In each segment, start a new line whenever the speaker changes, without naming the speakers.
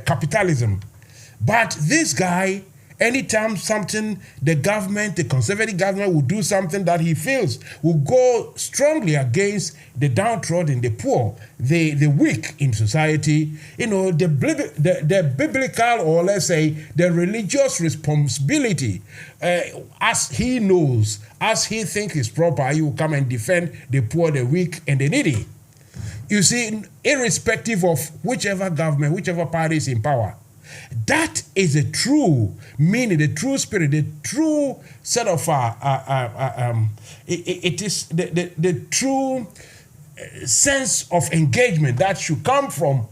capitalism. But this guy, anytime something, the conservative government will do something that he feels will go strongly against the downtrodden, the poor, the weak in society, the biblical, or let's say the religious responsibility, as he knows, as he thinks is proper, he will come and defend the poor, the weak, and the needy. You see, irrespective of whichever government, whichever party is in power, that is a true meaning, the true spirit, the true set of it is the true sense of engagement that should come from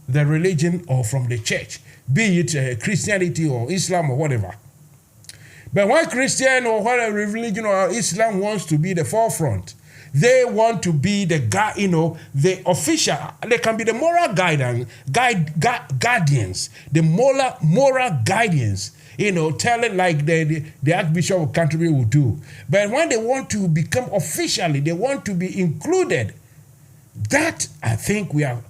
the religion or from the church, be it Christianity or Islam or whatever. But when Christian or whatever religion or Islam wants to be the forefront, they want to be the the official. They can be the moral guardians, the moral guardians. Telling like the Archbishop of Canterbury will do. But when they want to become officially, they want to be included. That I think we are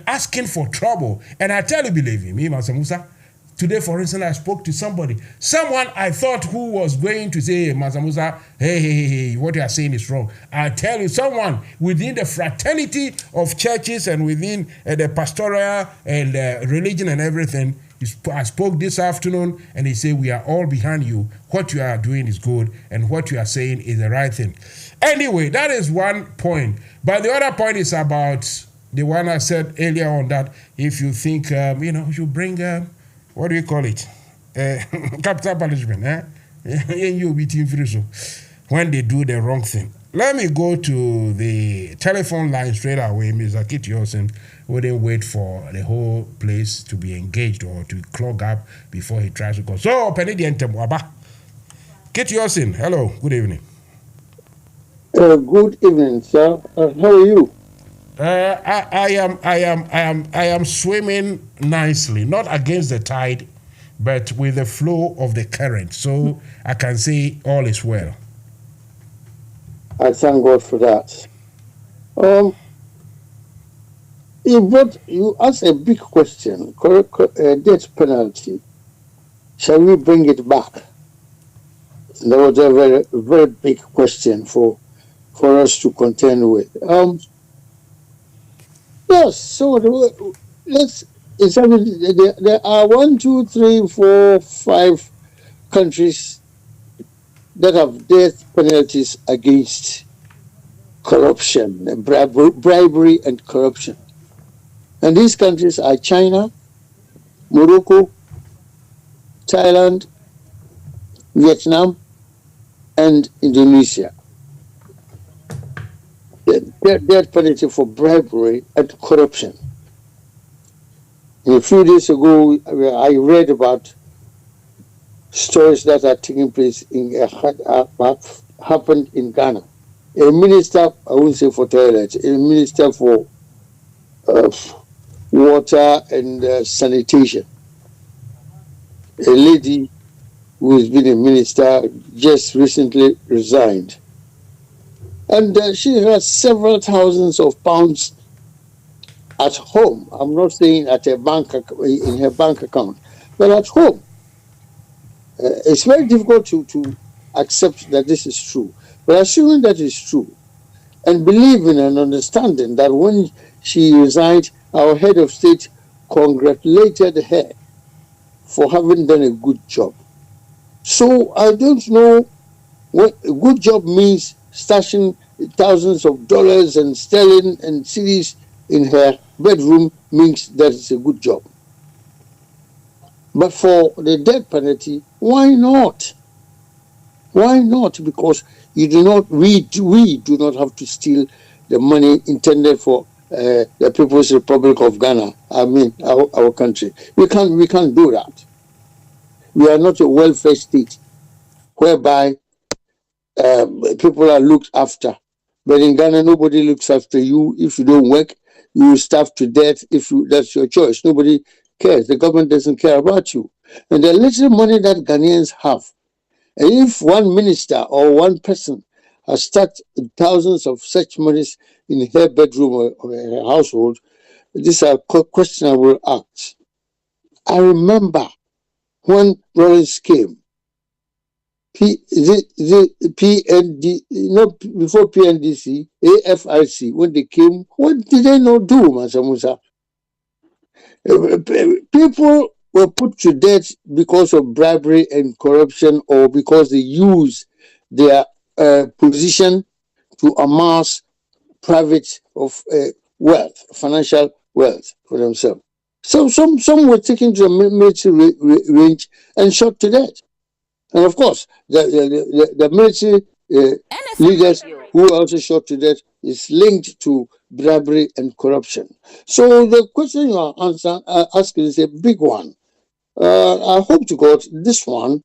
asking for trouble. And I tell you, believe me, Mansa Musa. Today, for instance, I spoke to someone I thought who was going to say, Mansa Musa, hey, what you are saying is wrong. I tell you, someone within the fraternity of churches and within the pastoral and religion and everything, I spoke this afternoon and he said, we are all behind you. What you are doing is good and what you are saying is the right thing. Anyway, that is one point. But the other point is about the one I said earlier on, that if you think, you bring... what do you call it? Capital punishment. When they do the wrong thing. Let me go to the telephone line straight away. Mr. Kitty Olsen wouldn't wait for the whole place to be engaged or to clog up before he tries to go. So, Penedian Temwaba. Kitty Olsen, hello, good evening.
Good evening, sir. How are you?
I am swimming nicely, not against the tide, but with the flow of the current. So I can say all is well.
I thank God for that. You asked a big question, death penalty. Shall we bring it back? That was a very, very big question for us to contend with. Yes, so let's examine. There are 1, 2, 3, 4, 5 countries that have death penalties against corruption, and bribery and corruption. And these countries are China, Morocco, Thailand, Vietnam, and Indonesia. Death penalty for bribery and corruption. A few days ago, I read about stories that are taking place happened in Ghana. A minister, I won't say for toilets, a minister for water and sanitation. A lady who has been a minister just recently resigned. And she has several thousands of pounds at home. I'm not saying at a bank in her bank account, but at home. It's very difficult to accept that this is true. But assuming that is true, and believing and understanding that when she resigned, our head of state congratulated her for having done a good job. So I don't know what a good job means. Stashing thousands of dollars and sterling and cedis in her bedroom means that it's a good job. But for the death penalty, why not? Why not? Because we do not have to steal the money intended for the People's Republic of Ghana. I mean, our country. We can't do that. We are not a welfare state whereby people are looked after. But in Ghana, nobody looks after you. If you don't work, you will starve to death. That's your choice. Nobody cares. The government doesn't care about you. And the little money that Ghanaians have, and if one minister or one person has stacked thousands of such monies in her bedroom or her household, these are questionable acts. I remember when Rollins came, the PND, before PNDC, AFRC, when they came, what did they not do, Mansa Musa? People were put to death because of bribery and corruption, or because they use their position to amass private of wealth, financial wealth for themselves. So some were taken to a military range and shot to death. And of course, the military leaders who were also shot to death is linked to bribery and corruption. So the question you are asking is a big one. I hope to God this one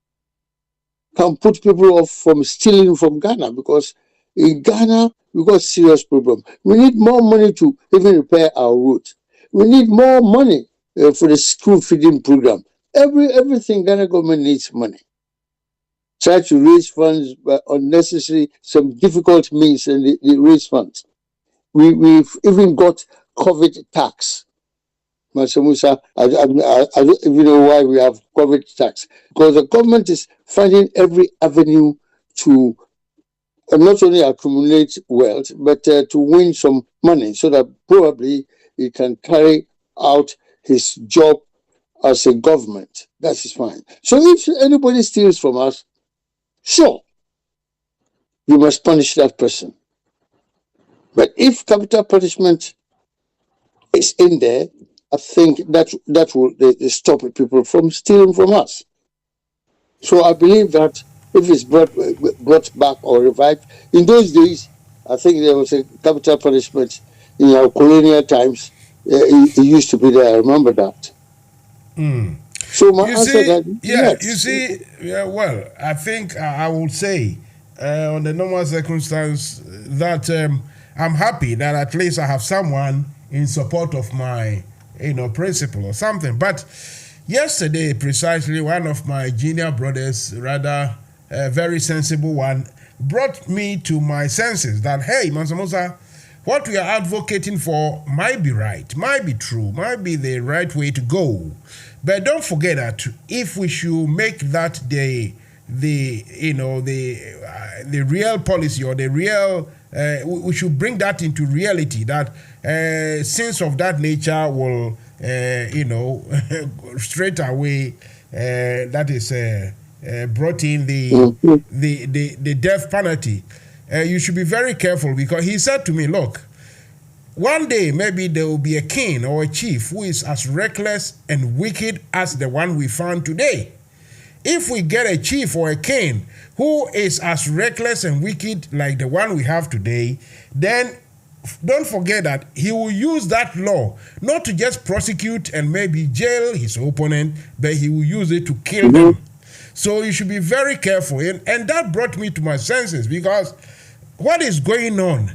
can put people off from stealing from Ghana, because in Ghana we got serious problem. We need more money to even repair our roads. We need more money for the school feeding program. Everything Ghana government needs money. Try to raise funds by unnecessary, some difficult means, and they raise funds. We've even got COVID tax. Mansa Musa, I don't even know why we have COVID tax. Because the government is finding every avenue to not only accumulate wealth, but to win some money, so that probably he can carry out his job as a government. That is fine. So if anybody steals from us, sure, you must punish that person. But if capital punishment is in there, I think that will stop people from stealing from us. So I believe that if it's brought back or revived, in those days, I think there was a capital punishment in our colonial times. It used to be there. I remember that.
Mm.
So my answer that
yes. You see, well, I think I would say on the normal circumstance that I'm happy that at least I have someone in support of my, principle or something. But yesterday, precisely, one of my junior brothers, rather a very sensible one, brought me to my senses that, hey, Mansa Musa, what we are advocating for might be right, might be true, might be the right way to go. But don't forget that if we should make that the real policy, or the real, we should bring that into reality, that sins of that nature will, straight away, that is brought in the death penalty. You should be very careful, because he said to me, look, one day maybe there will be a king or a chief who is as reckless and wicked as the one we found today. If we get a chief or a king who is as reckless and wicked like the one we have today, then don't forget that he will use that law not to just prosecute and maybe jail his opponent, but he will use it to kill them. So you should be very careful. And that brought me to my senses, because what is going on?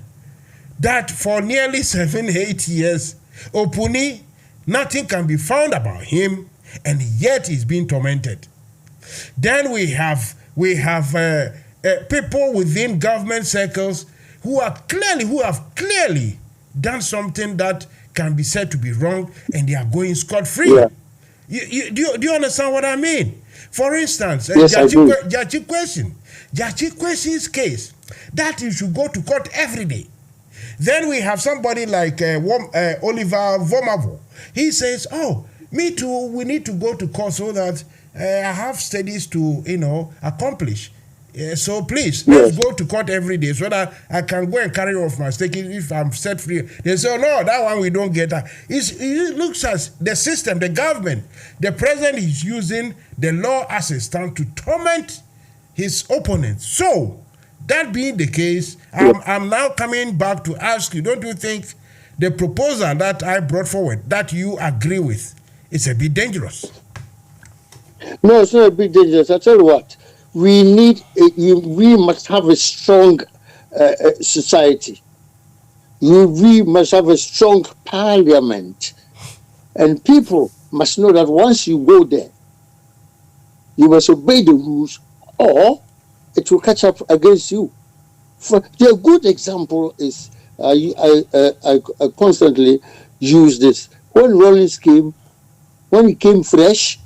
That for nearly 7-8 years, Opuni, nothing can be found about him, and yet he's being tormented. Then we have people within government circles who have clearly done something that can be said to be wrong, and they are going scot-free.
Yeah.
Do you understand what I mean? For instance,
yes,
Jachi Question's case, that you should go to court every day. Then we have somebody like Oliver Vomavo. He says, oh, me too, we need to go to court so that I have studies to, accomplish. So please, let's go to court every day so that I can go and carry off my stake if I'm set free. They say, oh, no, that one we don't get. It looks as the system, the government, the president is using the law as a stand to torment his opponents. So, that being the case, I'm now coming back to ask you, don't you think the proposal that I brought forward, that you agree with, is a bit dangerous?
No, it's not a bit dangerous. I tell you what, we must have a strong society. We must have a strong parliament. And people must know that once you go there, you must obey the rules, or it will catch up against you. The good example is I constantly use this. When Rollins came, when he came fresh,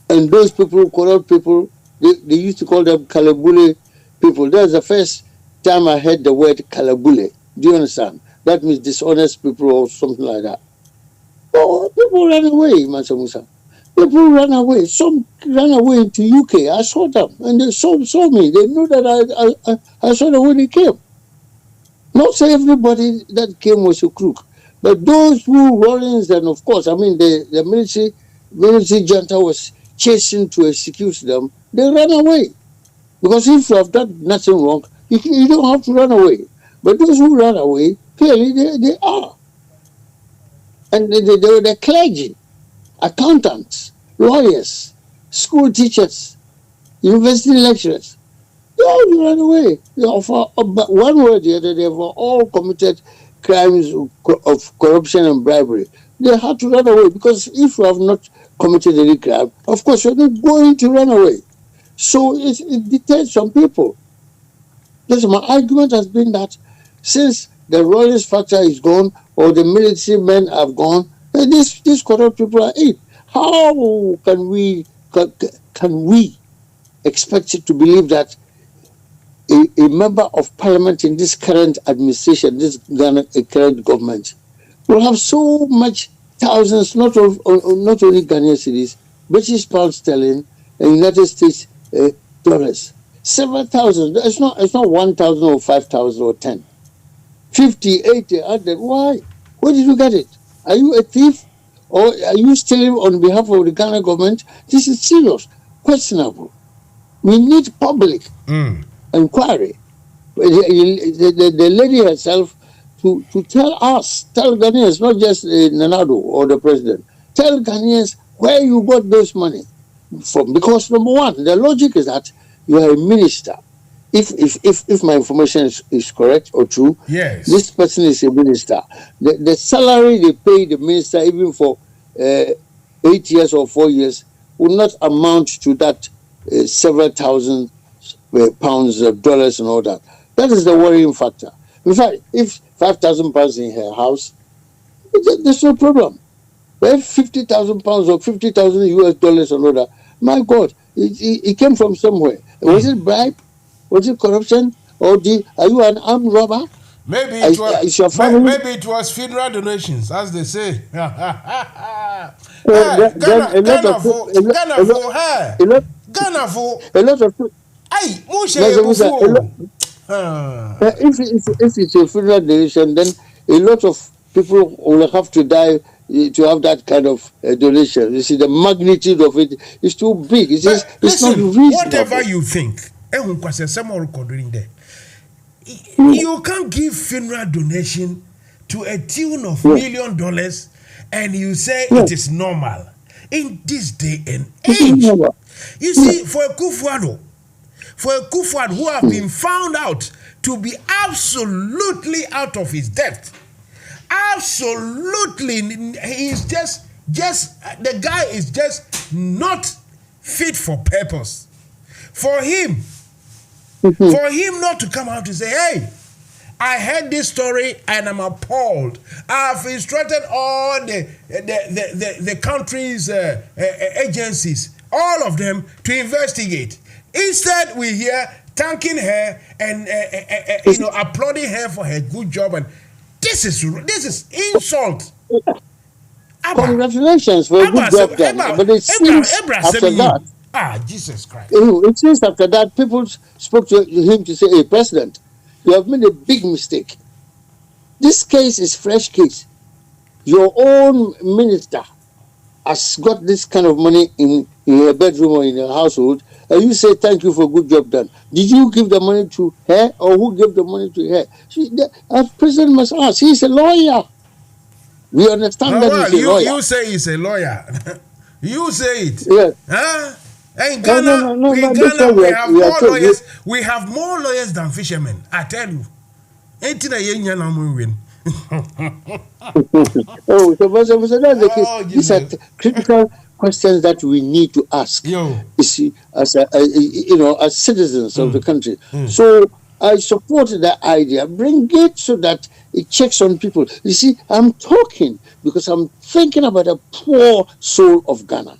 and those people, corrupt people, they used to call them Kalabule people. That's the first time I heard the word Kalabule. Do you understand? That means dishonest people or something like that. Oh, people ran away, Mansa Musa. People ran away. Some ran away to UK. I saw them, and they saw me. They knew that I saw them when they came. Not say everybody that came was a crook, but those who Rollins and of course, I mean the military junta was chasing to execute them. They ran away because if you have done nothing wrong, you don't have to run away. But those who ran away, clearly they are, and they were the clergy, accountants, lawyers, school teachers, university lecturers. They all ran away. But one way or the other, they were all committed crimes of corruption and bribery. They had to run away because if you have not committed any crime, of course you're not going to run away. So it deters some people. That's my argument has been that since the Rollins factor is gone or the military men have gone, these corrupt people are in. How can we expect it to believe that a member of parliament in this current administration, this current government, will have so much thousands, not only Ghanaian cedis, British pounds sterling, and United States dollars, several thousand. It's not 1,000 or 5,000 or 10, 50, 80, 100. Why? Where did you get it? Are you a thief, or are you stealing on behalf of the Ghana government? This is serious, questionable. We need public inquiry. The lady herself to tell Ghanaians, not just Nanado or the president, tell Ghanaians where you got those money from. Because number one, the logic is that you are a minister. If my information is correct or true,
yes,
this person is a minister. The salary they pay the minister, even for 8 years or 4 years, will not amount to that several thousand pounds, dollars, and all that. That is the worrying factor. In fact, if 5,000 pounds in her house, there's no problem. But if 50,000 pounds or 50,000 US dollars and all that, my God, it came from somewhere. Was it bribe? Was it corruption? Or are you an armed robber?
Maybe it was. Is your family? Maybe it was funeral donations, as they say.
A lot of if it's a funeral donation, then a lot of people will have to die to have that kind of donation. You see, the magnitude of it is too big. It's not reasonable.
Whatever you think, you can't give funeral donation to a tune of $1 million and you say it is normal in this day and age. You see, for a Kufuado who have been found out to be absolutely out of his depth, absolutely, he is just the guy is just not fit for purpose. For him not to come out to say, hey, I heard this story and I'm appalled. I've instructed all the country's agencies, all of them, to investigate. Instead, we hear thanking her and applauding her for her good job, and this is insult.
Congratulations for a good job done. But it seems after that,
Jesus Christ!
It seems after that people spoke to him to say, "Hey, President, you have made a big mistake. This case is fresh case. Your own minister has got this kind of money in her bedroom or in her household, and you say thank you for a good job done. Did you give the money to her, or who gave the money to her?" The president must ask. He's a lawyer. We understand that he's a lawyer.
You say he's a lawyer. You say it.
Yes.
Huh? In Ghana, we have more lawyers. We have more lawyers than fishermen. I tell you.
So that's the case. These are critical questions that we need to ask. You see, as citizens of the country. So I support that idea. Bring it so that it checks on people. You see, I'm talking because I'm thinking about the poor soul of Ghana,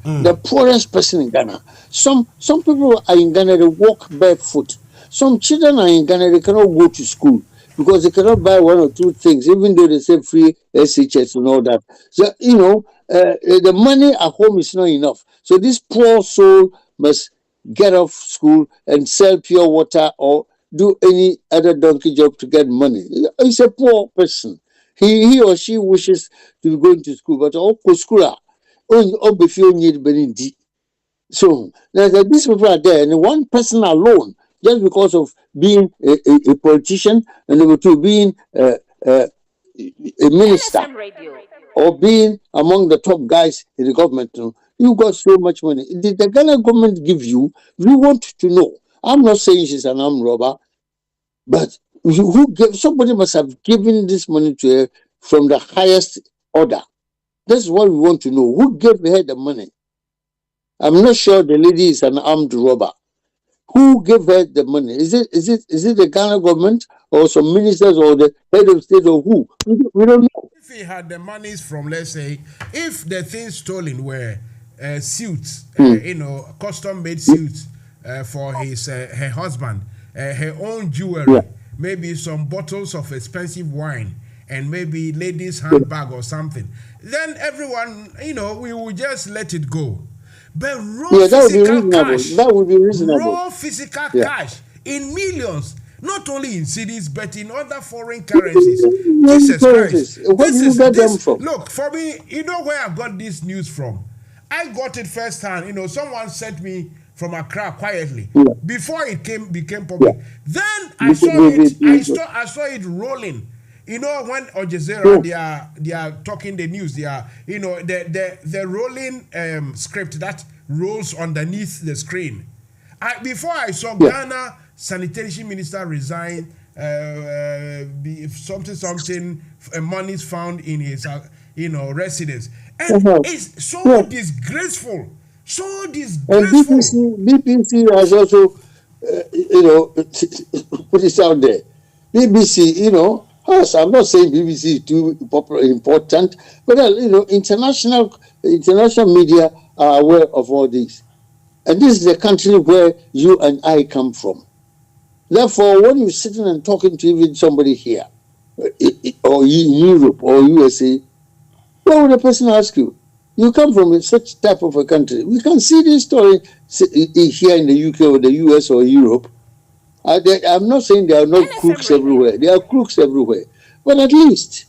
the poorest person in Ghana. Some people are in Ghana, they walk barefoot. Some children are in Ghana, they cannot go to school because they cannot buy one or two things, even though they say free SHS and all that. So, the money at home is not enough. So this poor soul must get off school and sell pure water or do any other donkey job to get money. He's a poor person. He or she wishes to be going to school, but all school so these people are there, and one person alone, just because of being a politician, and number two, being a minister,
NFM Radio.
or being among the top guys in the government, you got so much money. Did the Ghana government give you? We want to know. I'm not saying she's an armed robber, but who gave? Somebody must have given this money to her from the highest order. That's what we want to know. Who gave her the money? I'm not sure the lady is an armed robber. Who gave her the money? Is it the Ghana government or some ministers or the head of state or who? We don't know.
If he had the monies from, let's say, if the things stolen were suits, custom-made suits for her husband, her own jewelry, maybe some bottles of expensive wine, and maybe ladies' handbag or something, then everyone, we will just let it go. But raw physical cash,
that would be reasonable.
Raw physical cash in millions, not only in cities but in other foreign currencies. Jesus Christ!
Where did you get them from?
Look, for me, you know where I got this news from? I got it firsthand. Someone sent me from Accra quietly before it became public. Then I saw it rolling. When Al Jazeera they are talking the news, they are the rolling script that rolls underneath the screen. Before I saw Ghana sanitation minister resign, something monies found in his residence, and it's so disgraceful, so disgraceful.
And BBC has also put it out there. BBC, I'm not saying BBC is too important, but international media are aware of all this. And this is the country where you and I come from. Therefore, when you're sitting and talking to even somebody here, or in Europe or USA, what would the person ask you? You come from such type of a country. We can see this story here in the UK or the US or Europe. I'm not saying there are not crooks everywhere. There are crooks everywhere. But at least,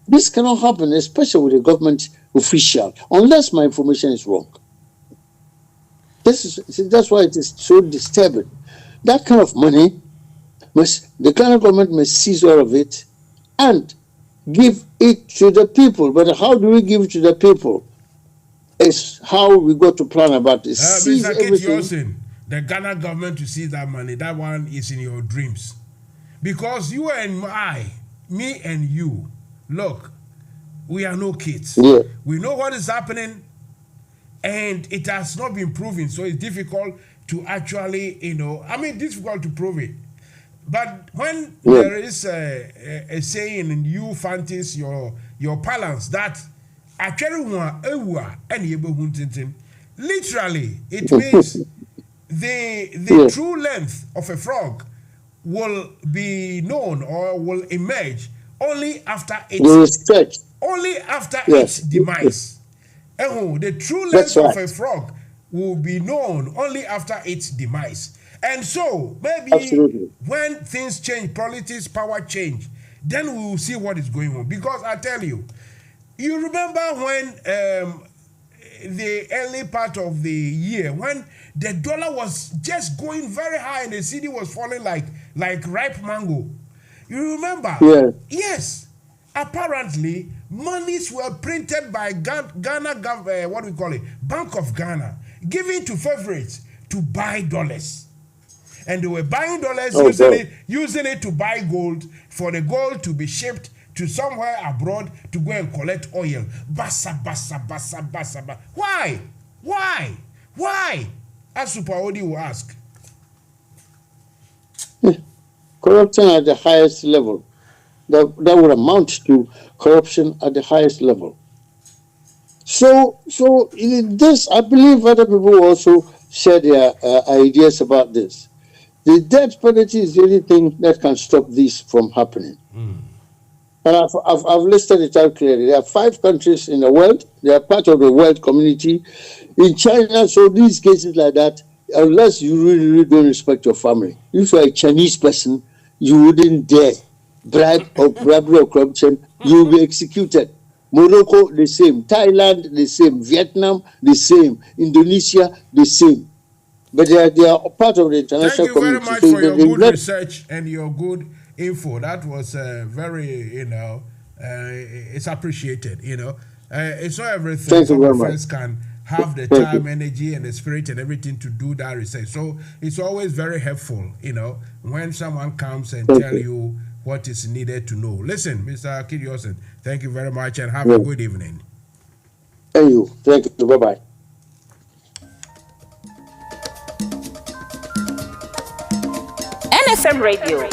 this cannot happen, especially with a government official, unless my information is wrong. That's why it is so disturbing. That kind of money, the Ghana government must seize all of it and give it to the people. But how do we give it to the people? It's how we got to plan about this. Seize everything.
The Ghana government to seize that money, that one is in your dreams. Because you and me and you, look, we are no kids.
Yeah.
We know what is happening, and it has not been proven, so it's difficult to actually, difficult to prove it. But when there is a saying in you fancies your balance that literally it means the true length of a frog will be known or will emerge only after its demise. The true length of a frog will be known only after its demise. And so maybe when things change, politics, power change, then we will see what is going on. Because I tell you, you remember when the early part of the year, when the dollar was just going very high and the city was falling like ripe mango. You remember?
Yeah.
Yes. Apparently, monies were printed by Ghana government, Bank of Ghana, given to favorites to buy dollars. And they were buying dollars, using it to buy gold, for the gold to be shipped to somewhere abroad to go and collect oil. Basa. Why? As Super Odi will ask.
Corruption at the highest level. That would amount to corruption at the highest level. So in this, I believe other people also share their ideas about this. The death penalty is the only thing that can stop this from happening. And I've listed it out clearly. There are 5 countries in the world. They are part of the world community. In China, so these cases like that, unless you really don't respect your family. If you're a Chinese person, you wouldn't dare bribery or corruption. You will be executed. Morocco, the same. Thailand, the same. Vietnam, the same. Indonesia, the same. But they are part of the international community.
Thank you very much for your good research and your good info. That was very, it's appreciated. It's not everything some of us can have the time, energy, and the spirit and everything to do that research. So it's always very helpful, when someone comes and tell you what is needed to know. Listen, Mr. Kidiosen, thank you very much and have a good evening.
Thank you. Thank you. Bye-bye.
NFM Radio.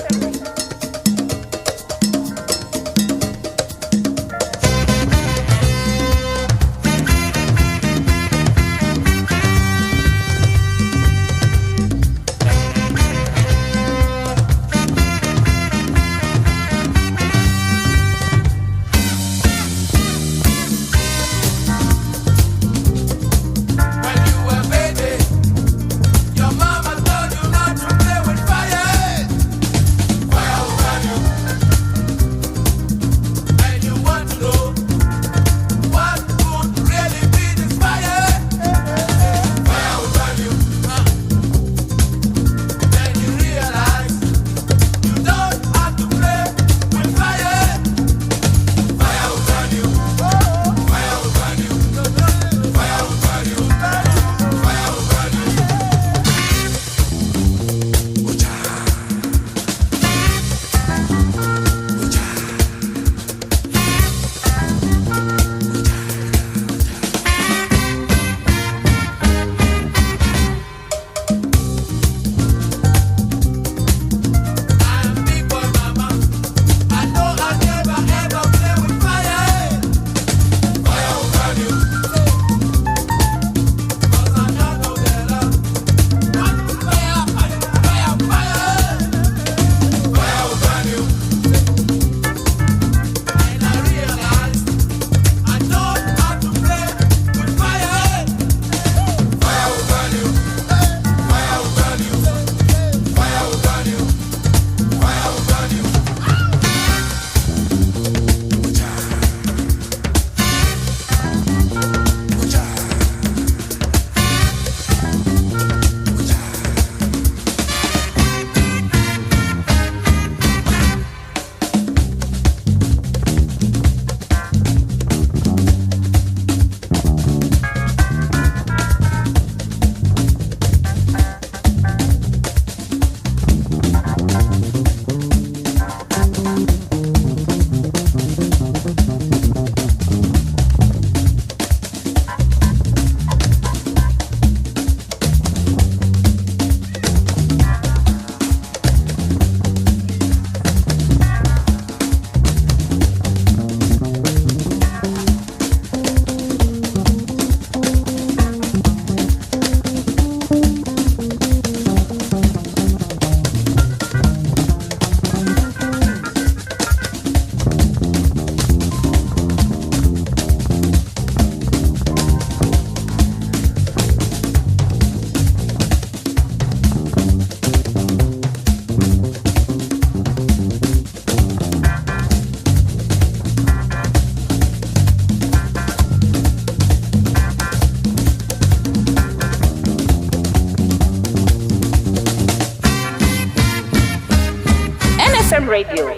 NFM Radio.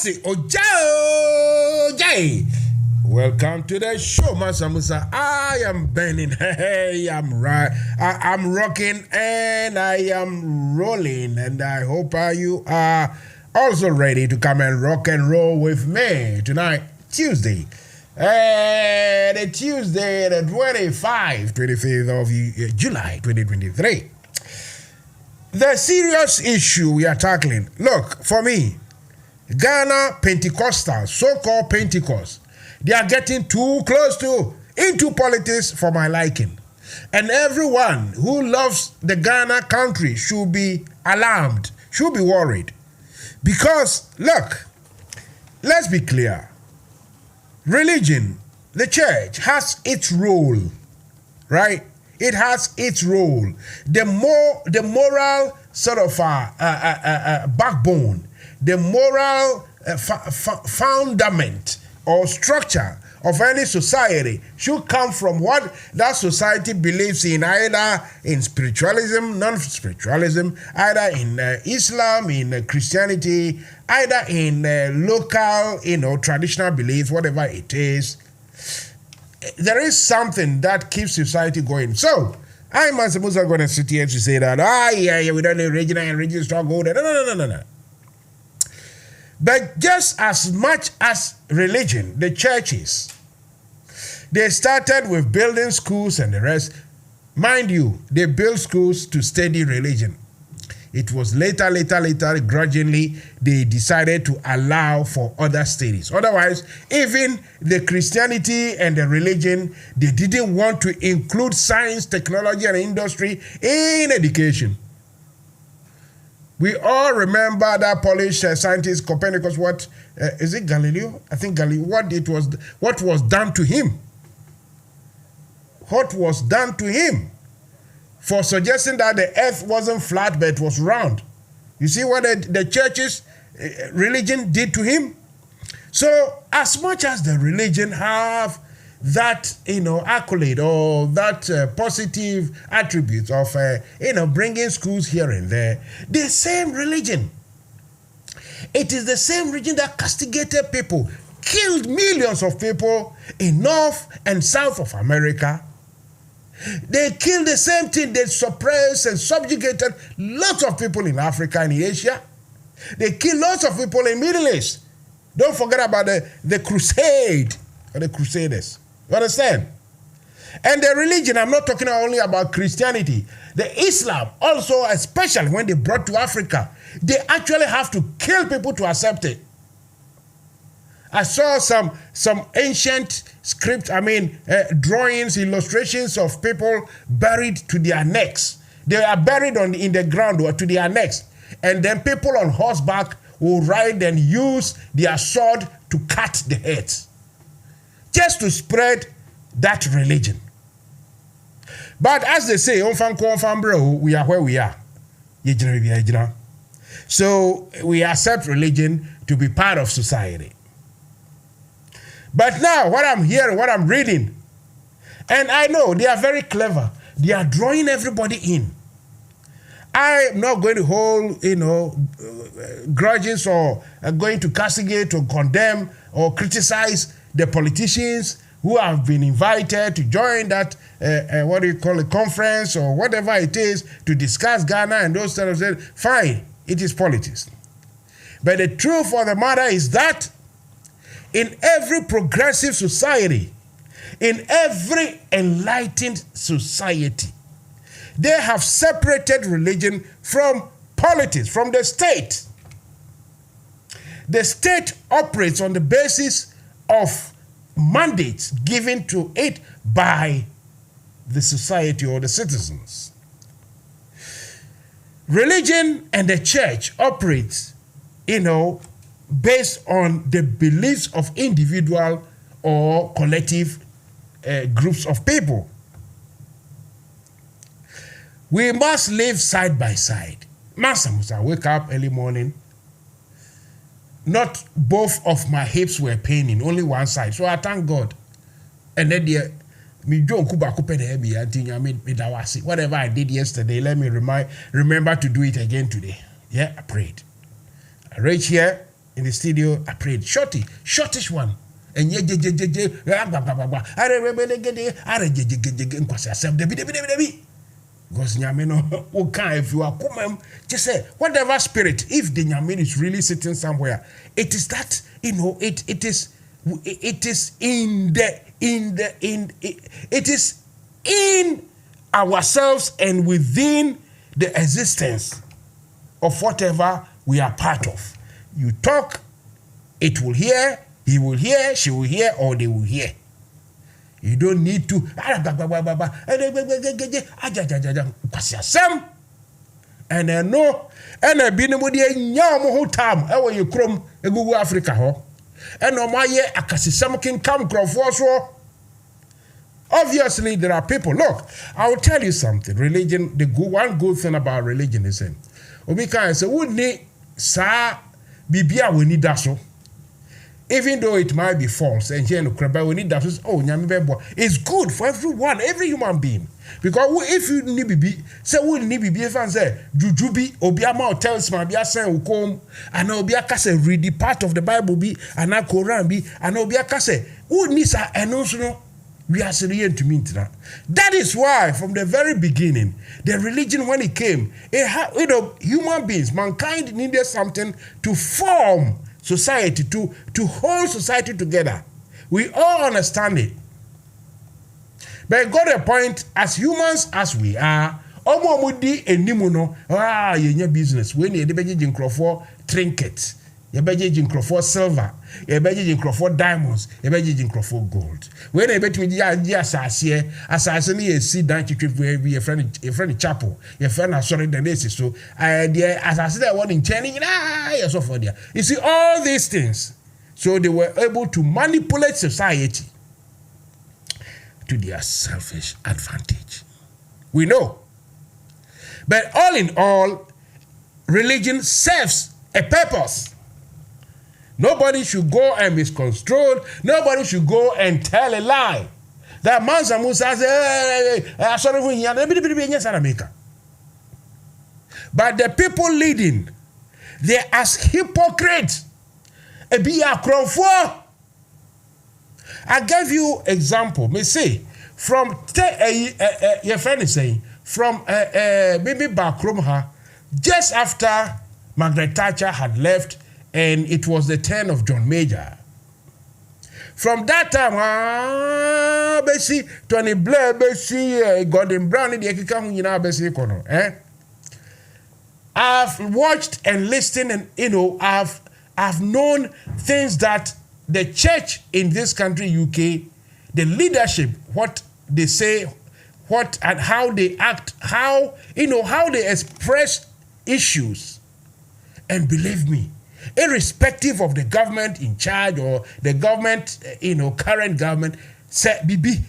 Wasi Ojao Jai. Welcome to the show, Mansa Musa. I am burning. Hey, I'm rocking and I am rolling. And I hope you are also ready to come and rock and roll with me tonight, Tuesday. The Tuesday, the 25th of July 2023. The serious issue we are tackling. Look, for me, Ghana Pentecostals, so-called Pentecost, they are getting too close into politics for my liking. And everyone who loves the Ghana country should be alarmed, should be worried. Because, look, let's be clear. Religion, the church, has its role, right? It has its role. The moral sort of backbone, the moral fundament or structure of any society should come from what that society believes in, either in spiritualism, non-spiritualism, either in Islam, in Christianity, either in local, traditional beliefs, whatever it is. There is something that keeps society going. So, I'm Mansa Musa going to sit here to say that, we don't need regional and regional struggle. No. But just as much as religion, the churches, they started with building schools and the rest. Mind you, they built schools to study religion. It was later, grudgingly, they decided to allow for other studies. Otherwise, even the Christianity and the religion, they didn't want to include science, technology, and industry in education. We all remember that Polish scientist Copernicus. What is it, Galileo? I think Galileo. What was done to him? What was done to him for suggesting that the earth wasn't flat but it was round? You see what the church's religion did to him? So as much as the religion have that accolade or that positive attributes of bringing schools here and there, the same religion, it is the same religion that castigated people, killed millions of people in North and South of America. They killed the same thing. They suppressed and subjugated lots of people in Africa and in Asia. They killed lots of people in Middle East. Don't forget about the crusade or the crusaders. You understand? And the religion, I'm not talking only about Christianity. The Islam also, especially when they brought to Africa, they actually have to kill people to accept it. I saw some ancient script, drawings, illustrations of people buried to their necks. They are buried in the ground or to their necks. And then people on horseback will ride and use their sword to cut the heads, just to spread that religion. But as they say, we are where we are. So we accept religion to be part of society. But now, what I'm hearing, what I'm reading, and I know they are very clever. They are drawing everybody in. I'm not going to hold, grudges or going to castigate or condemn or criticize the politicians who have been invited to join that, conference or whatever it is to discuss Ghana and those kind of things. Fine, it is politics. But the truth of the matter is that in every progressive society, in every enlightened society, they have separated religion from politics, from the state. The state operates on the basis of mandates given to it by the society or the citizens. Religion and the church operates, based on the beliefs of individual or collective groups of people. We must live side by side. Mansa Musa, wake up early morning. Not both of my hips were paining, only one side. So I thank God. And then whatever I did yesterday, let me remember to do it again today. Yeah, I prayed. I reached here, in the studio, I prayed. Shortish one. And ye because Nyamino, okay, if you are come, just say whatever spirit, if the Nyamin is really sitting somewhere, it is that, it is in ourselves and within the existence of whatever we are part of. You talk, it will hear, he will hear, she will hear, or they will hear. You don't need to and I know and I been with the whole time I you chrome a Google Africa ho and no my year akasisam can come so obviously there are people. Look, I will tell you something. Religion, one good thing about religion is Obika say would need sa bibia we need that so. Even though it might be false, and here no craba we need that. It's good for everyone, every human being. Because if you need bibi, say we need bibi. If I say jujubi, obiama tells my bia say ukom, and obiaka say read the part of the Bible be, and na Quran be, and obiaka say who needs a enough we are serious to meet that. That is why from the very beginning, the religion when it came, human beings, mankind needed something to form society, to hold society together. We all understand it. But got a point, as humans as we are, omomudi enimuno, yenye business. When you beji jinkrofo trinkets, you beji jinkrofo silver, you beji jinkrofo diamonds, you beji jinkrofo gold. When you bet me the assassin ye see down to trip where we a friend chapel, your friend sorry the nation. So the assassin that one in Chinese, so for there. You see all these things. So they were able to manipulate society to their selfish advantage. We know. But all in all, religion serves a purpose. Nobody should go and misconstrue. Nobody should go and tell a lie. That Mansa Musa says, but the people leading, they as hypocrites. I gave you example. Me say from your friend is saying from maybe backroom just after Margaret Thatcher had left. And it was the turn of John Major. From that time, Tony Blair, Gordon Brown, I've watched and listened, and I've known things that the church in this country, UK, the leadership, what they say, what and how they act, how they express issues, and believe me. Irrespective of the government in charge or the government, current government, say, Bibi,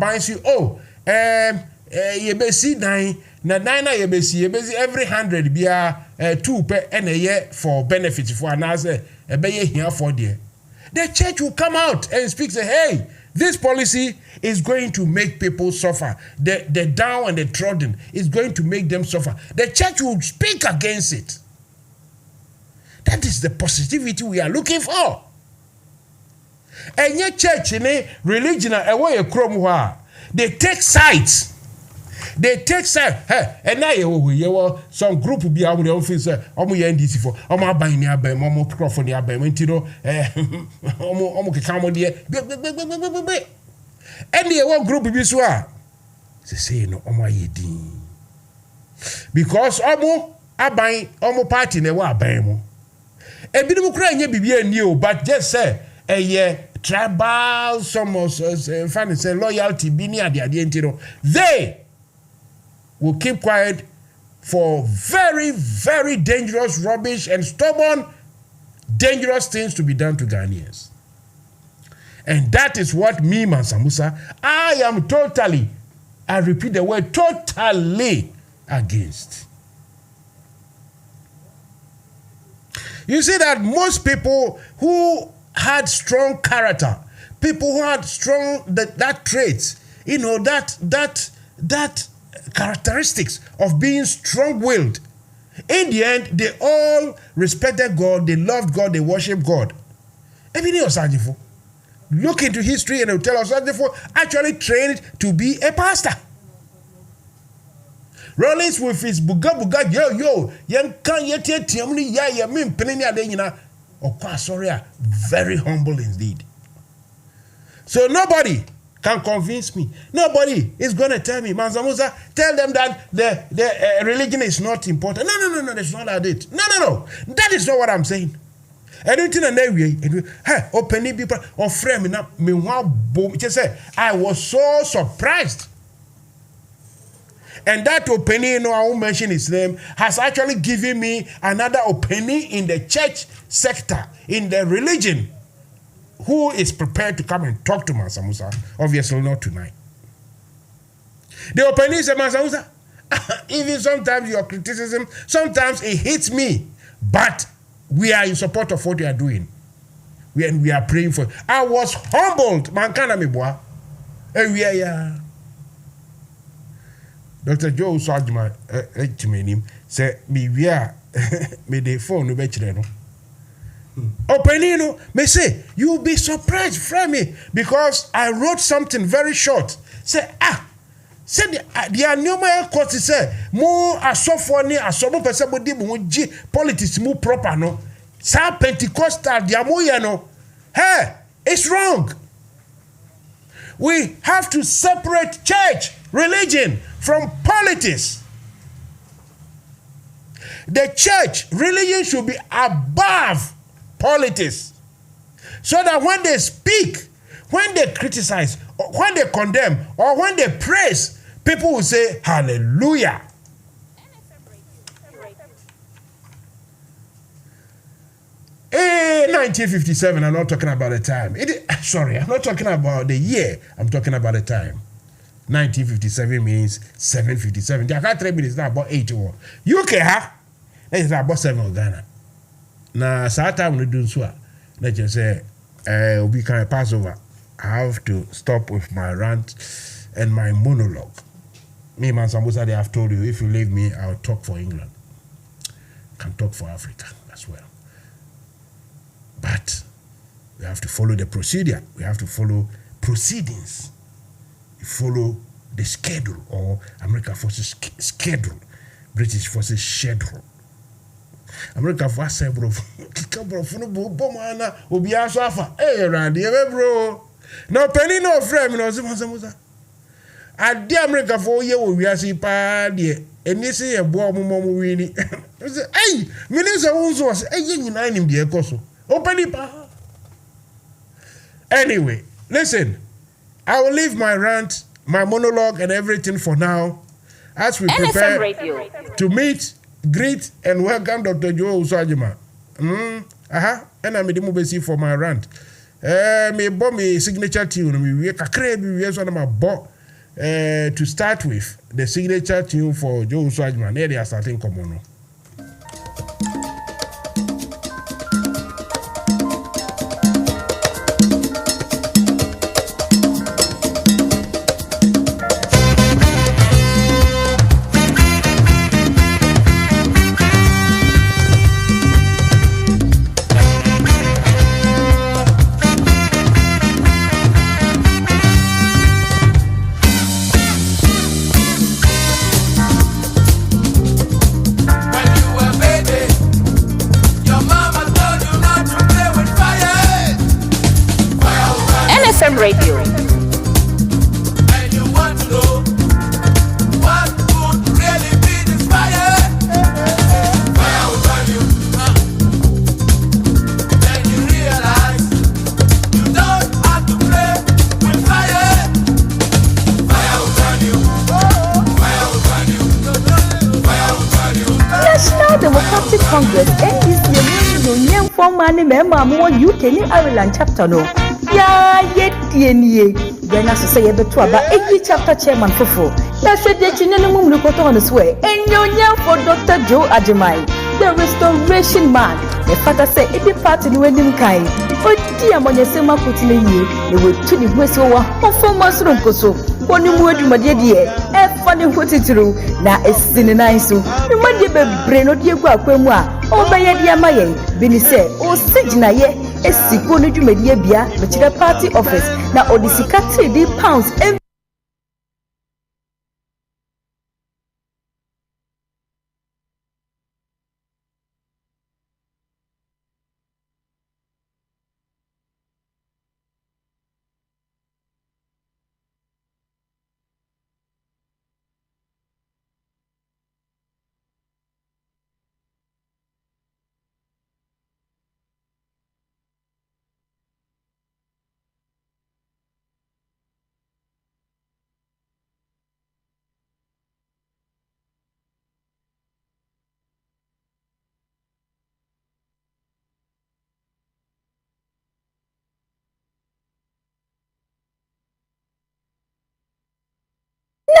binds you, you be see nine, you be see every 100 be 2 per a year for benefits for an answer, a here for dear. The church will come out and speak, say, hey, this policy is going to make people suffer. The down and the trodden is going to make them suffer. The church will speak against it. That is the positivity we are looking for. And your church in a religion, they take sides. They take sides. And now you some group will be out with the office. NDC for buying your bam, microphone your bam, and the group will be so. They say no, because buying party never buying. A bit of crying, be new, but just say a tribal, some fancy loyalty, be near the idea. They will keep quiet for very, very dangerous rubbish and stubborn, dangerous things to be done to Ghanaians. And that is what me, Mansa Musa, I am totally, I repeat the word, totally against. You see that most people who had strong character, people who had strong that traits, that characteristics of being strong-willed, In the end, they all respected God, they loved God, they worshiped God. Everything was Sajifo. Look into history and it will tell us Sajifo actually trained to be a pastor. Rollins with his buga yo yan kan yete tiamni ya min penini ade nyina okwa sorry very humble indeed. So nobody can convince me. Nobody is going to tell me, Mansa Musa, tell them that the religion is not important. No, that's not it. No. That is not what I'm saying. Anything and every hey, opening people or frame me just say I was so surprised. And that opening, I won't mention his name, has actually given me another opening in the church sector, in the religion. Who is prepared to come and talk to Mansa Musa? Obviously not tonight. The opening is Mansa Musa. Even sometimes your criticism, sometimes it hits me. But we are in support of what you are doing. We are praying for. I was humbled. Mankana mi boa. We are. Dr. Joe Sajma Echmenim said, we are me the phone no no. Openino may say, you'll be surprised from me because I wrote something very short. Say, say the annual court say, more a software a sober person would do politics more proper no. Sa Pentecostal diamoya no. Hey, it's wrong. We have to separate church, religion from politics. The church, religion should be above politics. So that when they speak, when they criticize, or when they condemn, or when they praise, people will say, hallelujah. 1957, I'm not talking about the time. I'm not talking about the year. I'm talking about the time. 1957 means 757. I can't 3 minutes now about 81. UK, it's about 7 of Ghana. Now, time we do so. Let's just say, we can pass over. I have to stop with my rant and my monologue. Me, Mansa Musa, they have told you, if you leave me, I'll talk for England. Can talk for Africa as well. But we have to follow the procedure. We have to follow proceedings. We follow the schedule, or American Forces schedule, British Forces schedule. American Forces say, bro, hey, Randy, bro. No penny, no frame, no Mansa. I dear America for you, we are see party, and you see a bomb, winning. Hey, Minister was a young nine in the Ecoso. Open it. Anyway, listen, I will leave my rant, my monologue, and everything for now as we prepare to meet, greet, and welcome Dr. Joe Usajima. And I'm the for my rant. Me bought me signature tune. We to start with the signature tune for Joe Usajima. There they are starting common.
NFM Radio.
And you want to know what could really be this fire? Fire will burn you. Then you realize you don't have to play with fire. Fire will burn you. Fire will burn you. Fire will burn you.
National Democratic Congress NDC young former member more UK in Ireland chapter no. Ya yetienie then as say the to about 80 chapter chairman fofo na said the chinenum report on his way enyonya for Dr. Joe Ajimai the restoration man the father say it be part in wedding kind odi amonye sema kutile yi they will to the west over performance room koso oni mu adumade de e fa funny put it through. Na esini nice so. You might be brain or you go aquemwa. O by a maye. Bini say, O sijna ye. Esiko no dwumadie bia the party office. Na odisika £3 every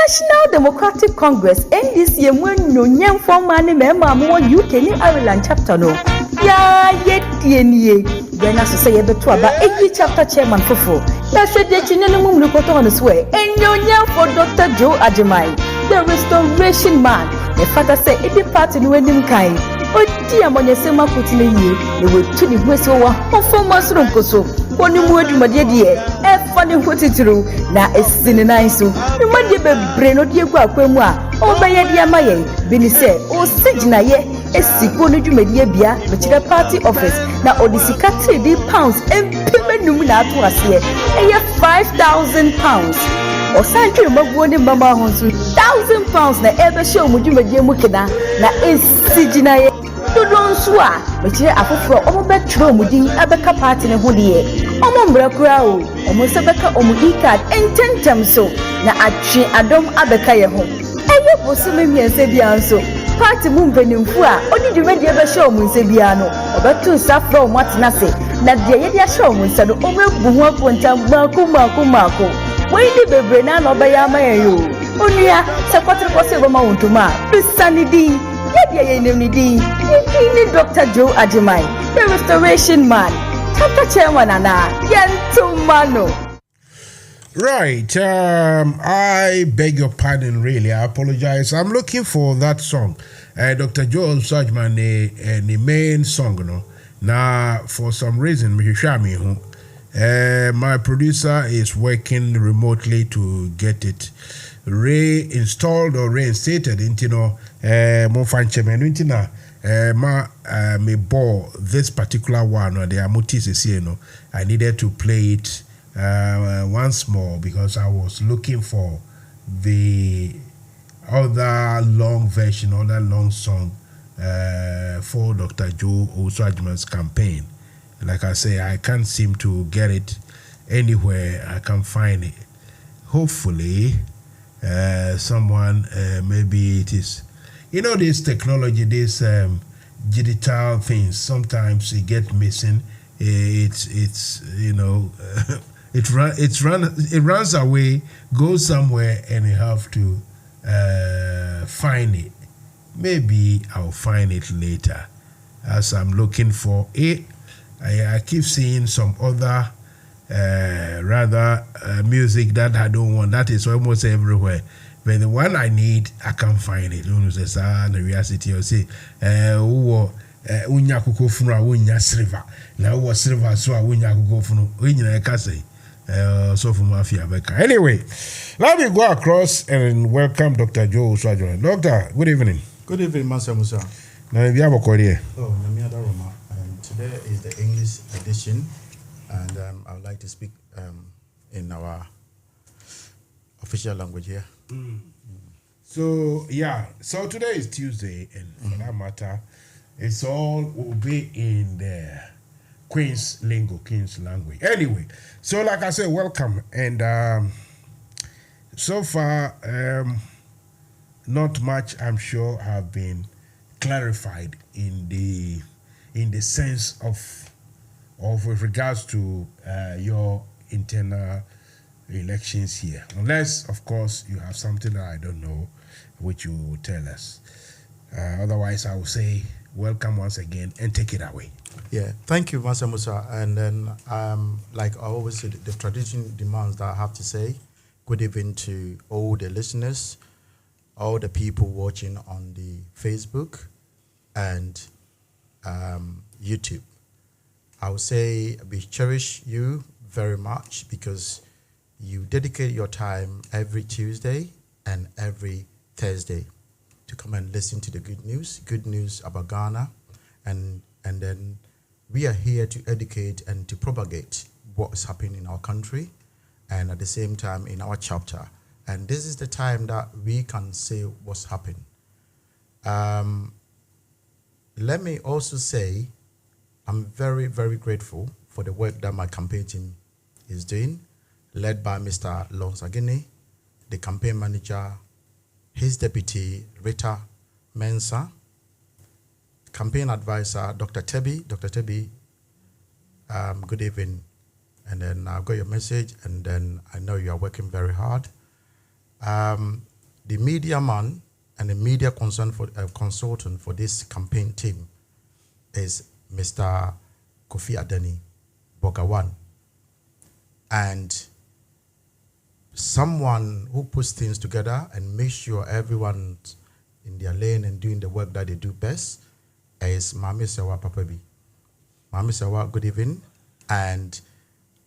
National Democratic Congress NDC no nyam form mani member mo UK ni Ireland chapter no ya yetienie gena so say ye beto aba egi chapter chairman fofo na hwede chinye no mum rukoto on swear enyonya for Dr. Joe Ajimai the restoration man the father say e be party no enim kan odi amonyesema kotile yie ne wetu ni hwesi wo ofoma soro nkoso oni mu adwumade de e fa ne hotitru na esini nan so dwumade bebre no de egu akwemu a obeye de amaye bini se o sigina ye esiko no dwumade bia be party office na odisika £3 empemenum na ato ase eye £5,000 osanjwe maguo ne mama ho so £1,000 na ebe show mu dwumade mu kina na esigina ye Dodonso a mechire afoforo omo betro omudin abeka party ne ho de omo mbrakura o omo sebeka omudi card ententem so na atwe adom abeka ye ho eye bosume miense bia nso party mu mpanimfu a odi dwumadi ebe show mu nse bia no obetu nsafro omo atena se na de ye de show mu nse no omo ebu ho aponta mako we di bebre na no be ya maye yo onua se kwatre kwose bo ma wontuma bisanidi ni Dr. Joe Ajimai, the restoration man, chapter chairman ana Yantumano.
Right, I beg your pardon, really. I apologize. I'm looking for that song. Dr. Joe Sajman, the main song, you know. Now, for some reason, my producer is working remotely to get it reinstalled or reinstated into me bore this particular one or the amutis I needed to play it once more because I was looking for the other long version, other long song for Dr. Joe Osajman's campaign. Like I say, I can't seem to get it anywhere. I can't find it. Hopefully, someone, maybe it is, this technology, this digital things, sometimes it get missing. It runs away, goes somewhere, and you have to find it. Maybe I'll find it later as I'm looking for it. I keep seeing some other music that I don't want. That is almost everywhere. But the one I need, I can't find it. You know, say, the reality or say, unya kukofuna, unya silver. Now what silver so unya kukofuna, unya kase. So for mafia beka. Anyway, let me go across and welcome Dr. Joe Osajman. Doctor, good evening.
Good evening, Mansa Musa.
Now, if you have a career.
Oh, Namiada Roma. Today is the English edition, and I would like to speak in our official language here.
So today is Tuesday, and for that matter, it's all will be in the Queen's lingo, Queen's language. Anyway, so like I said, welcome, and so far, not much, I'm sure, have been clarified in the sense of with regards to your internal elections here, unless of course you have something that I don't know which you will tell us. Otherwise I will say welcome once again and take it away.
Yeah, thank you, Mansa Musa. And then like I always say, the tradition demands that I have to say good evening to all the listeners all the people watching on the Facebook and YouTube. I would say we cherish you very much because you dedicate your time every Tuesday and every Thursday to come and listen to the good news about Ghana, and then we are here to educate and to propagate what is happening in our country and at the same time in our chapter. And this is the time that we can say what's happened. Let me also say I'm very, very grateful for the work that my campaign team is doing, led by Mr. Lonsagini, the campaign manager, his deputy, Rita Mansa, campaign advisor, Dr. Tebi. Dr. Tebi, good evening. And then I've got your message, and then I know you are working very hard. The media man and the media consultant for this campaign team is Mr. Kofi Adeni Bogawan. And someone who puts things together and makes sure everyone's in their lane and doing the work that they do best is Mami Sewa Papabi. Mami Sewa, good evening. And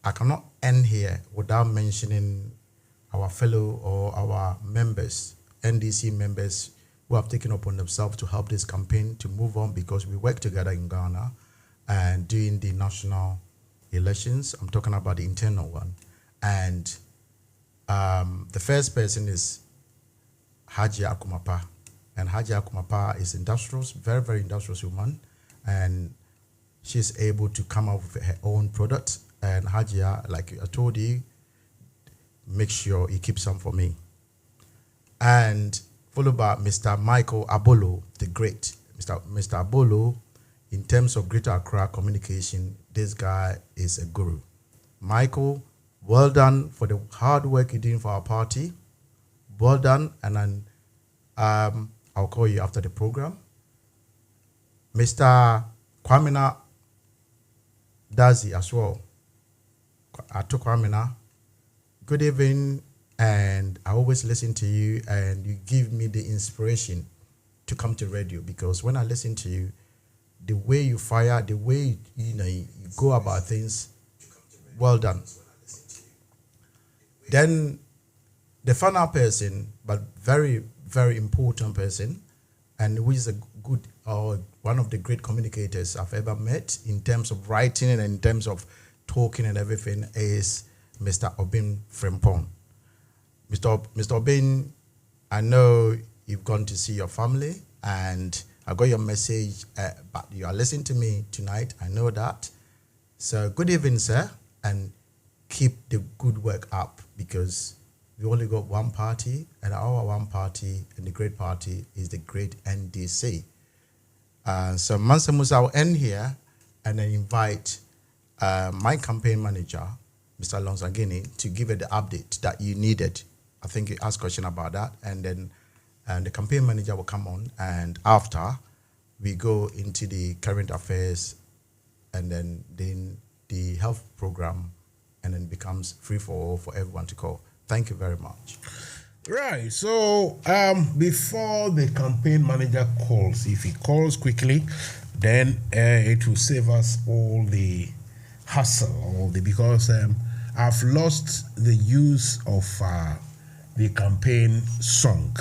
I cannot end here without mentioning our fellow or our members, NDC members, who have taken upon themselves to help this campaign to move on, because we work together in Ghana and doing the national elections. I'm talking about the internal one. And the first person is Haji Akumapa. And Haji Akumapa is industrious, very, very industrious woman. And she's able to come up with her own product. And Hajia, like I told you, make sure you keep some for me. And followed by Mr. Michael Abolo, the great. Mr. Abolo, in terms of Greater Accra communication, this guy is a guru. Michael, well done for the hard work you're doing for our party. Well done, and then I'll call you after the program. Mr. Kwamina Dazi as well. Ato Kwamina, good evening, and I always listen to you, and you give me the inspiration to come to radio, because when I listen to you, the way you fire, the way you go about things, well done. Then the final person, but very, very important person, and who is a good or one of the great communicators I've ever met in terms of writing and in terms of talking and everything, is Mr. Obin Frempong. Mr. Obin, I know you've gone to see your family, and I got your message, but you are listening to me tonight. I know that. So good evening, sir, and keep the good work up, because we only got one party, and our one party and the great party is the great NDC. So Mansa Musa, I'll end here and then invite my campaign manager, Mr. Lonsagini, to give it the update that you needed. I think you asked a question about that, and then the campaign manager will come on, and after we go into the current affairs, and then the health program, and then becomes free for all for everyone to call. Thank you very much.
Right. So before the campaign manager calls, if he calls quickly, then it will save us all the hassle, because I've lost the use of the campaign song,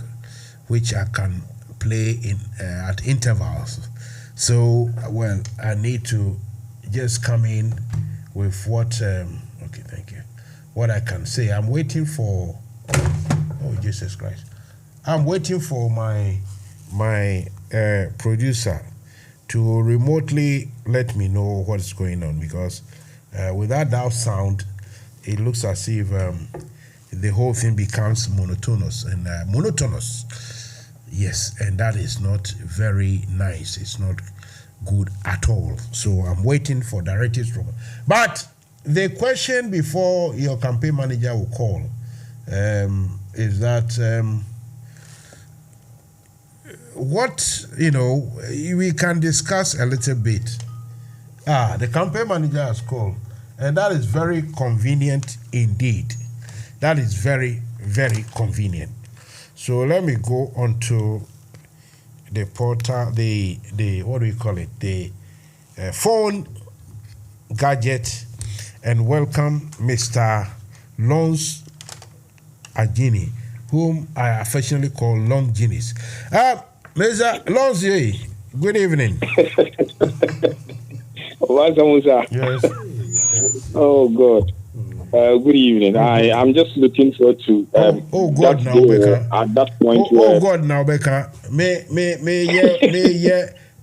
which I can play in at intervals. So, well, I need to just come in with what, okay, thank you, what I can say. I'm waiting for, oh, Jesus Christ. I'm waiting for my producer to remotely let me know what's going on, because without that sound, it looks as if the whole thing becomes monotonous. Yes, and that is not very nice. It's not good at all. So I'm waiting for directives from. But the question before your campaign manager will call is that what, we can discuss a little bit. The campaign manager has called, and that is very convenient indeed. That is very, very convenient. So let me go on to the portal, the what do you call it? The phone gadget, and welcome Mr. Lons Agini, whom I affectionately call Long Genius. Mr. Lons, good evening.
Mansa Musa.
Yes.
Oh God. Good evening. I'm just looking forward to
oh God now, Becca.
At that point
oh God now, Becca. May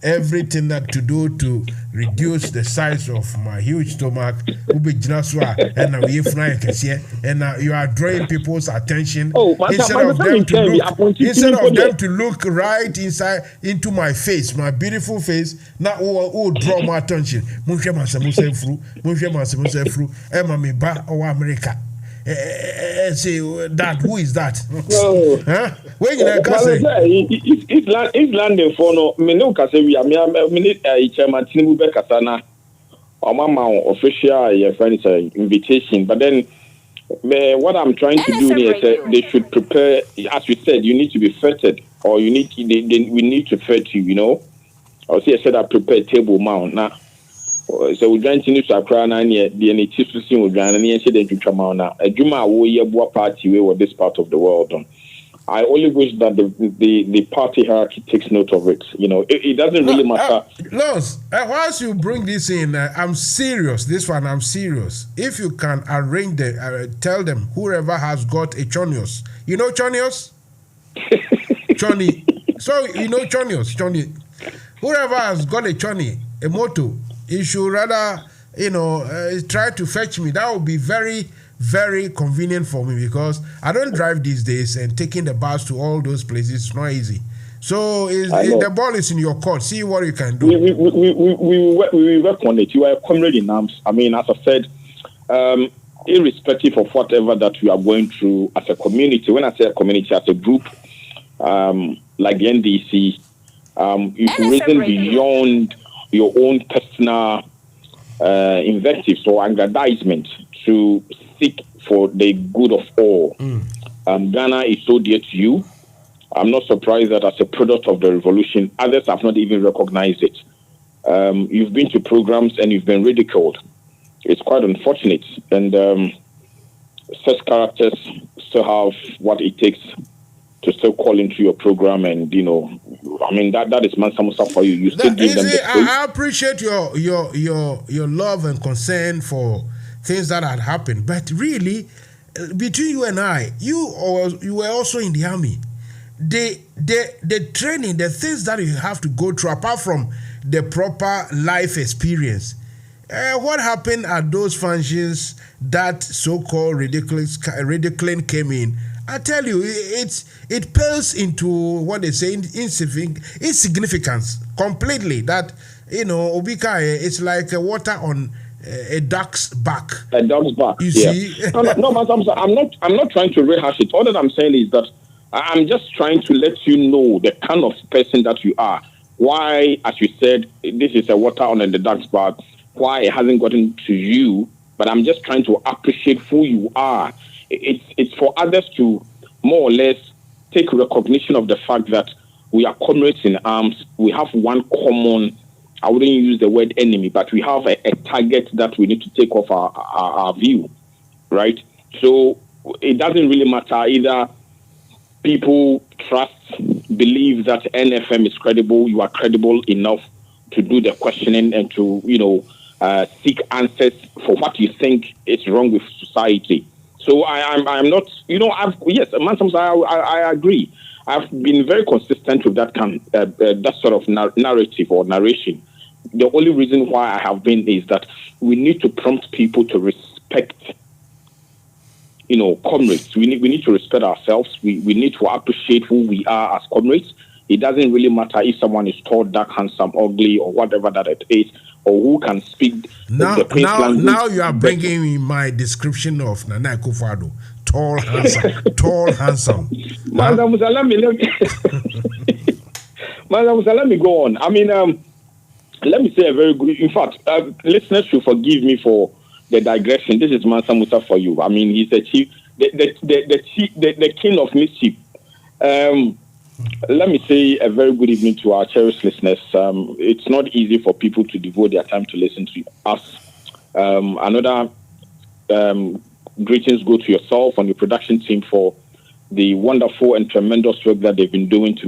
everything that to do to reduce the size of my huge stomach. And now you are drawing people's attention instead of them to look right inside into my face, my beautiful face. Now draw my attention. Mansa Musa through Emma me ba or America. Say that who is that? Huh? When you
it's landing for no me no kase we am chairman Tinubu be kasana or mama official invitation, but then what I'm trying to do is they should prepare. As we said, you need to be fettered, or we need to fet you, you know. Or see I said I prepare table mount now. So we going to need to acquire the NHS system. We going to need to now. A Juma wo ye boa party we were this part of the world. I only wish that the party hierarchy takes note of it. You know, it doesn't really matter.
Lons, once you bring this in, I'm serious. This one, I'm serious. If you can arrange tell them whoever has got a chonios. You know chonios? Choni. So you know chonios, choni. Whoever has got a choni, a moto, you should rather, try to fetch me. That would be very, very convenient for me because I don't drive these days, and taking the bus to all those places is not easy. So the ball is in your court. See what you can do.
We work on it. You are a comrade in arms. I mean, as I said, irrespective of whatever that we are going through as a community, when I say a community, as a group, like the NDC, you've risen beyond your own personal invectives or aggrandizement to seek for the good of all. Ghana is so dear to you. I'm not surprised that as a product of the revolution, others have not even recognized it. You've been to programs and you've been ridiculed. It's quite unfortunate. And such characters still have what it takes to still call into your program, and that is Mansa Musa for you. You still give them the space.
I appreciate your love and concern for things that had happened, but really, between you and I, you were also in the army. The training, the things that you have to go through, apart from the proper life experience, what happened at those functions that so-called ridiculing came in? I tell you, it pales into what they say insignificance completely. That Obika, it's like water on a duck's back.
A dog's back.
You see?
No, I'm not trying to rehash it. All that I'm saying is that I'm just trying to let you know the kind of person that you are. Why, as you said, this is a water on the duck's back. Why it hasn't gotten to you? But I'm just trying to appreciate who you are. It's for others to more or less take recognition of the fact that we are comrades in arms. We have one common, I wouldn't use the word enemy, but we have a target that we need to take off our view, right? So it doesn't really matter either. People trust, believe that NFM is credible. You are credible enough to do the questioning and to, seek answers for what you think is wrong with society. So I'm not, Mansa Musa, I agree. I've been very consistent with that that sort of narrative or narration. The only reason why I have been is that we need to prompt people to respect, comrades. We need to respect ourselves. We need to appreciate who we are as comrades. It doesn't really matter if someone is tall, dark, handsome, ugly, or whatever that it is, or who can speak the place language. Now you are
bringing me my description of Nana Akufo-Addo. Tall, handsome.
Mansa Musa, let me go on. I mean, let me say a very good. In fact, listeners should forgive me for the digression. This is Mansa Musa for you. I mean, he's the chief, the king of mischief. Let me say a very good evening to our cherished listeners. It's not easy for people to devote their time to listen to us. Another greetings go to yourself and your production team for the wonderful and tremendous work that they've been doing to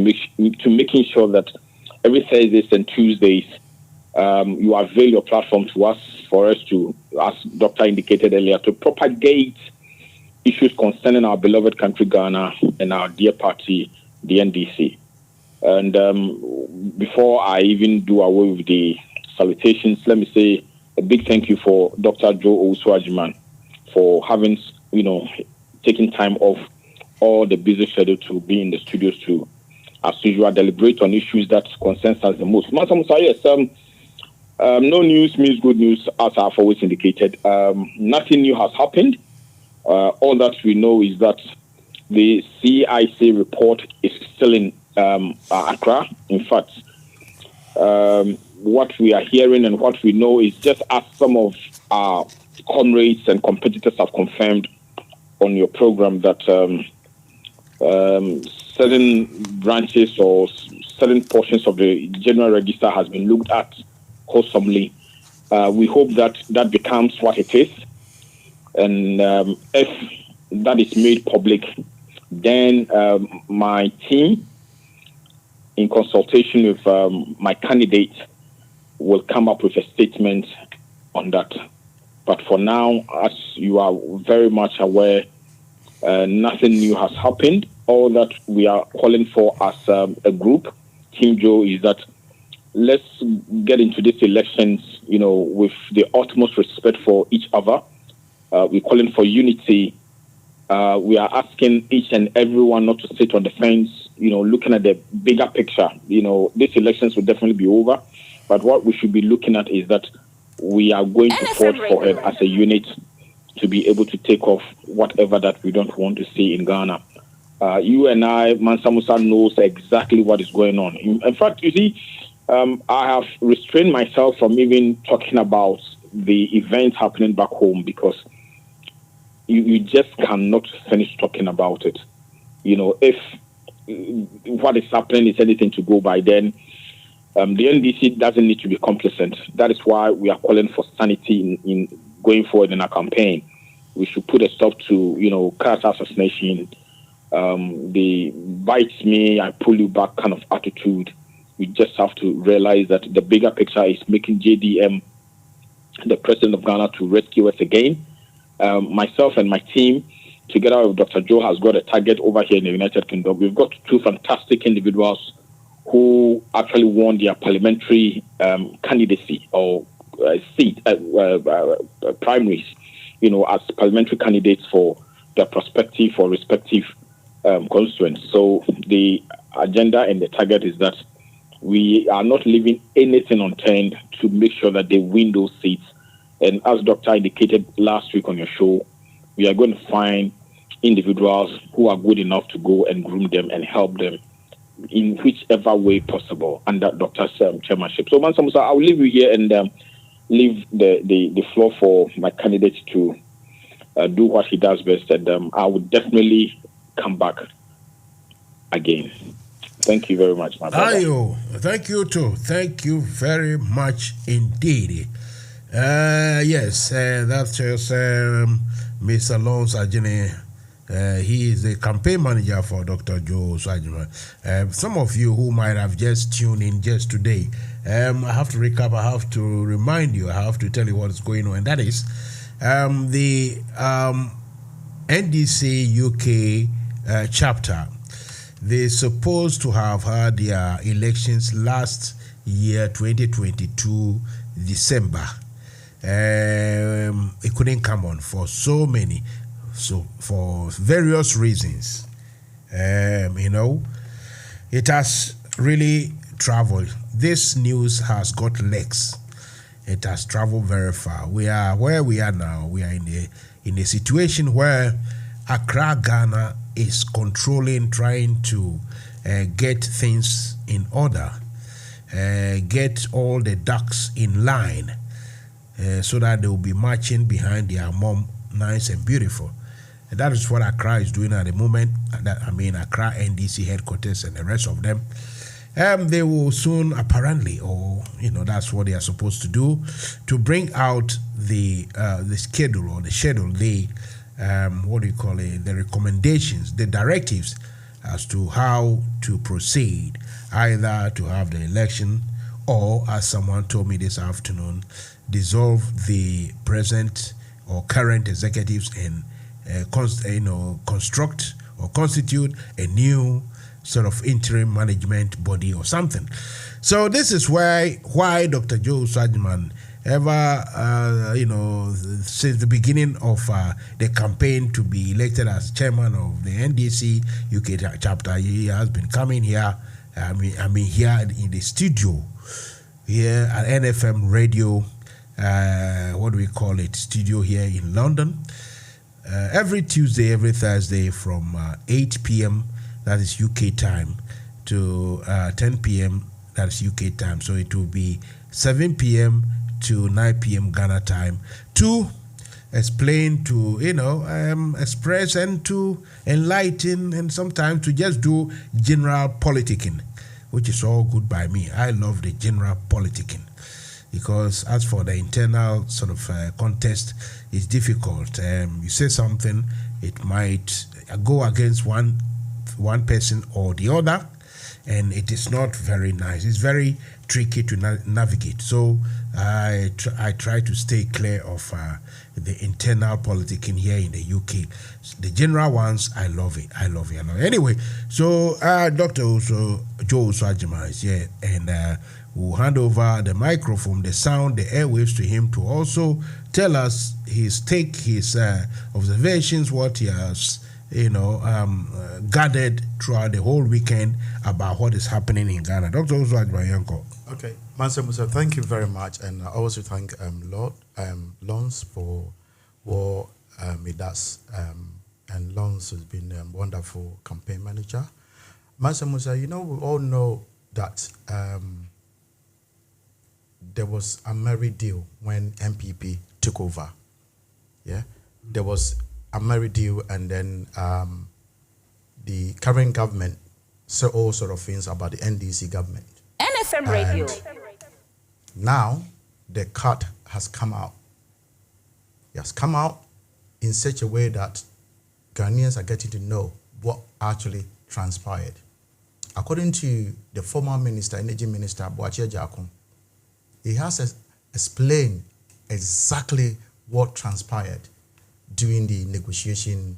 making sure that every Thursdays and Tuesdays you avail your platform to us for us to, as Doctor indicated earlier, to propagate issues concerning our beloved country Ghana and our dear party, the NDC. And before I even do away with the salutations, let me say a big thank you for Dr. Joe Owusu-Agyemang for having, taking time off all the busy schedule to be in the studios to, as usual, deliberate on issues that concerns us the most. Mansa Musa, yes, no news means good news, as I've always indicated. Nothing new has happened. All that we know is that the CIC report is still in Accra. In fact, what we are hearing and what we know is just as some of our comrades and competitors have confirmed on your program that certain branches or certain portions of the general register has been looked at wholesomely. We hope that that becomes what it is. And if that is made public, then my team, in consultation with my candidate, will come up with a statement on that. But for now, as you are very much aware, nothing new has happened. All that we are calling for as a group, Team Joe, is that let's get into these elections, with the utmost respect for each other. We're calling for unity. We are asking each and everyone not to sit on the fence, looking at the bigger picture. These elections will definitely be over. But what we should be looking at is that we are going to forge forward as a unit to be able to take off whatever that we don't want to see in Ghana. You and I, Mansa Musa, knows exactly what is going on. In fact, you see, I have restrained myself from even talking about the events happening back home because you just cannot finish talking about it. If what is happening is anything to go by, then the NDC doesn't need to be complacent. That is why we are calling for sanity in going forward in our campaign. We should put a stop to, character assassination, the bites me, I pull you back kind of attitude. We just have to realize that the bigger picture is making JDM the president of Ghana to rescue us again. Myself and my team, together with Dr. Joe, has got a target over here in the United Kingdom. We've got two fantastic individuals who actually won their parliamentary candidacy or seat, primaries, as parliamentary candidates for their prospective or respective constituents. So the agenda and the target is that we are not leaving anything unturned to make sure that they win those seats. And as Doctor indicated last week on your show, we are going to find individuals who are good enough to go and groom them and help them in whichever way possible under Doctor's chairmanship. So, Mansa Musa, I'll leave you here and leave the floor for my candidate to do what he does best. And I will definitely come back again. Thank you very much, my brother.
Ayo, thank you too. Thank you very much indeed. Yes, that's just Mr. Lawrence Ajene. He is the campaign manager for Dr. Joe Owusu-Agyemang. Some of you who might have just tuned in just today, I have to recap, I have to remind you, I have to tell you what's going on. And that is the NDC UK chapter. They're supposed to have had their elections last year, 2022, December. It couldn't come on for for various reasons. It has really traveled. This news has got legs. It has traveled very far. We are where we are now. We are in a situation where Accra, Ghana is controlling, trying to get things in order, get all the ducks in line, so that they will be marching behind their mom, nice and beautiful. And that is what Accra is doing at the moment. Accra NDC headquarters and the rest of them. They will soon, apparently, that's what they are supposed to do, to bring out the schedule, the recommendations, the directives as to how to proceed, either to have the election or, as someone told me this afternoon, dissolve the present or current executives and construct or constitute a new sort of interim management body or something. So this is why Dr. Joe Swadman ever, since the beginning of the campaign to be elected as chairman of the NDC UK chapter, he has been coming here. Here in the studio here at NFM Radio. Studio here in London. Every Tuesday, every Thursday from 8 p.m. that is UK time to 10 p.m. that is UK time. So it will be 7 p.m. to 9 p.m. Ghana time to explain, to express and to enlighten, and sometimes to just do general politicking, which is all good by me. I love the general politicking, because as for the internal sort of contest, it's difficult. You say something, it might go against one person or the other, and it is not very nice. It's very tricky to navigate. So I try to stay clear of the internal politicking here in the UK. The general ones, I love it. Anyway, so Dr. Joe Swajima is here, and we'll hand over the microphone, the sound, the airwaves to him to also tell us his take, his observations, what he has gathered throughout the whole weekend about what is happening in Ghana. Dr. Swajima.
Okay, Mansa Musa, thank you very much, and I also thank Lord Lons for what he does. And Lons has been a wonderful campaign manager. Mansa Musa, we all know that there was a merry deal when MPP took over. Yeah, there was a merry deal, and then the current government said all sort of things about the NDC government.
NFM Radio.
Now the cut has come out. It has come out in such a way that Ghanaians are getting to know what actually transpired. According to the former minister, Energy Minister, Boachie Jakun, he has explained exactly what transpired during the renegotiation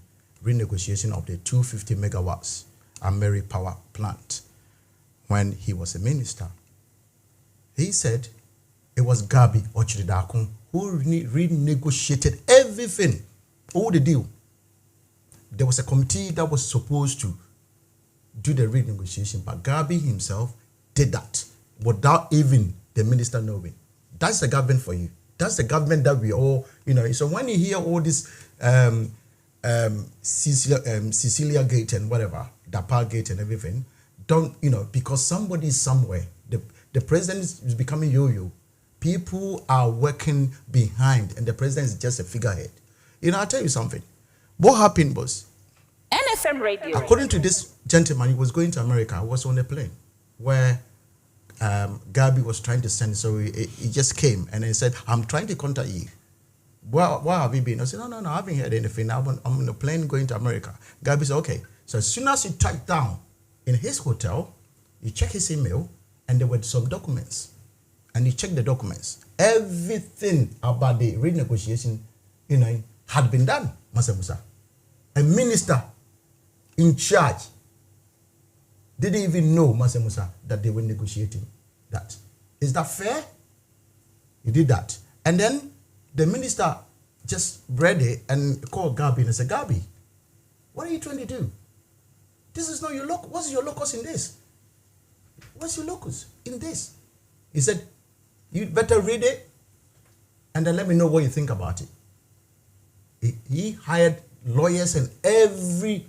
of the 250 megawatts Ameri power plant when he was a minister. He said it was Gabi Ochridakun who renegotiated everything, all the deal. There was a committee that was supposed to do the renegotiation, but Gabi himself did that without even the minister knowing. That's the government for you. That's the government that we all, So when you hear all this Cecilia Gate and whatever, Dapar Gate and everything, don't, because somebody is somewhere. The president is becoming yo-yo. People are working behind, and the president is just a figurehead. I'll tell you something. What happened was,
NFM Radio.
according to this gentleman, he was going to America. I was on a plane where Gabi was trying to send, so he just came and he said, I'm trying to contact you. Well, where have you been? I said, no, I haven't heard anything. I'm on a plane going to America. Gabi said, okay. So as soon as he touched down in his hotel, he checked his email, and there were some documents. And he checked the documents. Everything about the renegotiation, had been done, Mansa Musa. A minister in charge didn't even know, Mansa Musa, that they were negotiating that. Is that fair? He did that. And then the minister just read it and called Gabi and said, Gabi, what are you trying to do? This is not your locus. What's your locus in this? What's your locus in this? He said, you better read it and then let me know what you think about it. He hired lawyers and every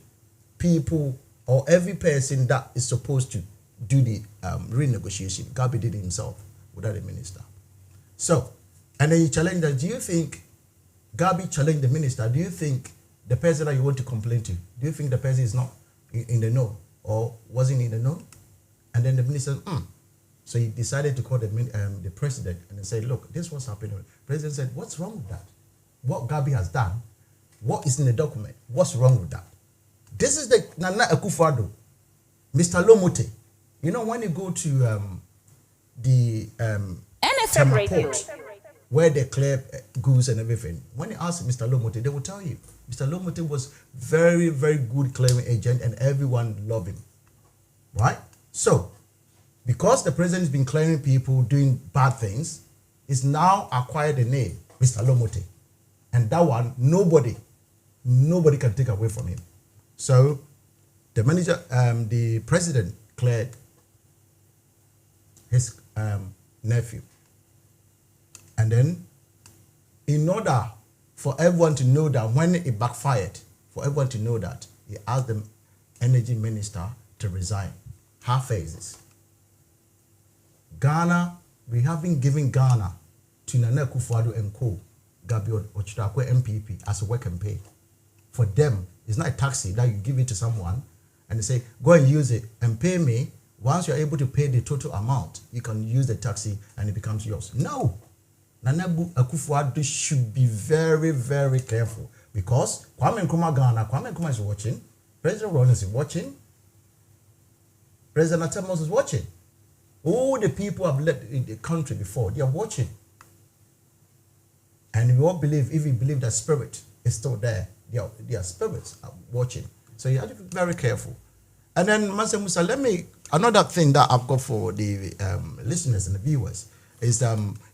people or every person that is supposed to do the renegotiation. Gabi did it himself without a minister. So, and then he challenged that, do you think, Gabi challenged the minister, do you think the person that you want to complain to, do you think the person is not in the know or wasn't in the know? And then the minister said, So he decided to call the president and say, look, this was happening. The president said, what's wrong with that? What Gabi has done, what is in the document? What's wrong with that? This is the Nana Akufo-Addo, Mr. Lomote. You know, when you go to the
NFM Radio,
where they clear goods and everything, when you ask Mr. Lomote, they will tell you, Mr. Lomote was very, very good clearing agent and everyone loved him. Right? So, because the president has been clearing people doing bad things, he's now acquired the name, Mr. Lomote. And that one, nobody can take away from him. So, the president cleared his nephew. And then, in order for everyone to know that when it backfired, for everyone to know that, he asked the energy minister to resign. Half phases. Ghana, we haven't given Ghana to Nana Akufo-Addo and Co. Gabi Ochitrakwe MPP as a work and pay. For them, it's not a taxi that you give it to someone and they say, go and use it and pay me. Once you're able to pay the total amount, you can use the taxi and it becomes yours. No. Nana Akufo-Addo should be very, very careful because Kwame Nkrumah Ghana, Kwame Nkrumah is watching, President Rawlings is watching, President Atemos is watching. All the people have left the country before, they are watching. And we all believe, if we believe that spirit is still there, their spirits are watching. So you have to be very careful. And then, Mansa Musa, another thing that I've got for the listeners and the viewers is,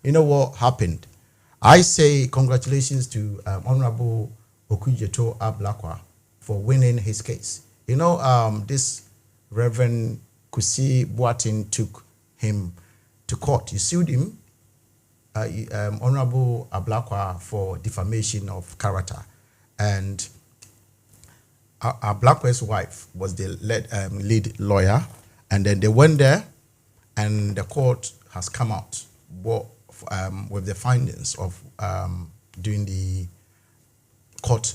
you know what happened? I say congratulations to Honorable Okujeto Ablakwa for winning his case. You know, this Reverend Kusi Boateng took him to court. He sued him, Honorable Ablakwa, for defamation of character. And Ablakwa's wife was the lead lawyer. And then they went there, and the court has come out with the findings of during the court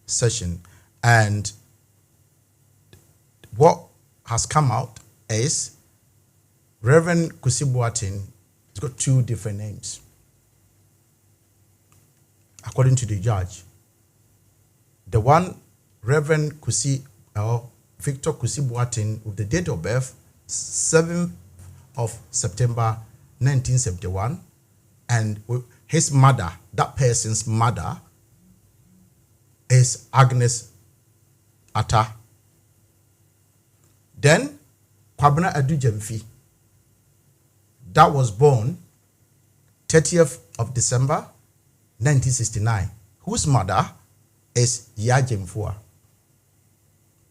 session. And what has come out is Reverend Kusi Boateng has got two different names. According to the judge, the one, Reverend Kusi, or Victor Kusi Boateng, with the date of birth, 7th of September 1971, and his mother, that person's mother, is Agnes Atta. Then, Kwabena Adu Jemfi, that was born 30th of December 1969, whose mother is Yajemfua.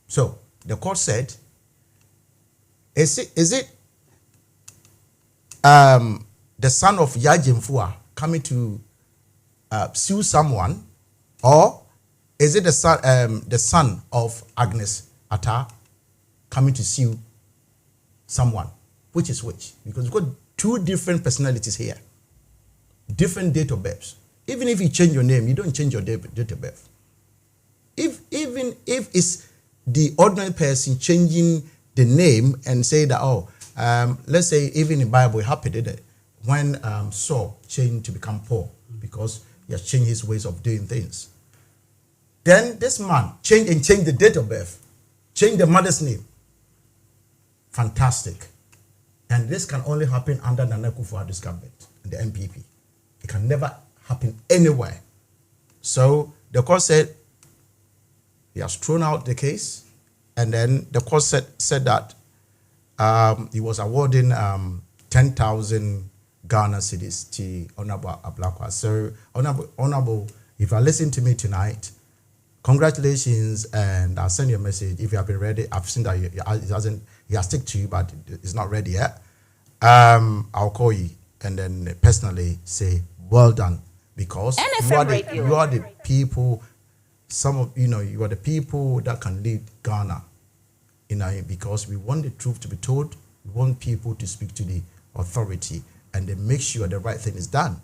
So, the court said, is it the son of Yajemfua coming to sue someone, or is it the son of Agnes Atta coming to sue someone? Which is which? Because we've got two different personalities here, different date of births. Even if you change your name, you don't change your date of birth. Even if it's the ordinary person changing the name and say that, let's say even in the Bible it happened, did it? When Saul changed to become Paul because he has changed his ways of doing things. Then this man changed the date of birth, changed the mother's name. Fantastic. And this can only happen under Nana Akufo-Addo's government, the MPP. It can never happen anywhere. So the court said he has thrown out the case, and then the court said that he was awarding 10,000 Ghana cedis to Honorable Ablakwa. So Honorable, if you listen to me tonight, congratulations, and I'll send you a message if you have been ready. I've seen that he has stick to you, but it's not ready yet. I'll call you and then personally say well done, because you are the people. You are the people that can lead Ghana. Because we want the truth to be told, we want people to speak to the authority and then make sure the right thing is done.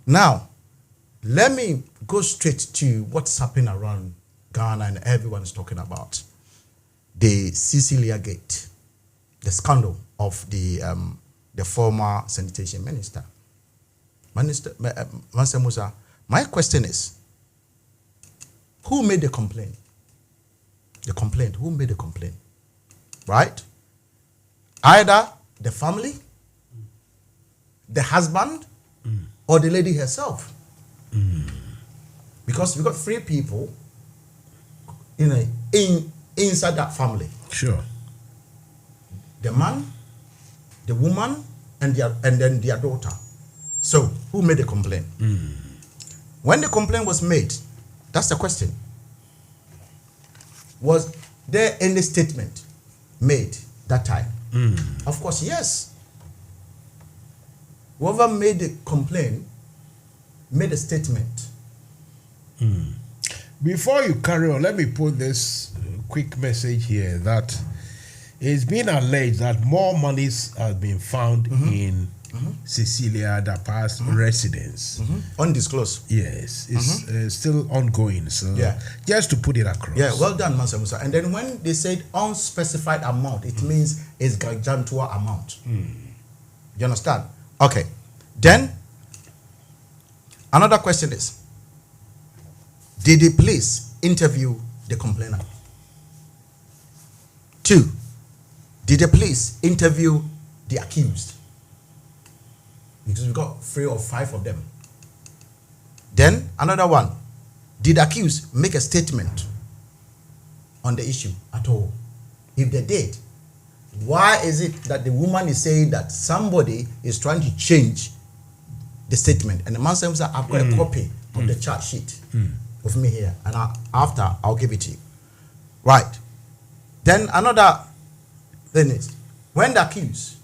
Now, let me go straight to what's happening around Ghana and everyone's talking about. The Cecilia Gate, the scandal of the former sanitation minister. Mansa Musa, my question is, who made the complaint? The complaint, who made the complaint? Right? Either the family, the husband, or the lady herself. Because we got 3 people inside that family.
Sure.
The man, the woman, and then their daughter. So, who made the complaint? When the complaint was made, that's the question. Was there any statement made that time? Of course, yes. Whoever made the complaint made a statement.
Before you carry on, let me put this quick message here that it's been alleged that more monies have been found in Cecilia Dapa's residence.
Undisclosed.
Yes, it's still ongoing. So just to put it across.
Yeah, well done, Mansa Musa. And then when they said unspecified amount, it means it's gargantuan amount. You understand? Okay. Then another question is, did the police interview the complainant? 2, did the police interview the accused? Because we got 3 or 5 of them. Then another one, did the accused make a statement on the issue at all? If they did, why is it that the woman is saying that somebody is trying to change the statement? And the man says, I've got a copy of the chart sheet of me here, and after I'll give it to you. Right. Then another thing is, when the accused,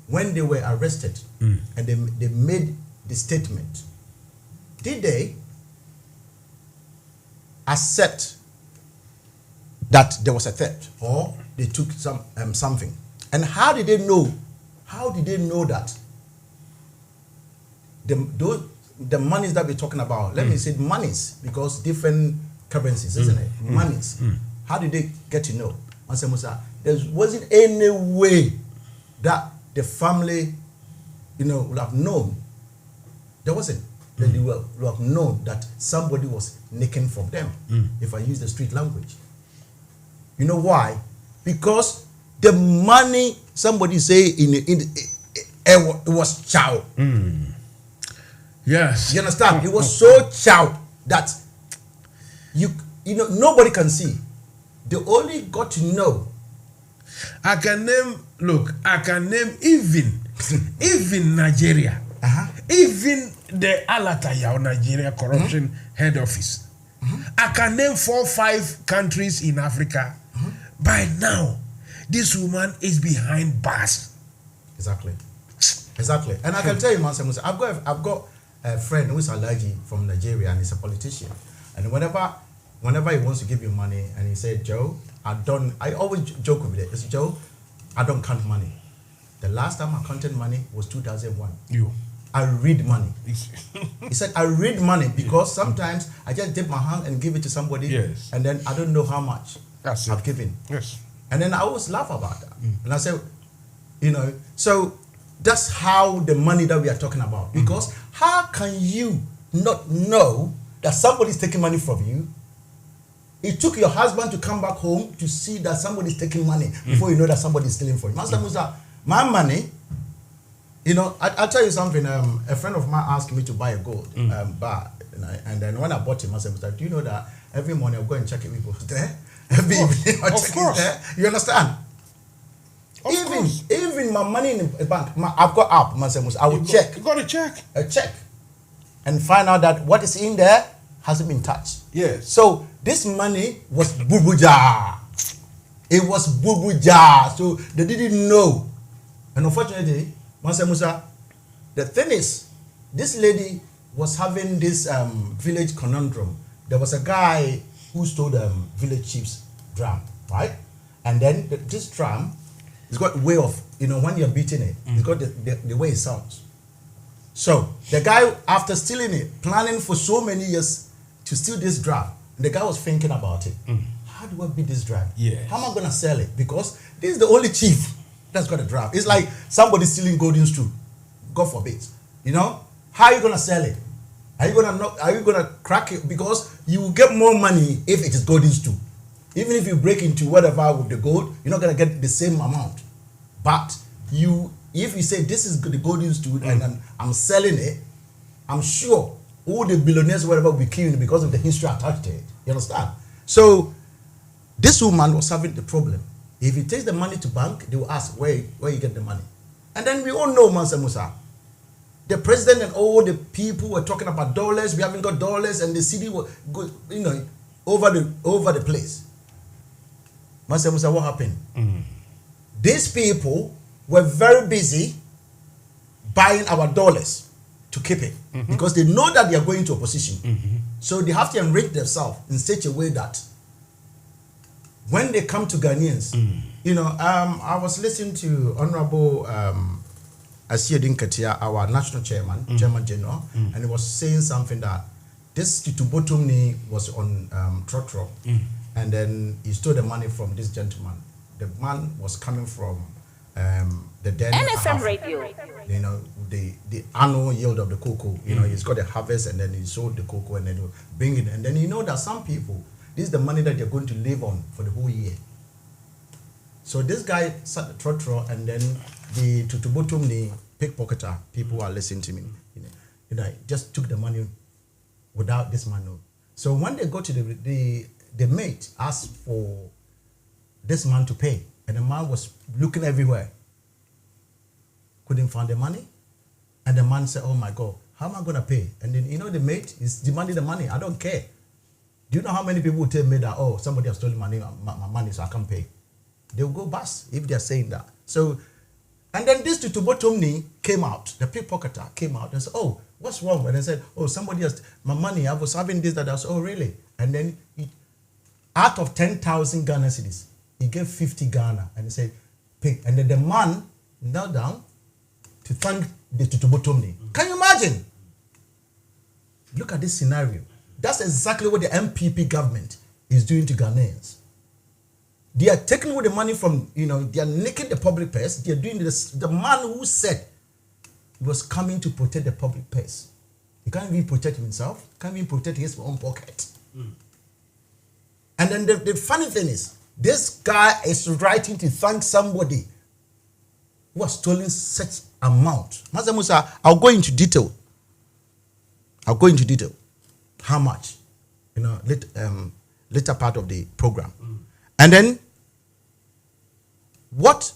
when they were arrested and they made the statement, did they accept that there was a theft, or they took something? And how did they know? How did they know that the monies that we're talking about? Let me say monies, because different currencies, isn't it? Monies. How did they get to know? Mansa Musa, there wasn't any way that the family, would have known. There wasn't. That they would have known that somebody was nicking from them, if I use the street language. You know why? Because the money, somebody say it was chow.
Yes.
You understand? It was so chow that nobody can see. They only got to know.
I can name even Nigeria. Even the Alataya Nigeria Corruption Head Office. I can name 4 or 5 countries in Africa. By now, this woman is behind bars.
Exactly. And I can tell you, Mansa Musa, I've got a friend who is allergic from Nigeria, and he's a politician. And whenever he wants to give you money, and he said, Joe, I always joke with it. It's Joe, I don't count money. The last time I counted money was 2001. I read money. He said, I read money because sometimes I just dip my hand and give it to somebody, and then I don't know how much I've given.
Yes.
And then I always laugh about that. And I say, so that's how the money that we are talking about. Because how can you not know that somebody is taking money from you? It took your husband to come back home to see that somebody is taking money before you know that somebody is stealing from you. Mansa Musa, my money, I'll tell you something. A friend of mine asked me to buy a gold bar. And then when I bought it, Mansa Musa, do you know that every morning I'll go and check if it was there? Every evening I'll check it there. You understand? Even my money in the bank, I've got app, Mansa Musa, I will check.
You got to check.
Check. And find out that what is in there hasn't been touched.
Yes.
So this money was bubuja. It was bubuja. So they didn't know. And unfortunately, Mansa Musa, the thing is, this lady was having this village conundrum. There was a guy who stole the village chief's drum, right? And then this drum, it's got a way of, when you're beating it, it's got the way it sounds. So the guy, after stealing it, planning for so many years to steal this drug, the guy was thinking about it. How do I beat this drug?
Yes.
How am I gonna sell it? Because this is the only chief that's got a drug. It's like somebody stealing golden stew. God forbid. You know? How are you gonna sell it? Are you gonna crack it? Because you will get more money if it is golden stew. Even if you break into whatever with the gold, you're not gonna get the same amount. But if you say this is the golden stew and I'm selling it, I'm sure all the billionaires, whatever, will be killing because of the history attached to it. You understand? So this woman was having the problem. If he takes the money to bank, they will ask where you get the money. And then we all know Mansa Musa. The president and all the people were talking about dollars. We haven't got dollars, and the city was, over the place. Mansa Musa, what happened? These people were very busy buying our dollars to keep it because they know that they are going to opposition. So they have to enrich themselves in such a way that when they come to Ghanaians, I was listening to Honorable Asiedin Katia, our national chairman, Chairman General, and he was saying something that this Tutubotumni was on Trotro, and then he stole the money from this gentleman. The man was coming from the then
NFM Radio.
The annual yield of the cocoa. He's got a harvest, and then he sold the cocoa, and then he'll bring it. And then that some people, this is the money that they're going to live on for the whole year. So this guy sat the Trotro, and then the Tutubotumni pickpocketer, people who are listening to me, just took the money without this man. So when they go to the mate asked for this man to pay, and the man was looking everywhere, couldn't find the money, and the man said, "Oh my God, how am I gonna pay?" And then the mate is demanding the money. I don't care. Do you know how many people will tell me that, oh, somebody has stolen my money, so I can't pay? They will go bust if they are saying that. So, and then this Tutubotumni came out, the pickpocketer came out and said, "Oh, what's wrong?" And they said, "Oh, somebody has my money. I was having this, that." I said, "Oh, really?" And then out of 10,000 Ghana cedis, he gave 50 Ghana, and he said, "Pay." And then the man knelt down to thank the Tutubotumni. Can you imagine? Look at this scenario. That's exactly what the MPP government is doing to Ghanaians. They are taking away the money from, they are nicking the public purse. They are doing this. The man who said he was coming to protect the public purse, he can't even protect himself, can't even protect his own pocket. And then the funny thing is, this guy is writing to thank somebody who has stolen such amount. Mansa Musa, I'll go into detail. How much? Later part of the program. And then, what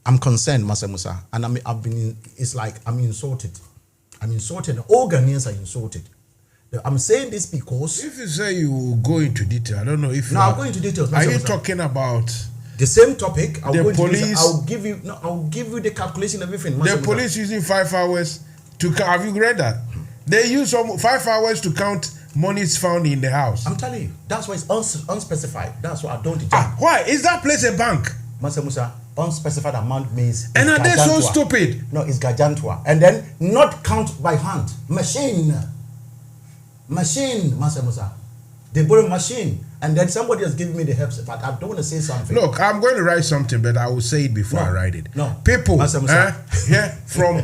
I'm concerned, Mansa Musa, and it's like I'm insulted. All Ghanaians are insulted. I'm saying this because
if you say you go into detail, I don't know if
I'll go into details.
Are you talking about
the same topic?
The police.
I'll give you the calculation of everything.
The police using 5 hours to count. Have you read that? They use 5 hours to count monies found in the house.
I'm telling you, that's why it's unspecified. That's why I don't.
Why is that place a bank?
Mansa Musa, unspecified amount means.
And are they so stupid?
No, it's gargantua. And then not count by hand. Machine, Mansa Musa. They borrow machine, and then somebody has given me the help, but I don't want to say something.
Look, I'm going to write something, but I will say it before I write it.
No,
people from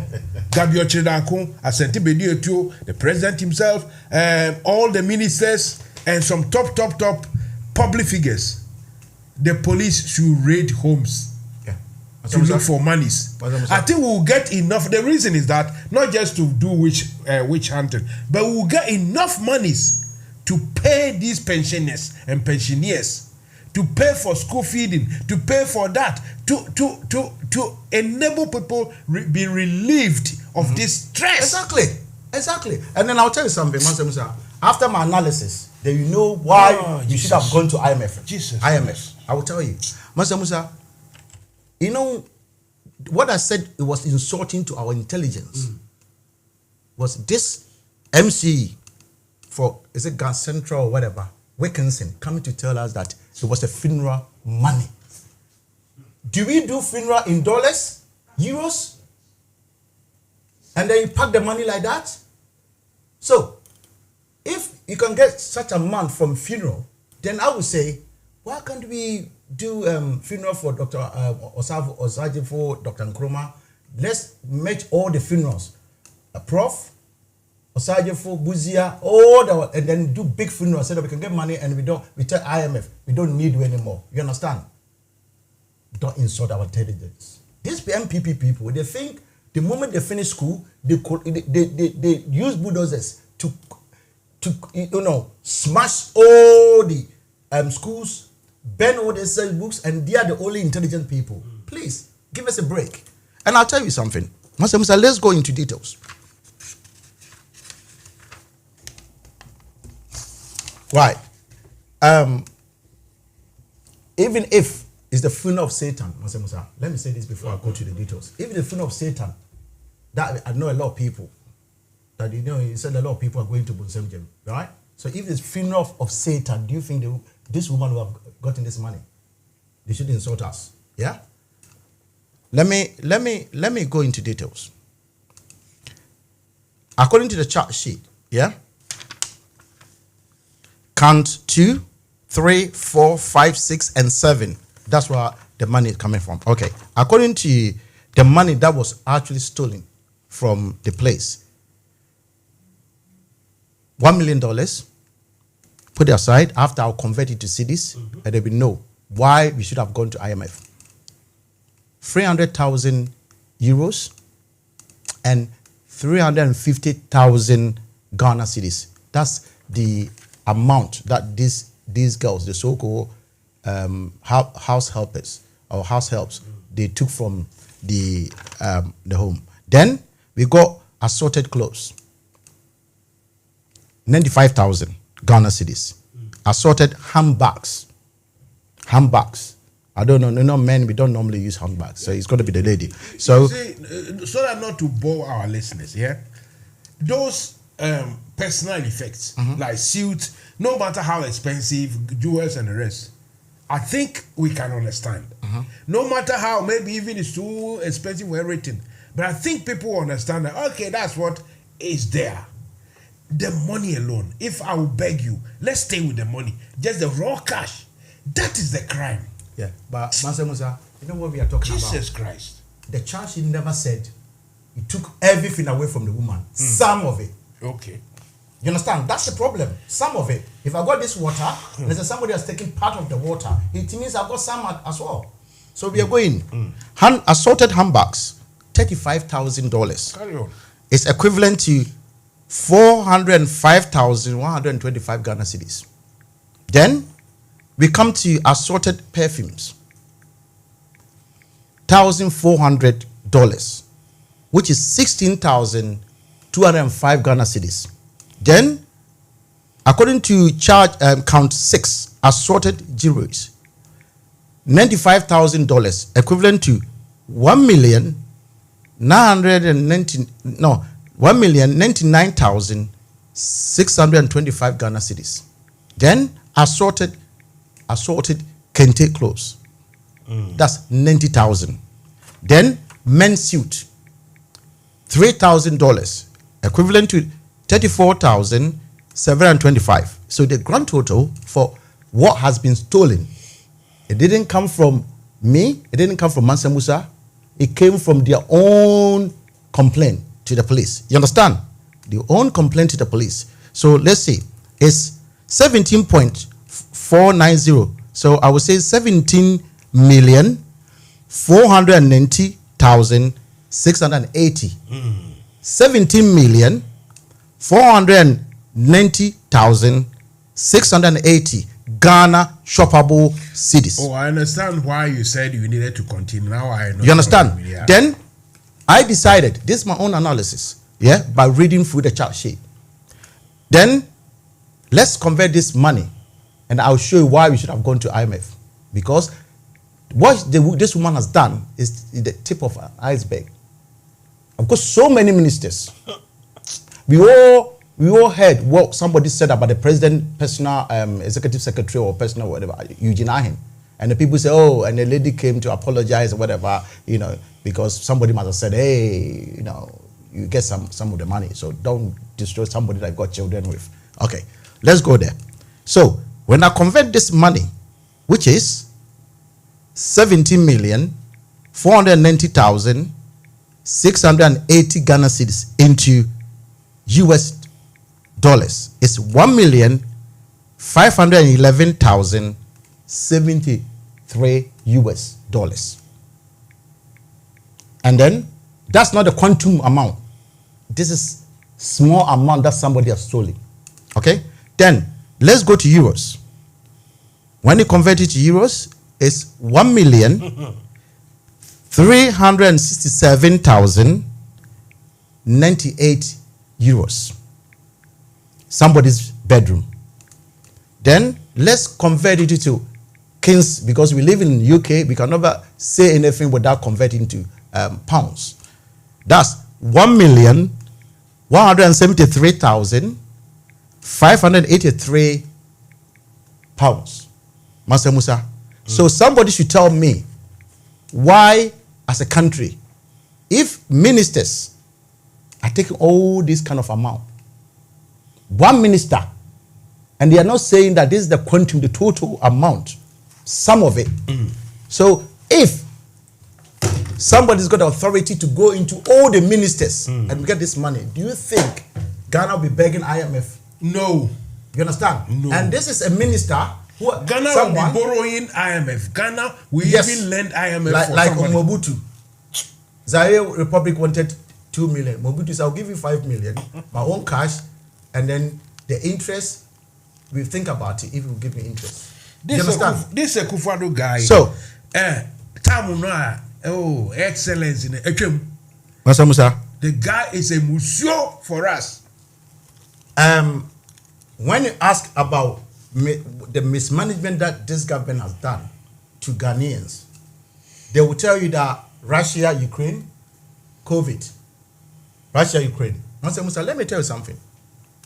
Gabio Chidaku, Asante Bediotu, the president himself, all the ministers, and some top public figures. The police should raid homes to look for monies. I think we'll get enough. The reason is that not just to do witch hunting, but we'll get enough monies to pay these pensioners and pensioners, to pay for school feeding, to pay for that, to enable people be relieved of this stress.
Exactly. And then I'll tell you something, Mansa Musa. After my analysis, then you know why you should have gone to IMF. IMF. I will tell you, Mansa Musa. What I said, it was insulting to our intelligence. Was this MC for, is it Gas Central or whatever, Wilkinson, coming to tell us that it was a funeral money. Do we do funeral in dollars, euros? And then you pack the money like that. So, if you can get such amount from funeral, then I would say, why can't we do funeral for Dr. Osaji for Dr. Nkrumah? Let's match all the funerals. Prof, Osaji for Buzia, and then do big funerals so that we can get money and we tell IMF, we don't need you anymore. You understand? Don't insult our intelligence. These MPP people, they think the moment they finish school, they use bulldozers to smash all the schools, burn all the cell books, and they are the only intelligent people. Please give us a break. And I'll tell you something, Mansa Musa, let's go into details. Right. Even if it's the funeral of Satan, Mansa Musa, let me say this before I go to the details. If the funeral of Satan, that I know a lot of people that he said a lot of people are going to Bunsemjem, right? So if it's funeral of Satan, do you think this woman will have gotten this money? They should insult us. Yeah? Let me go into details. According to the chart sheet, yeah? Count 2, 3, 4, 5, 6, and 7. That's where the money is coming from. Okay. According to the money that was actually stolen from the place, $1 million, put it aside. After I'll convert it to cedis, and they will know why we should have gone to IMF. 300,000 euros and 350,000 Ghana cedis. That's the amount that these girls, the so-called house helpers or house helps, they took from the home. Then we got assorted clothes, 95,000 Ghana cedis. Assorted handbags. I don't know. No men, we don't normally use handbags, so it's got to be the lady. So,
so that not to bore our listeners, yeah. Those personal effects like suits, no matter how expensive, jewels and the rest, I think we can understand. No matter how, maybe even it's too expensive for everything, but I think people understand that. Okay, that's what is there. The money alone. If I will beg you, let's stay with the money. Just the raw cash. That is the crime.
Yeah, but Mansa Musa, you know what we are talking about?
Jesus Christ.
The church never said he took everything away from the woman. Some of it.
Okay.
You understand? That's the problem. Some of it. If I got this water, and there's somebody that's taking part of the water, it means I've got some as well. So we are going. Assorted handbags, $35,000.
Carry on.
It's equivalent to 405,125 Ghana cedis. Then we come to assorted perfumes, $1,400, which is 16,205 Ghana cedis. Then, according to count 6, assorted jewelries, $95,000, equivalent to 1,099,625 Ghana cedis. Then assorted kente clothes. That's 90,000. Then men's suit, $3,000, equivalent to 34,725. So the grand total for what has been stolen, it didn't come from me, it didn't come from Mansa Musa, it came from their own complaint to the police. You understand? Their own complaint to the police. So let's see, it's 17.490. So I would say 17,490,680. 17,490,680 Ghana shoppable cedis.
Oh, I understand why you said you needed to continue. Now I know.
You understand? Yeah. Then I decided, this is my own analysis, yeah, by reading through the chart sheet. Then let's convert this money and I'll show you why we should have gone to IMF. Because what this woman has done is the tip of an iceberg. Of course, so many ministers. We all heard what somebody said about the president, personal executive secretary or personal whatever, Eugene Ahin. And the people say, oh, and the lady came to apologize or whatever, because somebody must have said, hey, you get some of the money. So don't destroy somebody that you've got children with. Okay, let's go there. So when I convert this money, which is 17,490,680 Ghana cedis into US dollars, it's 1,511,073 US dollars. And then that's not the quantum amount. This is small amount that somebody has stolen. Okay? Then let's go to euros. When you convert it to euros, it's 1,367,098 euros. Somebody's bedroom. Then let's convert it to Kings, because we live in UK, we can never say anything without converting to pounds. That's 1,173,583 pounds. Mansa Musa. So somebody should tell me why, as a country, if ministers are taking all this kind of amount, one minister, and they are not saying that this is the quantum, the total amount, some of it. So if somebody's got the authority to go into all the ministers and get this money, do you think Ghana will be begging IMF?
No.
You understand?
No.
And this is a minister who
Ghana will be borrowing IMF. Ghana will even lend IMF
like
somebody.
Mobutu. Zaire Republic wanted 2 million. Mobutu said, I'll give you 5 million, my own cash, and then the interest, we'll think about it if you give me interest.
This is a Kufado guy.
So,
excellence in the
Mansa Musa.
The guy is a museo for us.
When you ask about the mismanagement that this government has done to Ghanaians, they will tell you that Russia, Ukraine, COVID. Russia, Ukraine. Mansa Musa, let me tell you something.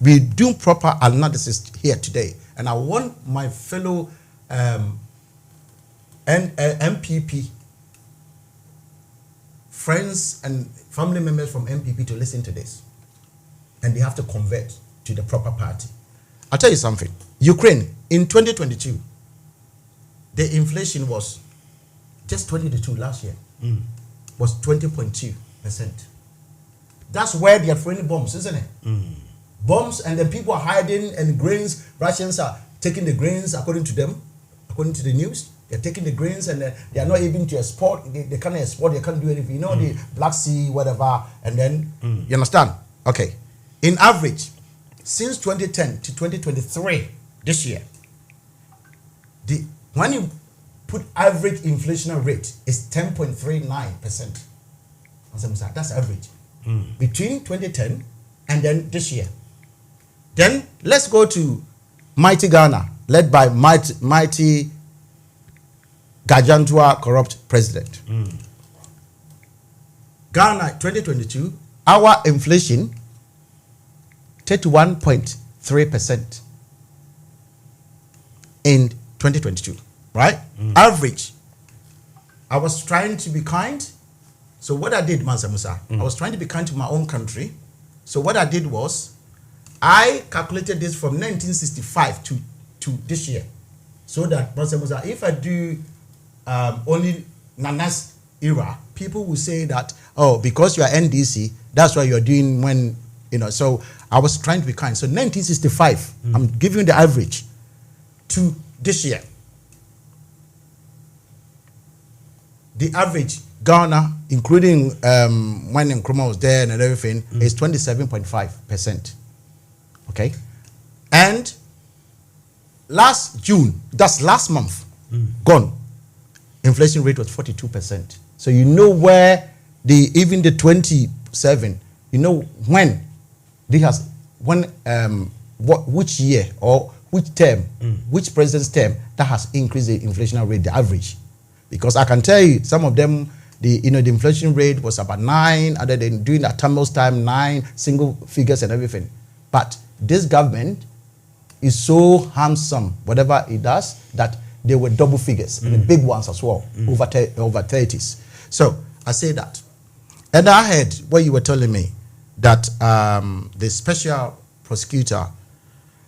We do proper analysis here today, and I want my fellow MPP friends and family members from MPP to listen to this, and they have to convert to the proper party. I'll tell you something. Ukraine in 2022, the inflation was just 2022 last year, was 20.2%. That's where they are throwing bombs, isn't it? Bombs, and then people are hiding, and grains, Russians are taking the grains according to them, according to the news. They're taking the grains, and they are not able to export. They can't export, they can't do anything. You know, the Black Sea, whatever, and then, you understand? Okay. In average, since 2010 to 2023, this year, when you put average inflation rate is 10.39%. That's average. Between 2010 and then this year. Then let's go to mighty Ghana, led by mighty Gargantua corrupt president. Ghana 2022, our inflation 31.3% in 2022, right? Average. I was trying to be kind. So what I did, Mansa Musa, I was trying to be kind to my own country. So what I did was, I calculated this from 1965 to this year. So that, Mansa Musa, if I do only Nana's era, people will say that, oh, because you are NDC, that's why you're doing when, you know. So I was trying to be kind. So 1965, I'm giving you the average to this year. The average Ghana, including when Nkrumah was there and everything, is 27.5%. Okay? And last June, that's last month, gone, inflation rate was 42%. So you know where even the 27, you know when which year or which term, which president's term that has increased the inflation rate, the average. Because I can tell you, some of them, the inflation rate was about 9, other than during that Tamil's time, 9 single figures and everything. But this government is so handsome, whatever it does, that they were double figures, and the big ones as well, over 30s. So I say that. And I heard what you were telling me, that the special prosecutor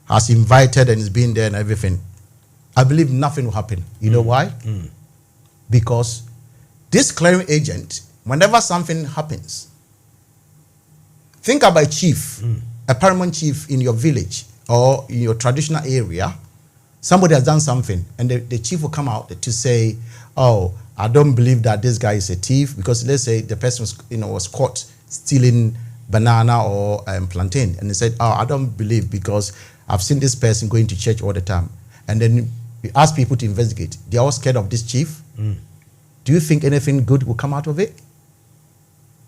has invited and is being there and everything, I believe nothing will happen. You know why? Because this clearing agent, whenever something happens, think about a chief, a paramount chief in your village or in your traditional area. Somebody has done something, and the chief will come out to say, "Oh, I don't believe that this guy is a thief," because let's say the person was caught stealing banana or plantain, and he said, "Oh, I don't believe because I've seen this person going to church all the time." And then we ask people to investigate. They are all scared of this chief. Do you think anything good will come out of it?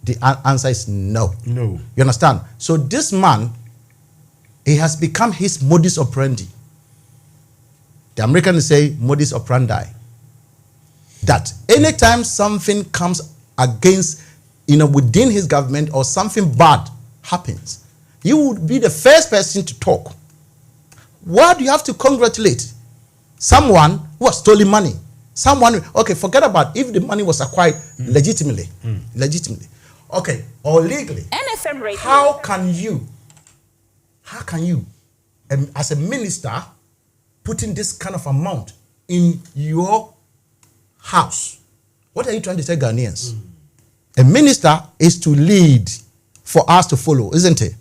The answer is no.
No.
You understand? So this man, he has become his modus operandi. The Americans say modus operandi. That anytime something comes against, within his government or something bad happens, you would be the first person to talk. Why do you have to congratulate someone who has stolen money? Okay, forget about if the money was acquired legitimately. Legitimately. Okay, or legally.
NFM Radio.
How can you, as a minister, putting this kind of amount in your house? What are you trying to tell Ghanaians? A minister is to lead for us to follow, isn't it?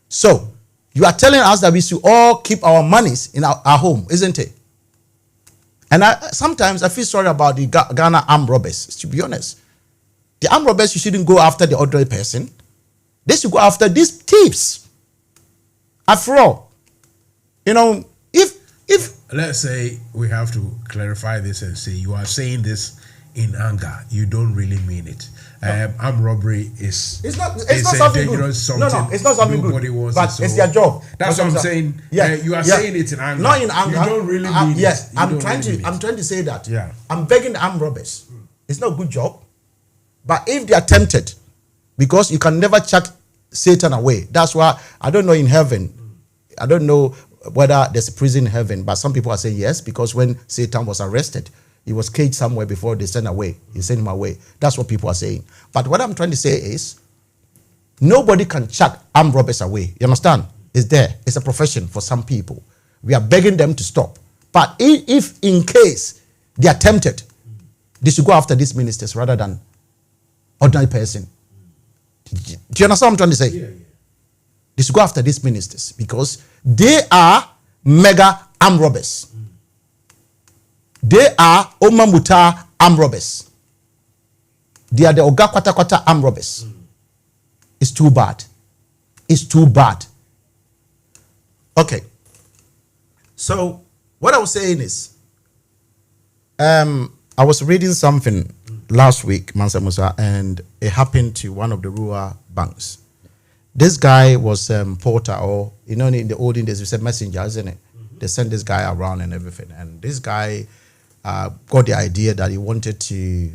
So, you are telling us that we should all keep our monies in our home, isn't it? And sometimes I feel sorry about the Ghana armed robbers, to be honest. The armed robbers, you shouldn't go after the ordinary person. They should go after these thieves. After all, if
let's say we have to clarify this and say you are saying this in anger, you don't really mean it. Armed robbery is
it's not
a
something
dangerous
good.
something.
No, it's not something
Nobody
good.
wants
But
it, so
it's their job.
That's what I'm saying. You are saying it in anger.
Not in anger.
You don't really mean
yes,
it.
I'm trying to say that.
Yeah.
I'm begging the armed robbers. It's not a good job. But if they are tempted, because you can never chuck Satan away. That's why I don't know in heaven. I don't know whether there's a prison in heaven, but some people are saying yes, because when Satan was arrested, he was caged somewhere before they sent away. He sent him away. That's what people are saying. But what I'm trying to say is, nobody can chuck armed robbers away. You understand? It's there. It's a profession for some people. We are begging them to stop. But if in case they are tempted, they should go after these ministers rather than ordinary person. Do you understand what I'm trying to say? Yeah. They should go after these ministers because they are mega armed robbers. They are Omamuta armed robbers. They are the Oga Kwata Kwata armed robbers. It's too bad. It's too bad. Okay. So what I was saying is, I was reading something last week, Mansa Musa, and it happened to one of the rural banks. This guy was porter, or in the olden days, we said messenger, isn't it? They sent this guy around and everything. And this guy got the idea that he wanted to,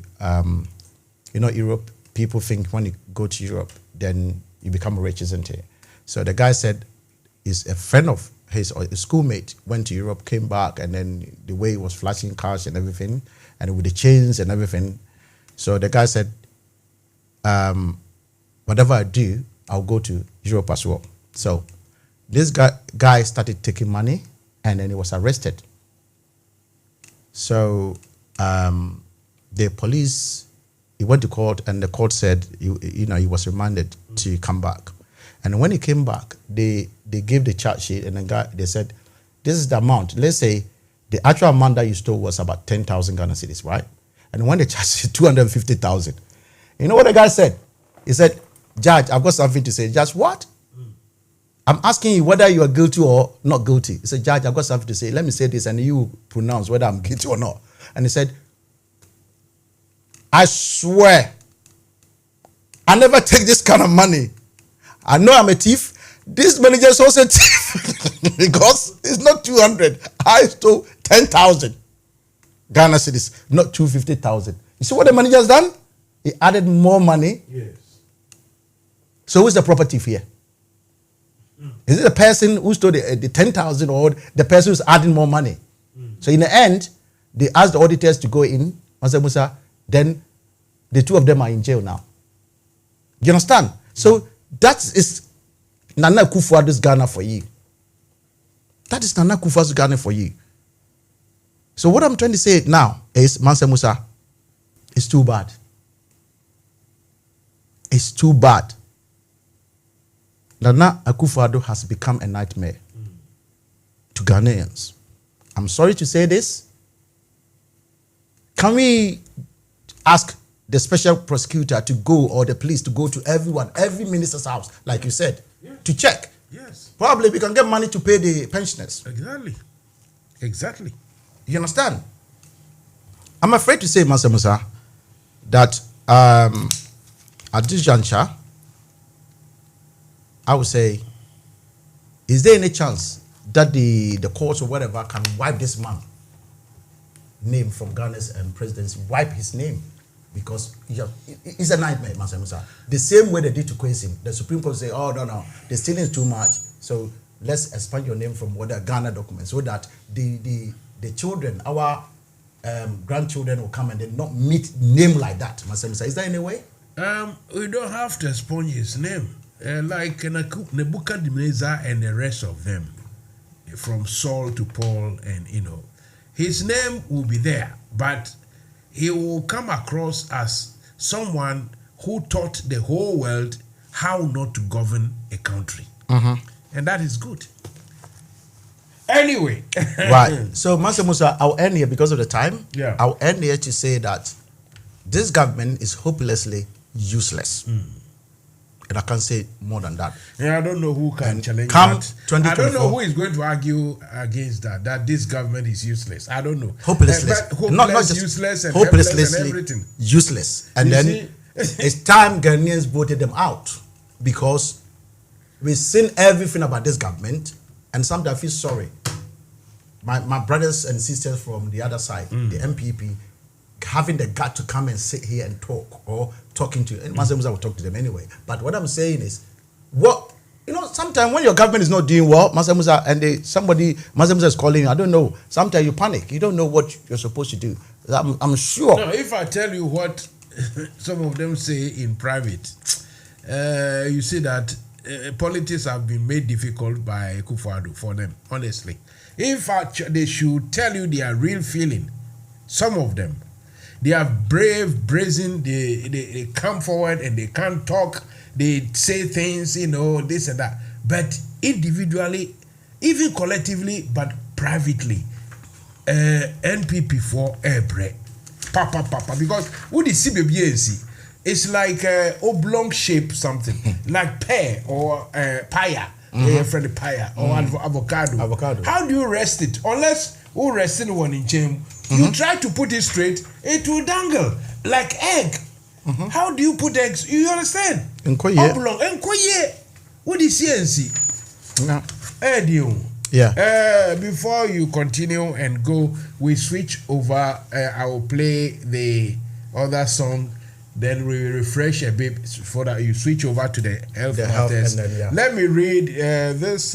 Europe, people think when you go to Europe, then you become rich, isn't it? So the guy said, is a friend of his or a schoolmate went to Europe, came back, and then the way he was flashing cars and everything, and with the chains and everything. So the guy said, whatever I do, I'll go to Europe as well. So this guy started taking money, and then he was arrested. So the police, he went to court, and the court said, he was remanded to come back. And when he came back, they gave the charge sheet, and they said, this is the amount. Let's say the actual amount that you stole was about 10,000 Ghana cedis, right? And when they charged 250,000, you know what the guy said? He said, Judge, I've got something to say. Judge, what? I'm asking you whether you are guilty or not guilty. He said, Judge, I've got something to say. Let me say this, and you pronounce whether I'm guilty or not. And he said, I swear, I never take this kind of money. I know I'm a thief. This manager is also a thief because it's not 200. I stole 10,000 Ghana cedis, not 250,000. You see what the manager has done? He added more money.
Yes.
So who's the proper thief here? Is it the person who stole the 10,000 or the person who's adding more money? So in the end, they asked the auditors to go in, Mansa Musa, then the two of them are in jail now. You understand? So That is Nana Akufo-Addo's Ghana for you. That is Nana Akufo-Addo's Ghana for you. So what I'm trying to say now is, Mansa Musa, it's too bad. It's too bad. Nana Akufo-Addo has become a nightmare to Ghanaians. I'm sorry to say this. Can we ask the special prosecutor to go, or the police to go to everyone, every minister's house, like you said, to check?
Yes.
Probably we can get money to pay the pensioners.
Exactly.
You understand? I'm afraid to say, Mansa Musa, that at this juncture, I would say, is there any chance that the courts or whatever can wipe this man name from Ghana's presidency, wipe his name? Because it's a nightmare, Mansa Musa. The same way they did to Kwesi. The Supreme Court say, oh, no, the stealing is too much. So let's expand your name from the Ghana document so that the children, our grandchildren will come and they not meet name like that, Mansa Musa. Is there any way?
We don't have to expunge his name. Like Nebuchadnezzar and the rest of them, from Saul to Paul, and his name will be there, but he will come across as someone who taught the whole world how not to govern a country. And that is good. Anyway.
Right. So, Mansa Musa, I'll end here because of the time.
Yeah.
I'll end here to say that this government is hopelessly useless. And I can't say more than that.
Yeah, I don't know who can challenge
come
that. I don't know who is going to argue against that this government is useless. I don't know.
Hopelessly. Not just
useless and
hopelessly
and everything.
Useless. And then it's time Ghanaians voted them out, because we've seen everything about this government, and sometimes I feel sorry. My brothers and sisters from the other side, the MPP, having the gut to come and sit here and talk, or talking to, and Mansa Musa will talk to them anyway. But what I'm saying is, sometimes when your government is not doing well, Mansa Musa, and Mansa Musa is calling you, I don't know, sometimes you panic. You don't know what you're supposed to do. I'm sure.
No, if I tell you what some of them say in private, you see that politics have been made difficult by Akufo-Addo for them, honestly. If they should tell you their real feeling, some of them, they are brave, brazen, they come forward and they can't talk, they say things, this and that. But individually, even collectively, but privately, NPP for Ebre, Papa, because what is CBBNC? It's like oblong shape something, like pear or paya, friendly paya or avocado. How do you rest it? Unless you rest in one in chain, you try to put it straight, it will dangle like egg. How do you put eggs? You understand? Oblong. What is CNC?
Yeah.
Before you continue and go, we switch over. I will play the other song. Then we refresh a bit for that. You switch over to the health matters. Let me read this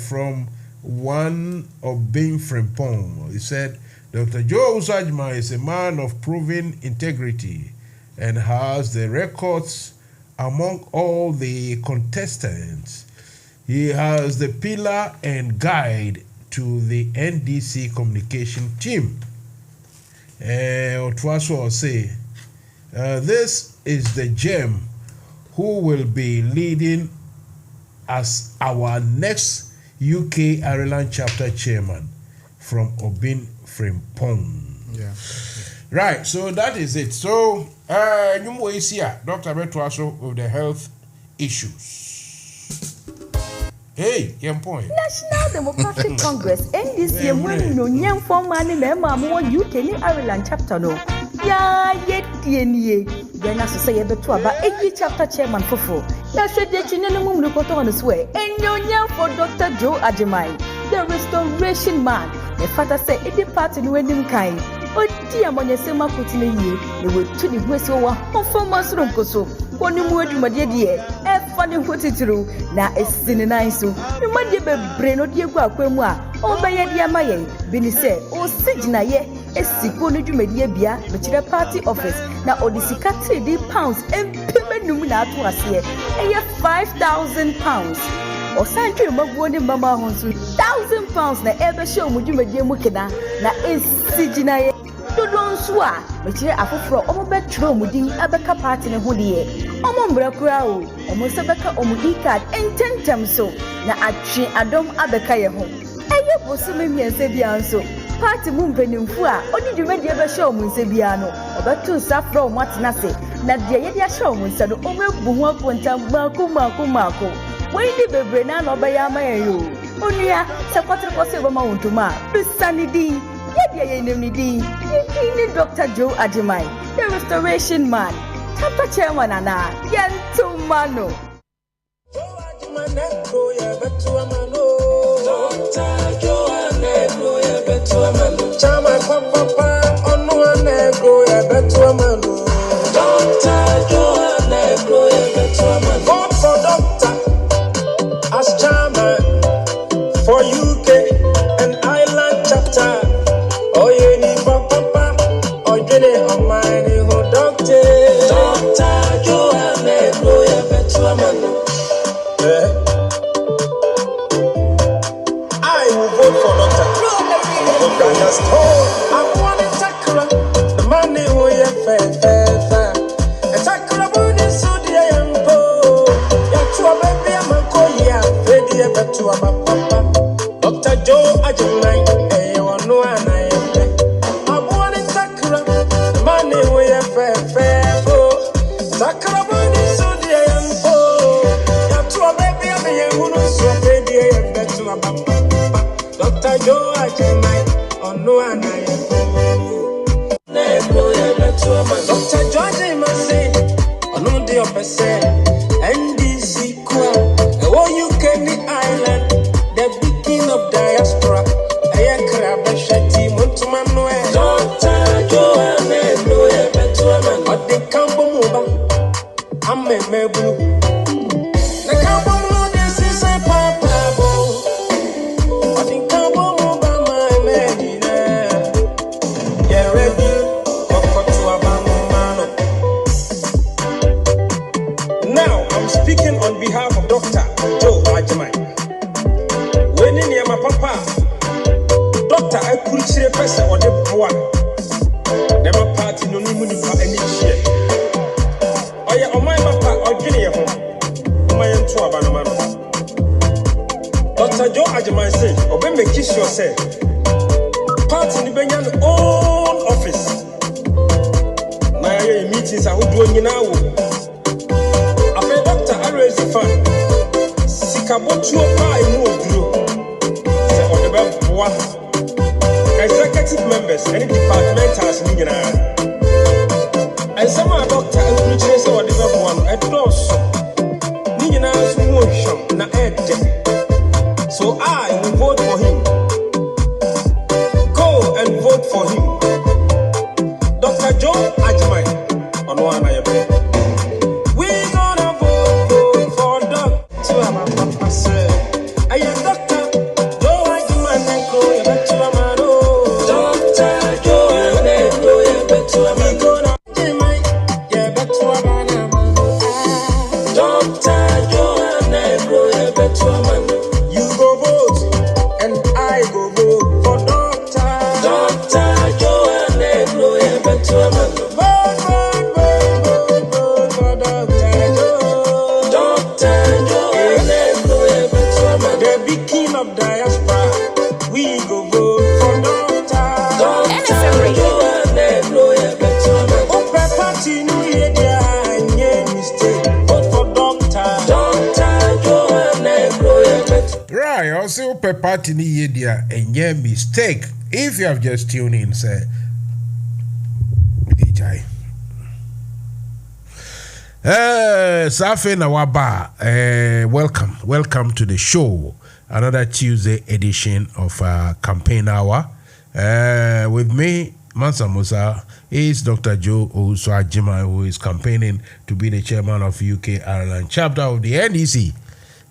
from one of BIMPEH Frimpong. He said, Dr. Joe Usajma is a man of proven integrity and has the records among all the contestants. He has the pillar and guide to the NDC communication team. Otwaso say, this is the gem who will be leading as our next UK Ireland chapter chairman from Obin Frimpong.
Yeah.
Right, so that is it. So, Dr. Betwaso with the health issues. Hey, young point.
National Democratic Congress, NDC, when no young former UK ni Ireland chapter no. Ya yet DNA. Then as say beto aba chapter chairman fofo. Na said the chinene mum lukoto on the way. And young for Dr. Joe Ajimai, the restoration man. The father said it depart in wedding kind. Oh dear, Monyasema putting a year, they will to the West over for Masrum Koso. One word, my dear, funny put it through. Now it's sin nice. You might be brain or dear Guaquemua, or by a dear Maye, Benny said, oh, Sijna ye, esipo no dwumadie bia mechire party office na odisika £3 empemenum na ato ase eye £5,000 osantre mabuo ne mama ho so £1,000 na ebe she omudwumadie mu kena na esigina ye dodo nso a mechire afoforo omobetro omudin abeka party ne ho de omombra kura o omosebeka omudi card ententem so na atwe adom abeka ye ho eye bosome miense bia nso party mu mpenimfu a odi dwumadie be she omunse bia no obeto nsafro omwatena se na de ye de she omunse no omebu ho aponta mako wey di bebre na no be ya mayo onua se kwatre kwose be ma wontuma bisanidi ye ye nemnidi ni Dr. Joe Ajimai the restoration man chapter chairman ana yentumano Dr. Joe Anegro ye betuamano chama papa onu anegro ye betuamano Dr. Joe Anegro ye betuamano vote for doctor as chairman for UK and Ireland chapter. Oh, you need papa, oh, you need a money, oh, doctor. Dr. Joanne, go, you bet you a man. I will vote for doctor. Doctor, just hold. I want a takra, the money, oh, you fair. A takra, bonus, so dear, young boy. You're a baby, I'm a call, yeah, ready, I bet you a papa. Dr. Joe Ajimai, eh, you know, and I want it, Sakura, the money we have fair, oh, Sakura, so dear, young boy, you're to a baby, I'm a young woman, so baby, I bet to a papa. Dr. Joe Ajimai, oh, no, and I Dr. George must say, oh, no, dear, NDC, oh, you can the island. The beginning of diaspora, I crab a shetty, Montumano, Dr. Joanne, no, I bet you a man, but the Campo Moba, I'm a mebu. The Campo Moba, this is a papa, but the Campo Moba, my medina. Yeah, ready, or to a man. Now, I'm speaking on behalf of Dr. Joe Ajimai. When in my papa, Doctor, I could see a person or the boy. Never party no money for any share. Oh, yeah, on my papa or Guinea home. My own two abanamano. Dr. Joe Ajimai said, or when make kiss yourself. Party in the Benyan own office. My meetings are doing now. I pay Doctor, I raise the fund. Sikabotu pa imu executive members and departmentals and some are doctor and preachers or the one at those na so I will vote for him. Go and vote for him. Dr. Joe Ajimai on one I we gonna vote for Dr. Papa say I am Dr. You go vote and I go vote for Dr. Joanne, vote for Dr. Joanne, the big king of diaspora. We go vote for Dr.
NFM Radio.
Right, also party ni yedia and yeah mistake. If you have just tuned in, say DJ. Safi na waba. Welcome to the show. Another Tuesday edition of Campaign Hour. With me, Mansa Musa, is Dr. Joe Ajimai, who is campaigning to be the chairman of UK Ireland chapter of the NDC.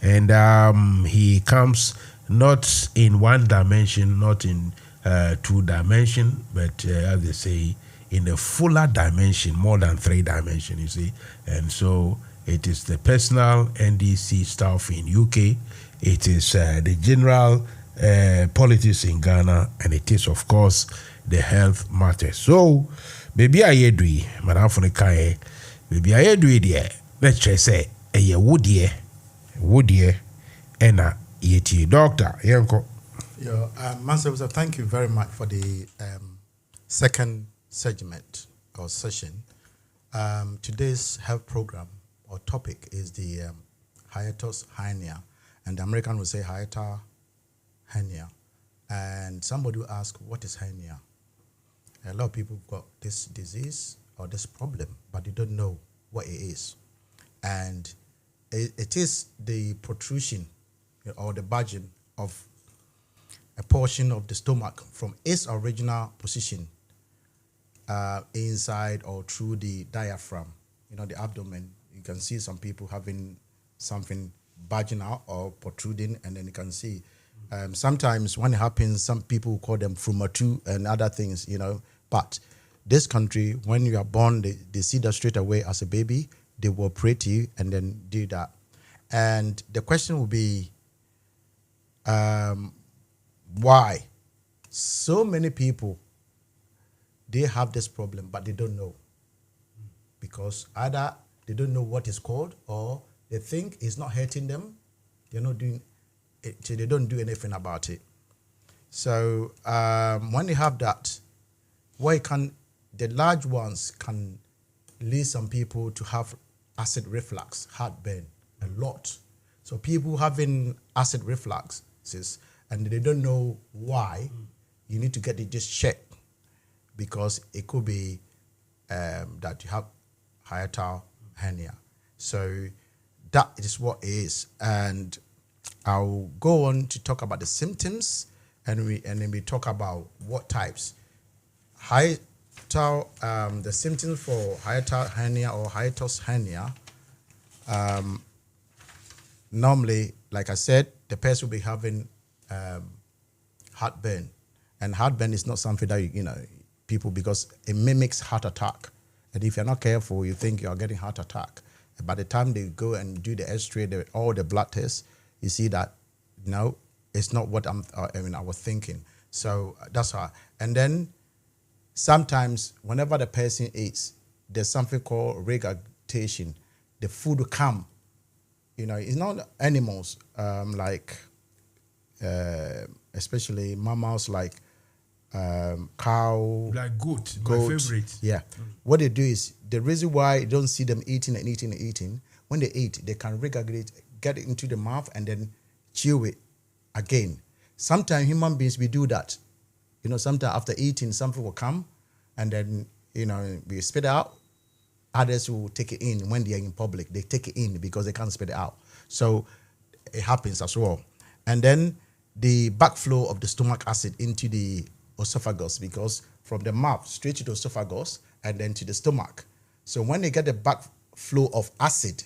And he comes not in one dimension, not in two dimension, but as they say, in a fuller dimension, more than 3 dimension, you see. And so it is the personal NDC staff in UK, it is the general politics in Ghana, and it is, of course, the health matters. So, baby, I do, Madam Fonikaye, baby, I do it. Let's just say, a woodie, and a yeti doctor. Yanko.
Yeah, Mansa Musa, thank you very much for the second segment or session. Today's health program or topic is the hiatus hernia, and the American will say hiatus hernia. And somebody will ask, what is hernia? A lot of people got this disease or this problem, but they don't know what it is. And it is the protrusion or the bulging of a portion of the stomach from its original position inside or through the diaphragm, the abdomen. You can see some people having something bulging out or protruding, and then you can see sometimes when it happens, some people call them frumatu and other things, But this country, when you are born, they see that straight away as a baby. They will operate you and then do that. And the question will be, why so many people, they have this problem, but they don't know? Because either they don't know what it's called, or they think it's not hurting them. They're not doing it, they don't do anything about it. So when they have that, the large ones can lead some people to have acid reflux, heartburn, a lot. So people having acid refluxes and they don't know why, you need to get it just checked, because it could be that you have hiatal hernia. So that is what it is. And I'll go on to talk about the symptoms, and then we talk about what types. The symptoms for hiatal hernia or hiatus hernia, normally, like I said, the person will be having heartburn. And heartburn is not something that, people, because it mimics heart attack. And if you're not careful, you think you're getting heart attack. By the time they go and do the X-ray, all the blood tests, you see that, no, it's not what I was thinking. So that's how. And then sometimes whenever the person eats, there's something called regurgitation. The food will come. It's not animals especially mammals like cow.
Like goat,
goat,
my favorite.
Yeah. What they do is, the reason why you don't see them eating and eating and eating, when they eat, they can regurgitate, get it into the mouth and then chew it again. Sometimes human beings, we do that. Sometimes after eating, something will come and then, we spit it out. Others will take it in when they are in public. They take it in because they can't spit it out. So it happens as well. And then the backflow of the stomach acid into the esophagus, because from the mouth straight to the esophagus and then to the stomach. So when they get the backflow of acid,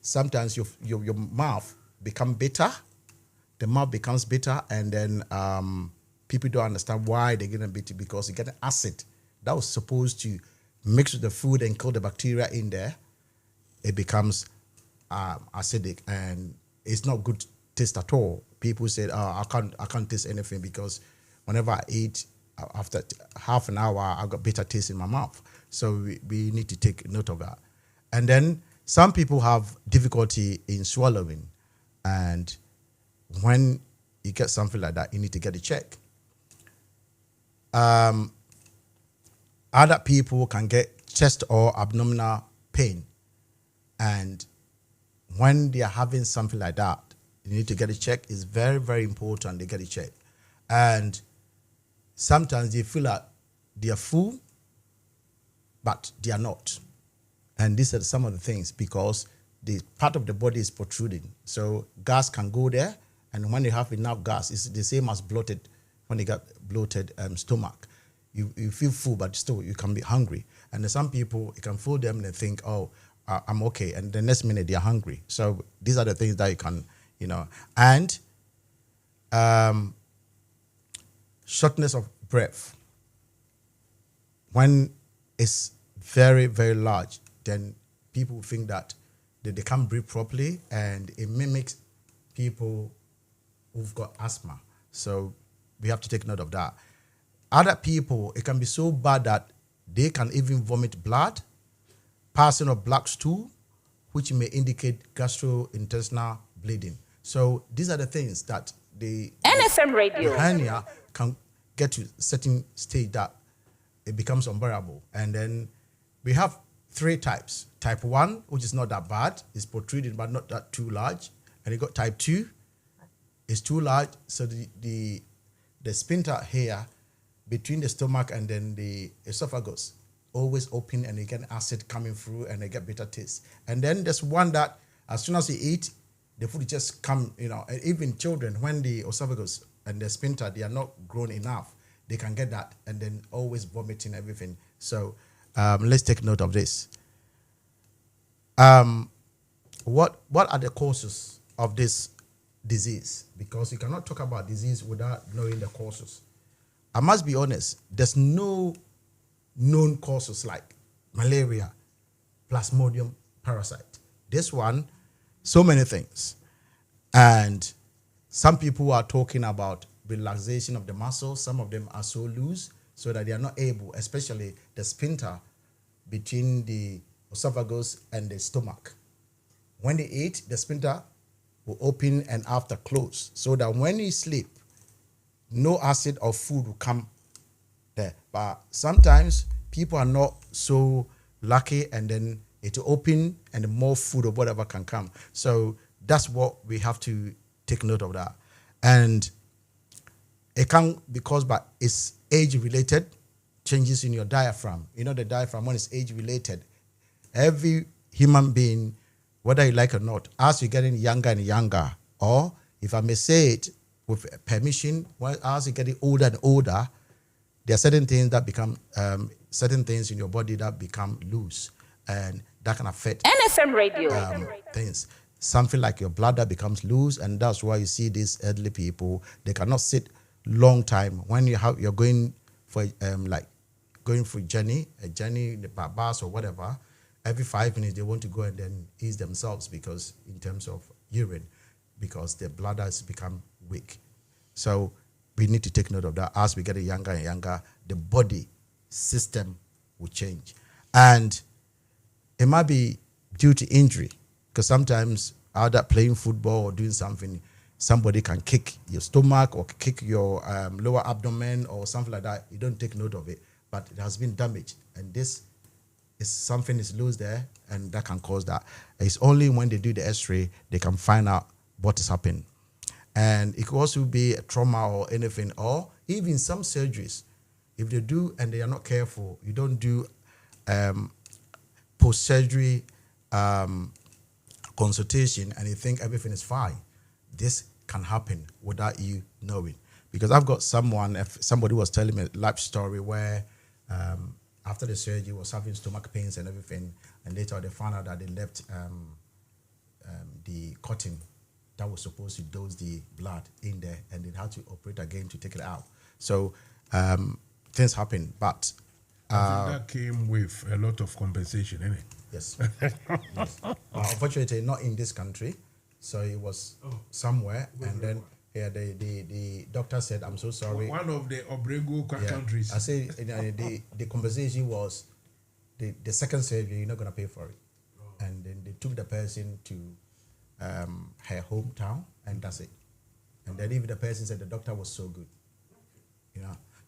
sometimes your mouth becomes bitter. The mouth becomes bitter, and then people don't understand why they're getting bitter, because you get acid that was supposed to mix with the food and kill the bacteria in there. It becomes acidic, and it's not good taste at all. People said, I can't taste anything, because whenever I eat, after half an hour, I got bitter taste in my mouth. So we need to take note of that. And then some people have difficulty in swallowing, and when you get something like that, you need to get it checked. Other people can get chest or abdominal pain, and when they are having something like that, you need to get it checked. It's very, very important they get it checked. And sometimes they feel like they are full, but they are not. And these are some of the things, because the part of the body is protruding. So gas can go there, and when they have enough gas, it's the same as bloated. When they got bloated stomach, you feel full, but still you can be hungry. And there's some people, it can fool them and they think, I'm okay. And the next minute they are hungry. So these are the things that you can, and shortness of breath, when it's very, very large, then people think that they can't breathe properly, and it mimics people who've got asthma. So we have to take note of that. Other people, it can be so bad that they can even vomit blood, passing of black stool, which may indicate gastrointestinal bleeding. So these are the things that the
NFM Radio.
hernia can get to a certain stage that it becomes unbearable. And then we have 3 types. Type 1, which is not that bad, is protruding but not that too large. And you got type 2, is too large, so the sphincter here between the stomach and then the esophagus always open, and you get acid coming through and they get bitter taste. And then there's one that as soon as you eat, the food just come, and even children, when the esophagus and the sphincter, they are not grown enough, they can get that, and then always vomiting everything. So let's take note of this. What are the causes of this disease? Because you cannot talk about disease without knowing the causes. I must be honest, there's no known causes like malaria, plasmodium parasite. This one, so many things. And some people are talking about relaxation of the muscles. Some of them are so loose so that they are not able, especially the sphincter between the esophagus and the stomach. When they eat, the sphincter will open and after close, so that when you sleep, no acid or food will come there. But sometimes people are not so lucky, and then it will open and more food or whatever can come. So that's what we have to take note of that. And it can be caused by it's age-related changes in your diaphragm. The diaphragm, when it's age-related, every human being, whether you like or not, as you're getting younger and younger, or if I may say it with permission, as you're getting older and older, there are certain things that become, certain things in your body that become loose, and that can affect
NFM Radio.
things. Something like your bladder becomes loose, and that's why you see these elderly people, they cannot sit long time. When you're going for going for a journey, by bus or whatever, every 5 minutes they want to go and then ease themselves, because in terms of urine, because their bladder has become weak. So we need to take note of that. As we get younger and younger, the body system will change. And it might be due to injury, because sometimes either playing football or doing something, somebody can kick your stomach or kick your lower abdomen or something like that. You don't take note of it, but it has been damaged. And this is something is loose there, and that can cause that. It's only when they do the x-ray, they can find out what is happening. And it could also be a trauma or anything, or even some surgeries. If they do and they are not careful, you don't do post-surgery consultation and you think everything is fine. This can happen without you knowing. Because I've got somebody was telling me a life story where after the surgery was having stomach pains and everything, and later they found out that they left the cotton that was supposed to dose the blood in there, and they had to operate again to take it out. So things happen, but
I think that came with a lot of compensation, innit?
yes. Yes. Unfortunately, not in this country. So it was somewhere, and then the doctor said, "I'm so sorry."
One of the Obrego countries.
I say the conversation was the second surgery, you're not gonna pay for it, and then they took the person to her hometown, and that's it. And then even the person said the doctor was so good,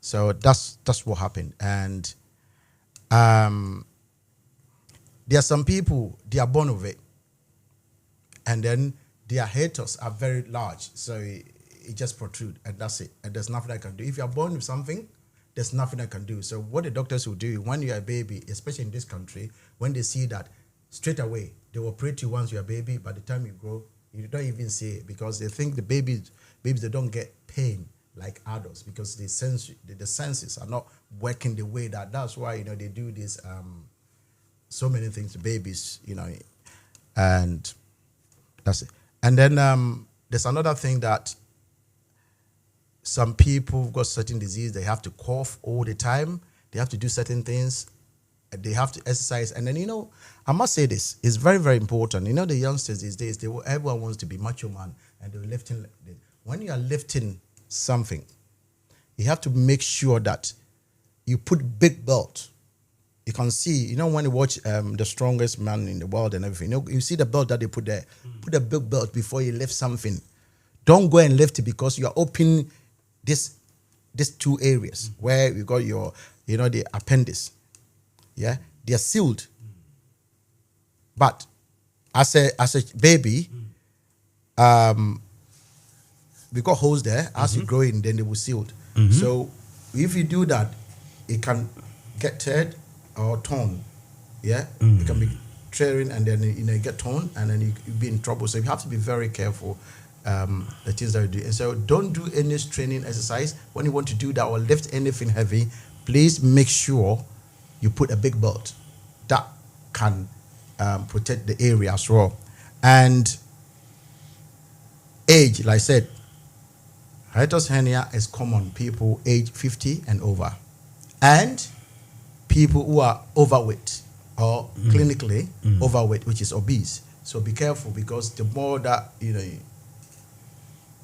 So that's what happened, and there are some people, they are born with it, and then their haters are very large, so it just protrude, and that's it. And there's nothing I can do. If you are born with something, there's nothing I can do. So what the doctors will do when you're a baby, especially in this country, when they see that, straight away, they will operate you once you're a baby. By the time you grow, you don't even see it, because they think the babies, they don't get pain like adults, because the senses are not working the way that's why, they do this, so many things to babies, and that's it. And then there's another thing that some people got certain disease, they have to cough all the time, they have to do certain things, they have to exercise. And then, you know, I must say this, it's very, very important. You know, the youngsters these days, everyone wants to be macho man, and they're lifting. When you are lifting something, you have to make sure that you put big belt. You can see, you know, when you watch The Strongest Man in the World and everything, you see the belt that they put there. Put a big belt before you lift something. Don't go and lift it because you are opening these 2 areas where you got your, you know, the appendix. Yeah, they are sealed. But as a baby, we got holes there. As you grow in, then they will sealed. So if you do that, it can get teared or torn. Yeah, it can be tearing and then you get torn and then you be in trouble. So you have to be very careful. The things that you do. And so don't do any straining exercise. When you want to do that or lift anything heavy, please make sure you put a big belt that can protect the area as well. And age, like I said, hiatus hernia is common. People age 50 and over. And people who are overweight or clinically overweight, which is obese. So be careful because the more that, you know,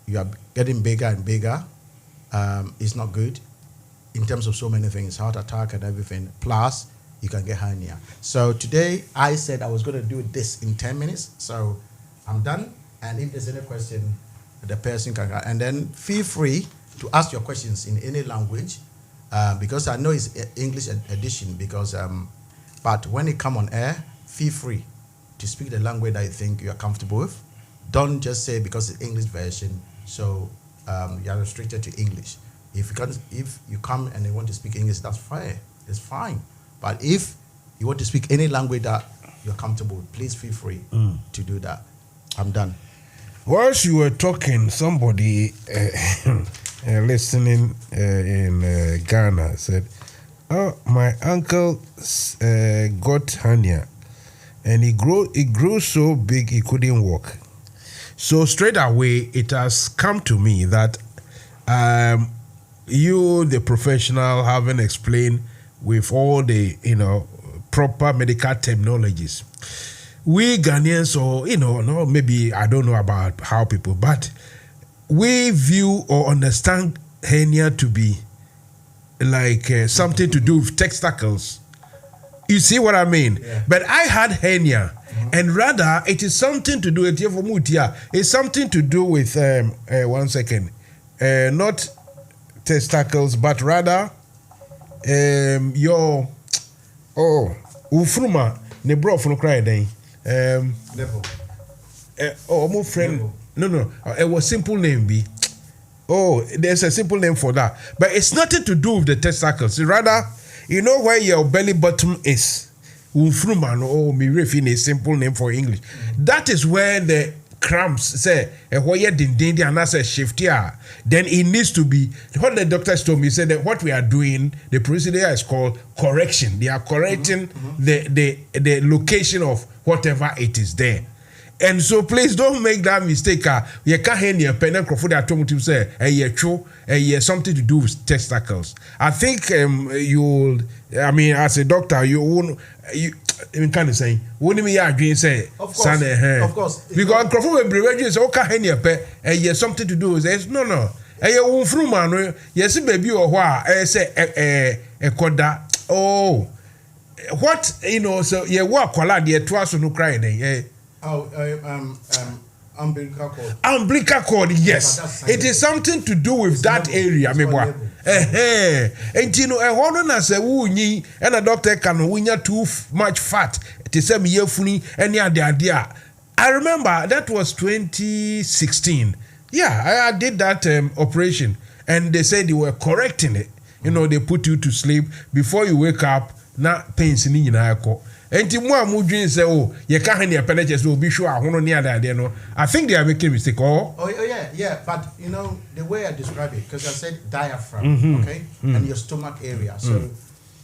you are getting bigger and bigger, it's not good in terms of so many things, heart attack and everything. Plus, you can get hernia. So today, I said I was going to do this in 10 minutes. So I'm done. And if there's any question, the person can, and then feel free to ask your questions in any language, because I know it's English edition. Because, but when it come on air, feel free to speak the language that you think you are comfortable with. Don't just say because it's English version, so you are restricted to English. If you come and they want to speak English, that's fine. It's fine. But if you want to speak any language that you're comfortable with, please feel free to do that. I'm done.
Whilst you were talking, somebody listening in Ghana said, "Oh, my uncle got hernia, and he grew so big he couldn't walk." So straight away, it has come to me that you, the professional, haven't explained with all the, you know, proper medical terminologies. We Ghanaians, or, you know, no, maybe I don't know about how people, but we view or understand hernia to be like something to do with testicles. You see what I mean?
Yeah.
But I had hernia, and rather it is something to do with it's something to do with 1 second, not testicles, but rather your ufruma ne bro from cry then
Level.
my friend. No, it was simple name be. Oh, there's a simple name for that, but it's nothing to do with the testicles. Rather, you know where your belly button is. Ufruma, oh, me refin a simple name for English. That is where the cramps say where you did and that's a shift here. Then it needs to be what the doctors told me, said that what we are doing, the procedure is called correction. They are correcting the location of whatever it is there. And so please don't make that mistake. You can't hear your pen and crowd automotive say something to do with testicles. I think I mean, as a doctor, you won't kind of saying, wouldn't me agree say,
of course,
because crowd will be ready say, okay, hear your pen something to do with this. No. You won't through man. Yes, baby, or what? Say a coda. Oh, what, you know? So you walk while you twice no crying.
Umbilical cord.
Umbilical cord, yes. It is something to do with that area, me boy. And you know, a horn as a woony and a doctor can win too much fat. It is a year funny any other idea. I remember that was 2016. Yeah, I did that operation, and they said they were correcting it. You know, they put you to sleep before you wake up. Na pains in your enti mo amu dwin say oh ye ka han ye peneches will be sure ahono near that there no. I think they are making mistake. Oh
yeah, but you know the way I describe it, because I said diaphragm, okay, and your stomach area. So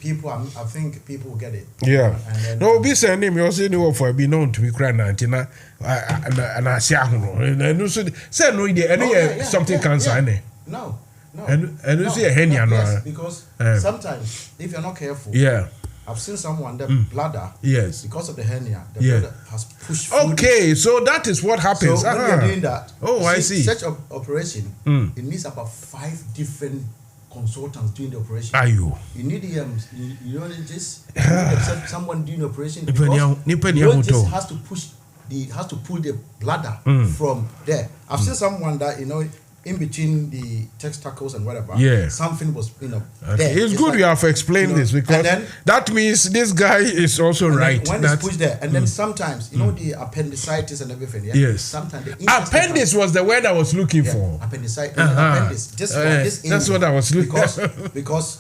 people, I think people will get it.
Yeah.
And then,
no, be saying name you say no for be known to be crying antina and I say ahono. And so say no there any something cancer any.
No. No.
And you see a hernia, no?
Yes, because sometimes if you're not careful,
Yeah.
I've seen someone the bladder,
Yes.
because of the hernia, the
Yeah.
bladder has pushed through.
Okay, so that is what happens.
So when you're doing that,
I see.
Such an operation, it needs about 5 different consultants doing the operation.
Are you?
You need urologist, you need someone doing the operation, because
Nipa ni
urologist
ahuto.
has to pull the bladder from there. I've seen someone that in between the testicles and whatever, something was there.
It's good like, you have explained this, because then, that means this guy is also right.
When it's pushed there, and then sometimes the appendicitis and everything. Yeah?
Yes.
Sometimes the
appendix was the word I was looking for.
Appendicitis. Appendix.
That's what I was looking for.
Because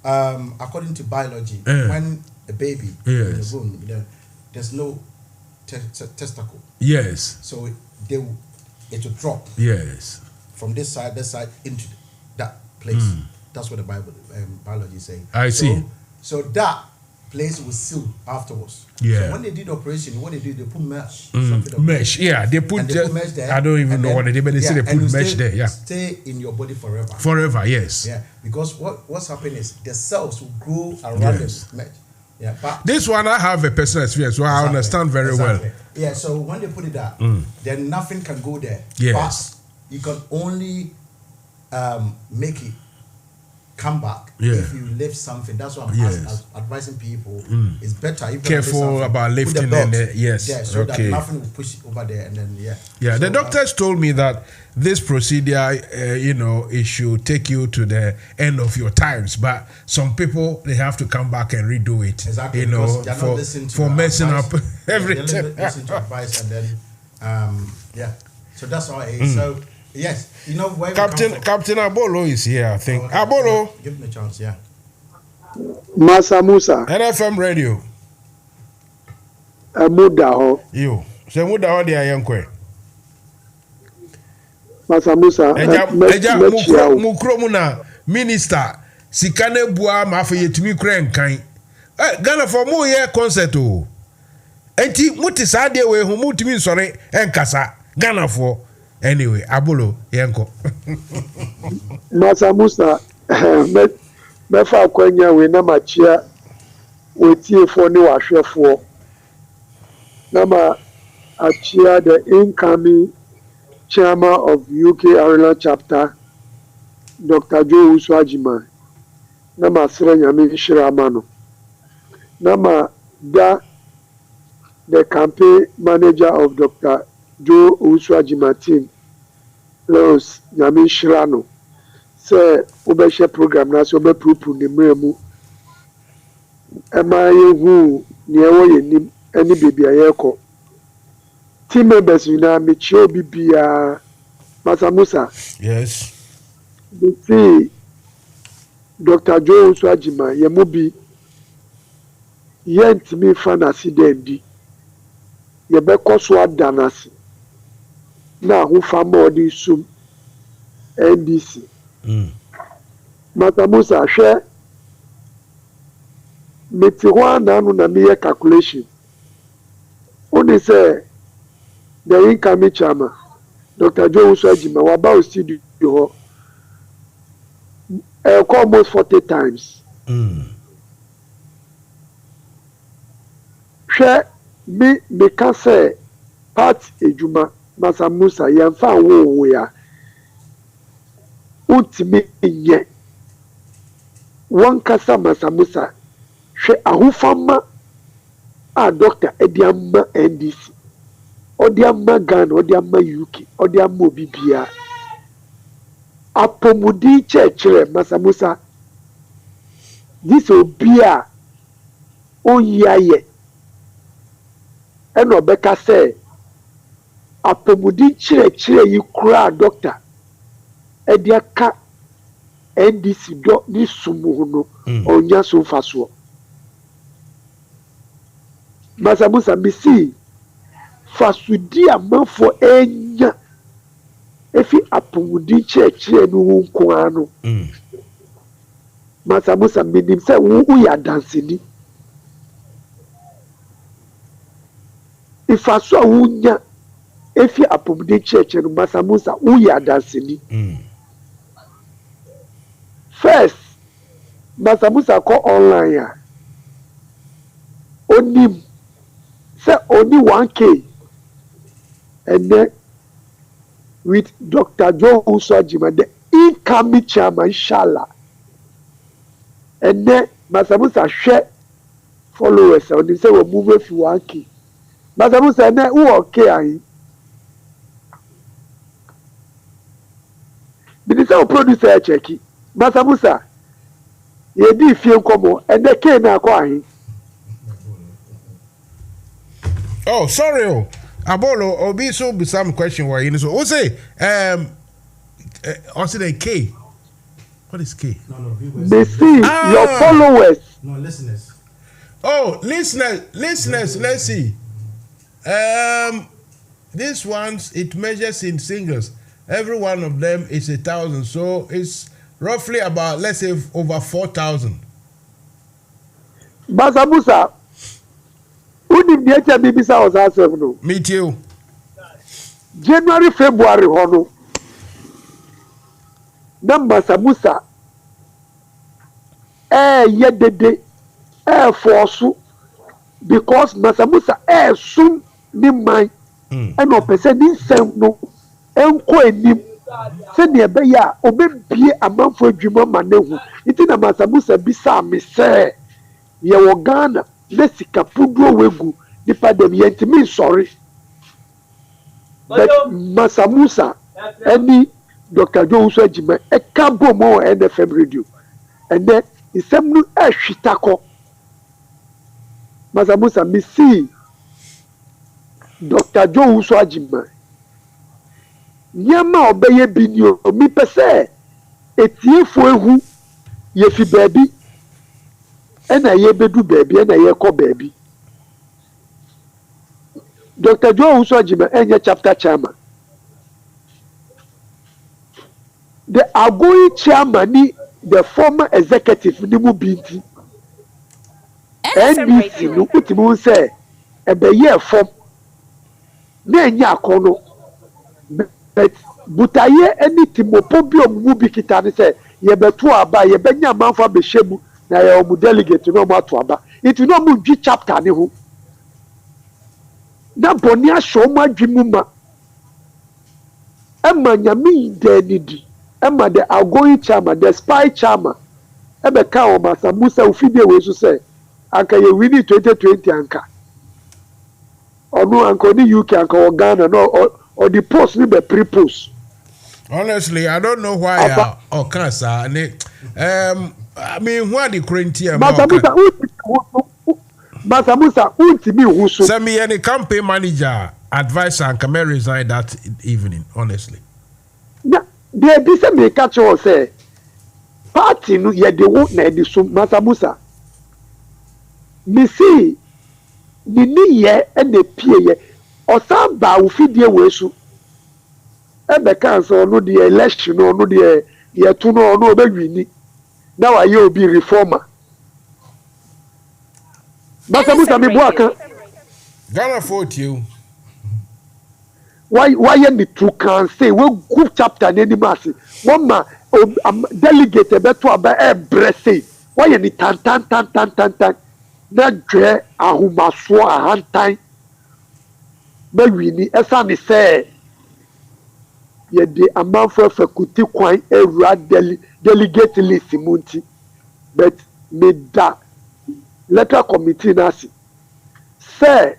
according to biology, when a baby in the womb, there's no testicle.
Yes.
So it will drop.
Yes.
From this side into that place. That's what the biology is saying.
I see.
So that place will seal afterwards.
Yeah.
So when they did the operation, what they do, they put mesh.
Mesh, they put mesh there. I don't even know what they did, but they say they put mesh there. Yeah.
Stay in your body forever.
Forever, yes.
Yeah. Because what's happening is the cells will grow around this mesh. Yeah. But
this one I have a personal experience, so I understand very well.
Yeah. So when they put it there, then nothing can go there.
Yes.
But you can only make it come back if you lift something. That's why I'm advising people. It's better if
careful about lifting and
so that nothing will push over there, and then
so the doctors told me that this procedure it should take you to the end of your times, but some people they have to come back and redo it.
Exactly.
For messing up everything.
Listen to advice, and then so that's how it is. So yes, where
Captain Abolo is here, I think. Okay. Abolo,
give me a chance, yeah.
Mansa Musa.
NFM Radio.
Mudaho.
You. So Mudaho de ayankwe.
Mansa Musa.
Eja mukro na minister sikane bua mafa yetumi kura nkan. Ghana for mo ye concert o. Enti muti sa de we hu mutumi nsore enkasa Ghana for. Anyway, Abolo, yanko.
Mansa Musa, me fa kwanya we na machia we tie for ni wahwefo. Na ma achia the incoming chairman of UK Ireland chapter, Dr. Joe Uswajima. Na ma sere nyame hira no. Na ma the campaign manager of Dr. Joe Uswajima team, Leos Nyame Shirano, say Obeshe program na so be pupu ni mremu. Ema yehu ni ewo yenim eni baby ayeko. Team members na mechi obi bia Mansa Musa.
Yes.
We see Dr. Joe Uswajima yemubi yentimi fanasi dendi. Yebeko so adanasi. Na who family sum NDC. Mansa Musa share metiwa na no na me calculation. Only say the incoming chairman Dr. Joe Uswajima wa ba studio ho almost 40 times. Share me can say part ejuma Mansa Musa yemfa wo ya utimi ye won kasa Mansa Musa hwe ahufama a doctor ediamma NDC odiamma Ghana odiamma UK odiamma obibia apomudi chechere Mansa Musa this obia oyaye eno beka say apomudi chire yi kura doctor ediaka NDC do ni sumu no onya so faso Mansa Musa misi fasudi amanfo enya efi apomudi chire no nko ano Mansa Musa minim se wo ya dansini ifaso wunya efi apomudi church no Mansa Musa uya dansini
first Mansa Musa call online ya onim say only 1K and then with Dr. Joe Uswajima, the incoming chairman, inshallah. And then Mansa Musa share followers and they say we'll move if you want key. Mansa Musa and then who okay? But it's our producer checky. Mansa Musa, you did feel come and they came now quiet.
Oh, sorry. Abolo, obi so be some question why you know so say also the K. What is K?
No, viewers.
They see your followers.
No, listeners.
Oh, listeners, let's see. This ones it measures in singles. Every one of them is 1,000, so it's roughly about, let's say, over 4,000.
Mansa Musa, who did the HBBC was ourselves no?
Me too.
January, February, hono. Na Mansa Musa, yedede, force, because Mansa Musa, soon ni mind, and no person ni sem no, enko enim. Se ne be ya obebie amanfo adwuma manehu. Iti na Mansa Musa bisa me se ye wo Ghana na sika puduo wegu nipa dem yentimi sorry. But Mansa Musa any Dr. Joe Uswajima e ka bomo NFM Radio. And then isem nu hwitako. Mansa Musa mi see Dr. Joe Uswajima nyama obeye binio mi pese etiefo ehu ye fi baabi ena ye bedu baabi ena ye kọ baabi. Dr. Joe Uswajima enye chapter chairman. The outgoing chairman ni the former executive ni mu binti
NFM Radio.
no utimu se ebeye form na enya akono. But butaye any timopobium mu bi kita ne se ye beto aba ye benya manfa be hyebu na ye omu delegate no mu ato aba it no mu dwi chapter ne ho na boni ahwo mu adwimu ma ema nyame de nidi ema the outgoing chairman the spy chairman ebe ka o Mansa Musa ufide we so se anka ye wini 2020 anka onu anka ni UK anka o Ghana no or the post ni be pre-post.
Honestly, I don't know why or cancer. I mean, why the quarantine?
Mansa Musa, ultimi husu.
Send me any campaign manager advisor and come resign that evening. Honestly,
Yeah, they be say me catch you say party no ye de wo na de so Mansa Musa. Me see ni ye e na pie ye. Osan ba ufidie wesu ebe kan so no the election no the ye to no obewini na wa ye obi reformer Mansa Musa me bo aka
Ghana 40.
why ye to can say we group chapter ni masi one ma delegate be to aba e brese why ye ni tan na dwe ahumaso ahantan Bewini esani say ye de amanfo fakulty kwan ewura delegate list munti but me da letter committee nasi say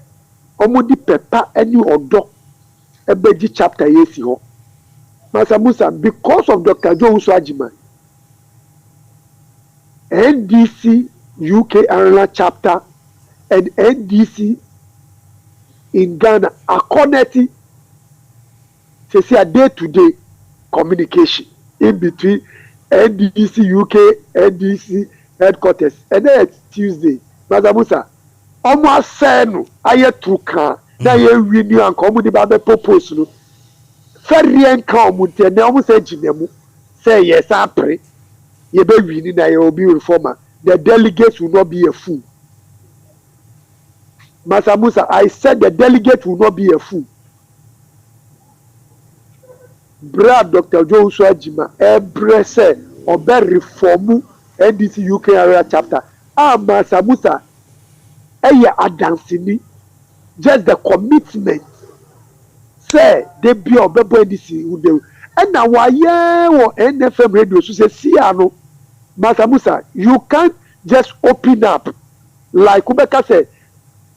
omudi pepa any odo ebeji chapter yesi ho Mansa Musa because of Dr. Joe Uswajima NDC UK Ireland chapter and NDC in Ghana are connected to see a day-to-day communication in between NDC UK, NDC headquarters. And then Tuesday, Mansa Musa, almost senu aye truka na ye renew and come with the purpose no. Ferry and come with the almost say jinemu say yes I pray. Ye be winning na ye will be reformer. The delegates will not be a fool. Mansa Musa, I said the delegate will not be a fool. Brad Dr. Joe Uswajima, every say, ọbẹ reform NDC UK area chapter Mansa Musa ẹyẹ adansini just the commitment say they be ọbẹ bọ NDC wúdẹ ẹna wàyẹ wọ NFM radio so say see ano Mansa Musa you can't just open up like Kubeka say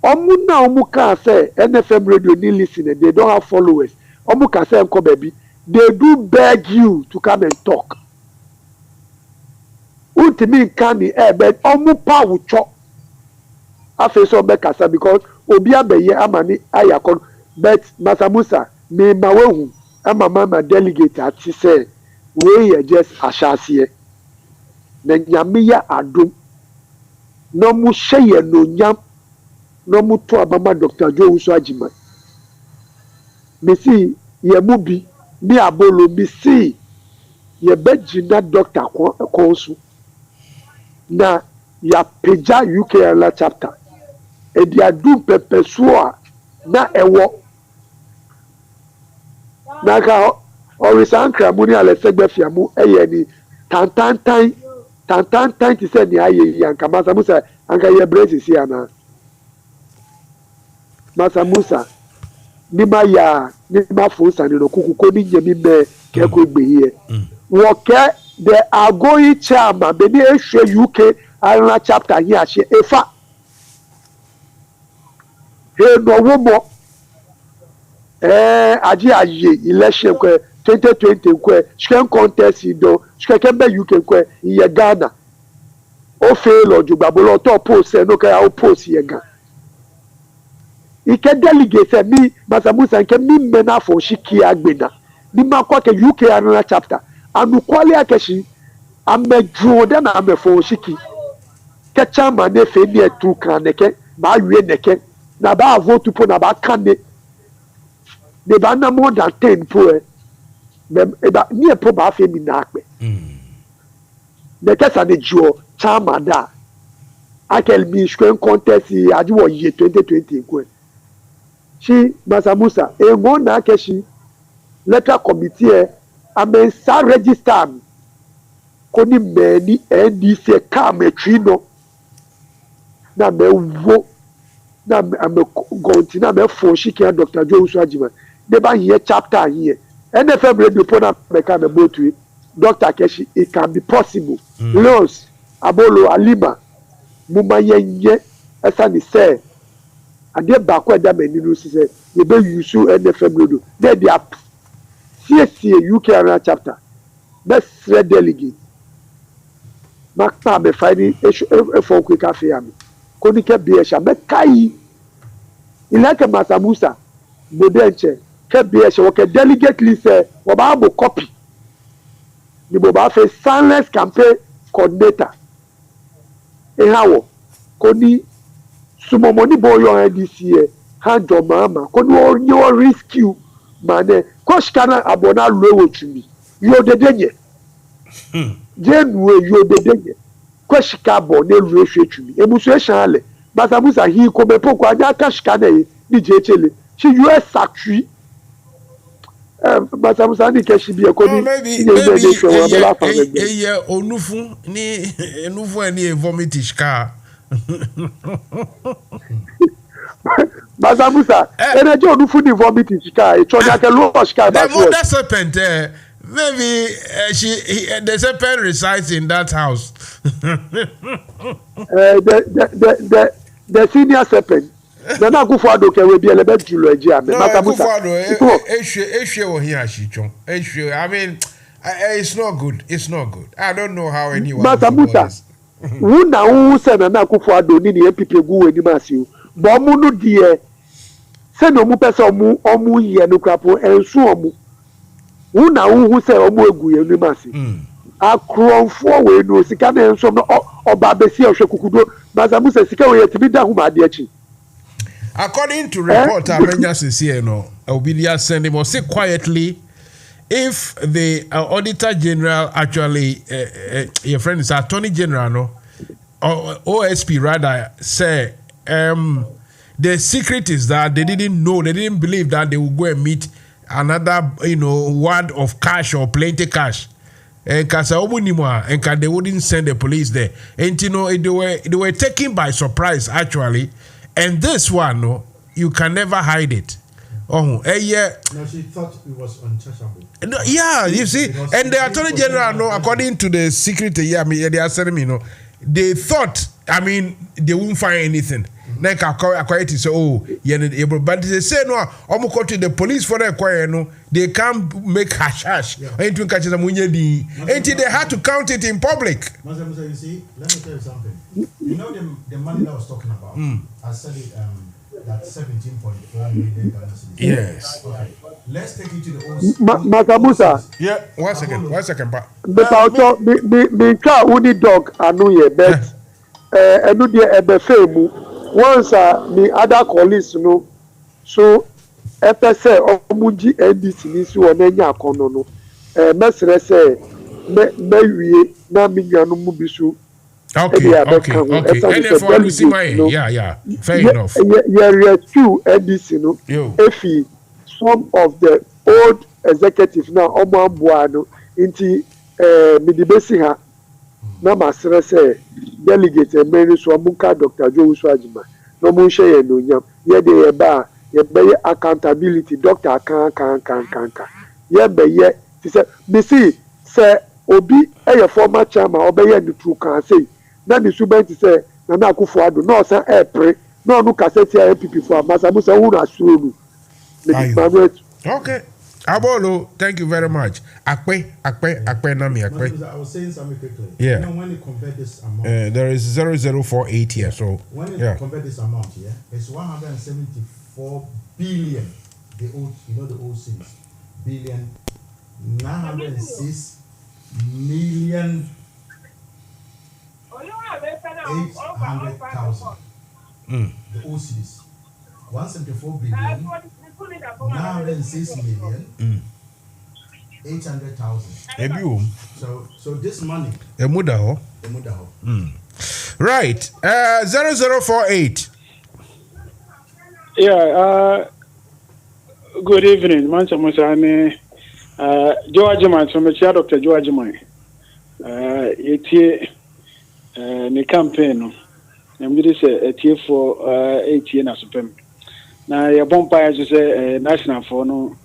ọmụ na ọmụ ka say NFM radio ni listening they don't have followers ọmụ ka say nkọ baby they do beg you to come and talk. Ultimate canny but ọmụ pa wuchọ afei so ọbẹ kasa because obi abẹyẹ amani ayakọ but Mansa Musa me ma wehu ama mama delegate ati sẹ wey yẹ just ahyase na nyame ya adum na ọmụ hyẹ yẹ n'onyam na ọmụ to abama Dr. Joe Wusu Agyeman mesi yẹ mu bi mi abolo mesi yẹ bẹ gyina doctor kọn so. Na ya peja UK ala chapter edi adu pepe so na ewo na ka orisankra mu ni ale segbe fiamu eye ni tantantan ti se ni aye yan ka Mansa Musa anka ye brace si ana Mansa Musa ni ma ya ni ma fo sani no kuku ko ni nyemi me ke ko gbe ye wo ke they are going chairman beni ehwe UK Arena chapter here ahye efa he no wo mo aje aye election ko 2020 ko chicken contest do chicken be UK ko iye Ghana o fail ojugbabolo to post no ka o post ye gan ike delegate mi Mansa Musa nke mi mena for shiki agbena ni makwa ke UK Arena chapter anukwali akeshi amedro de na amefo shiki kecha ma ne fe ni etu kan neke ba wie neke na ba vote po na ba kan ne ba na more than 10 po e ba ni e po ba fe mi na akpe ne kesa ne juo chama da akel mi shkwen contest ajiwo ye 2020 ko shi Mansa Musa e ngo na akeshi letter committee amensa register koni meni NDC kametri no na mewo na ame gonti na me fo shiki Dr. Joe Wusu Agyeman de ba here chapter here NFM radio pona me ka me botu Dr. Keshi it can be possible Los Abolo Alima muma yenye esa ni se ade ba kwa da meni no se ye be use NFM radio they are CSC UK Arena chapter best red delegate makpa me finding for quick affair konike biesha me kai ilaka Mansa Musa bodenche ke biesha woke delegate list wo ba bo copy ni bo ba fe silence campaign coordinator hawo koni sumomoni boyo NDC hanjo mama koni o rescue mane koshkana abona lowo tumi yo dedenye jenwe yo dedenye koshika bo ne ruehwe tumi emusu ehale Mansa Musa hi ko be poko anya kashkana yi ni jechele shi US sacri Mansa Musa ni keshi bi e ko ni
maybe onufu ni enufu ani vomitish ka
Mansa Musa energy onufu ni vomitish ka e chonya ke lo shika ba
the serpent maybe the serpent resides in that house.
The senior serpent. Nana Akufo-Addo ke we bi elebe julo eji ame.
Mansa Musa. Ehwe wo here ashichon. Ehwe. I mean, it's not good. It's not good. I don't know how anyone.
Mansa Musa. Wu na wu se Nana Akufo-Addo ni EPP gu we ni masi o. Bo mu nu die. Se no mu pese omu ye no krapo ensu omu. Wu na wu se omu egu ye ni masi. Akronfo we no sika na enso no oba besi ohwe kukudo. Mansa Musa sika we yetimi da hu ma de achi.
According to report, Amenya Sisi, Obidia sent him or say quietly, if the Auditor General actually, your friend is Attorney General, no, or OSP rather, say, the secret is that they didn't know, they didn't believe that they would go and meet another, word of cash or plenty cash. and kasa omunimwa and they wouldn't send the police there. And you know they were taken by surprise actually. And this one, no, you can never hide it. Yeah.
No, she thought it was untouchable.
No, yeah, you see,
Because
and the Attorney General, no, according to the secretary, yeah, they are telling me, no, they thought, I mean, they won't find anything. Like I quiet say, oh, yeah, but they say no, almost go to the police for the acquire, no, they can't make hash. Until they had to count it in public.
Mansa Musa, you see, let me tell you something. You know the money that I was talking about. I said it. That 17.4 million dollars.
Yes.
Okay. Let's take it to the old.
Mansa Musa.
Yeah. 1 second. 1 second.
But also, me car only dog anu ye bet. Enu dia ebe femu. Once me other colleagues no. So FSA omuji NDC ni si wonenya akono no. Mesre say me wie na mi nyanu mu bisu.
Okay. NFM Radio, yeah. Fair enough.
Yeah, two NDC, no. If some of the old executives now, Omo Buano, into Midibesi ha, na masere say delegate emeri so amuka Dr. Joe Swajima, no mun share no nyam. Ye de eba, ye be accountability, doctor kan. Ye be ye, say me see say obi a former chairman obey the true can say. Na the student say na Akufo-Addo no say pray no cassette MPP for Mansa Musa who na suru.
Okay. Abolo, thank you very much. Akpe na mi akpe.
I was saying something quickly.
Yeah.
You know, when you convert this amount,
there is 0048 here. So
when you convert this amount, it's 174 billion. The old, the old cities, billion, 906 million. 800,000. The OCDs. 174 billion. 906 million. 800,000. So this money.
Right. 0048.
Yeah. Good evening, Mansa Musa. I'm Joe Ajiman from the chair, Dr. Joe Ajiman. The campaign, I'm going to say a tier for 8 years. Now, your bumpire is a national for no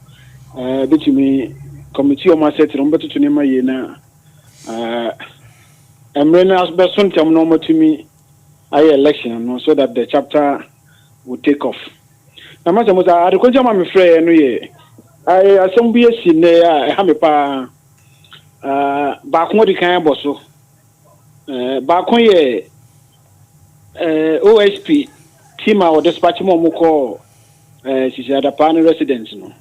between committee of my set on better to name my year. I'm running as best one time normal to me. I election so that the chapter will take off. Now, Mansa Musa, I don't know my friend. I some BS in there. I have a pa back what the kind of so. Back on ye OSP team or dispatch more call she said a panel residence no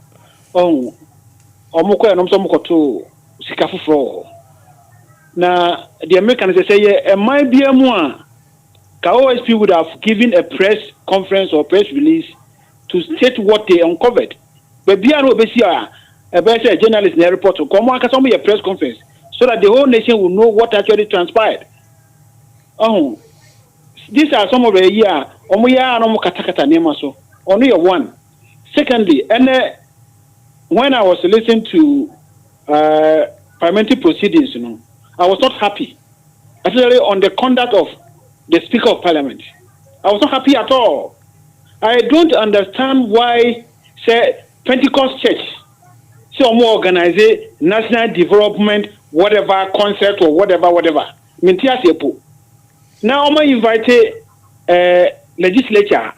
omoko and omso to sikafu for na the Americans say it might be a more OSP would have given a press conference or press release to state what they uncovered but be no be a better journalist in the report to come on a press conference so that the whole nation will know what actually transpired. These are some of the year. No katakata nema so. Only one. Secondly, and when I was listening to parliamentary proceedings, I was not happy. Actually, on the conduct of the Speaker of Parliament, I was not happy at all. I don't understand why, say, Pentecost Church, so more organize national development, whatever concept or whatever. Mintia sepo. Now, I'm invited legislature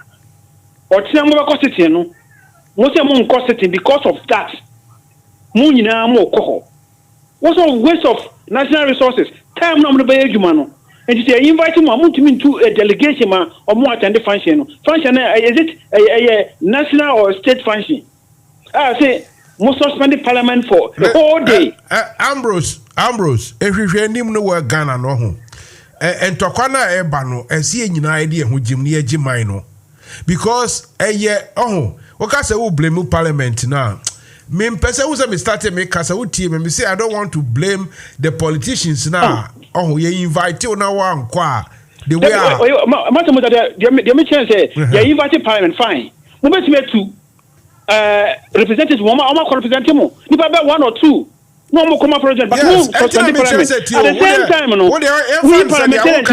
or Tinamo Cossetino. Most of them costing because of that. Munina mo coho. What's a waste of national resources? Time number by Jumano. And you say, inviting Mamutim to a delegation or more attend the function. Function is it a national or state function? I say, most suspended parliament for the whole day.
Ambrose, if you name no work Ghana no. And Tokwana Ebano, and see any idea who Jimmy Jimino. Because what can say who blame parliament now? Me person who's started make us a team and me say I don't want to blame the politicians now. You invite you now one qua the way
the chance say you invited parliament fine. Moment me to representatives representative you about 1 or 2 No more come president, but
Yes,
who suspended parliament? At the same time, no. We parliamentarians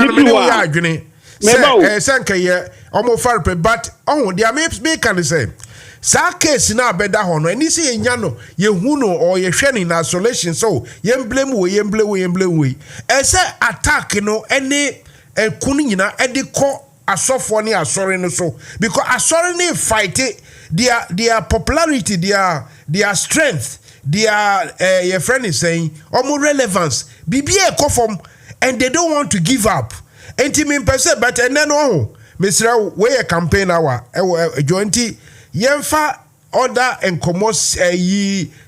but oh, the makes me can say. Sa case na beda ho no ani se yenya no ye hu no or ye hwe in isolation so ye blame we ese attack no any kunu nyina e de ko asofo ne asore no so because asore ne fight their popularity their strength your friend is saying more relevance bibia e from and they don't want to give up enti me pese but and then oh Mr. we a campaign hour jointi yemfa order and commos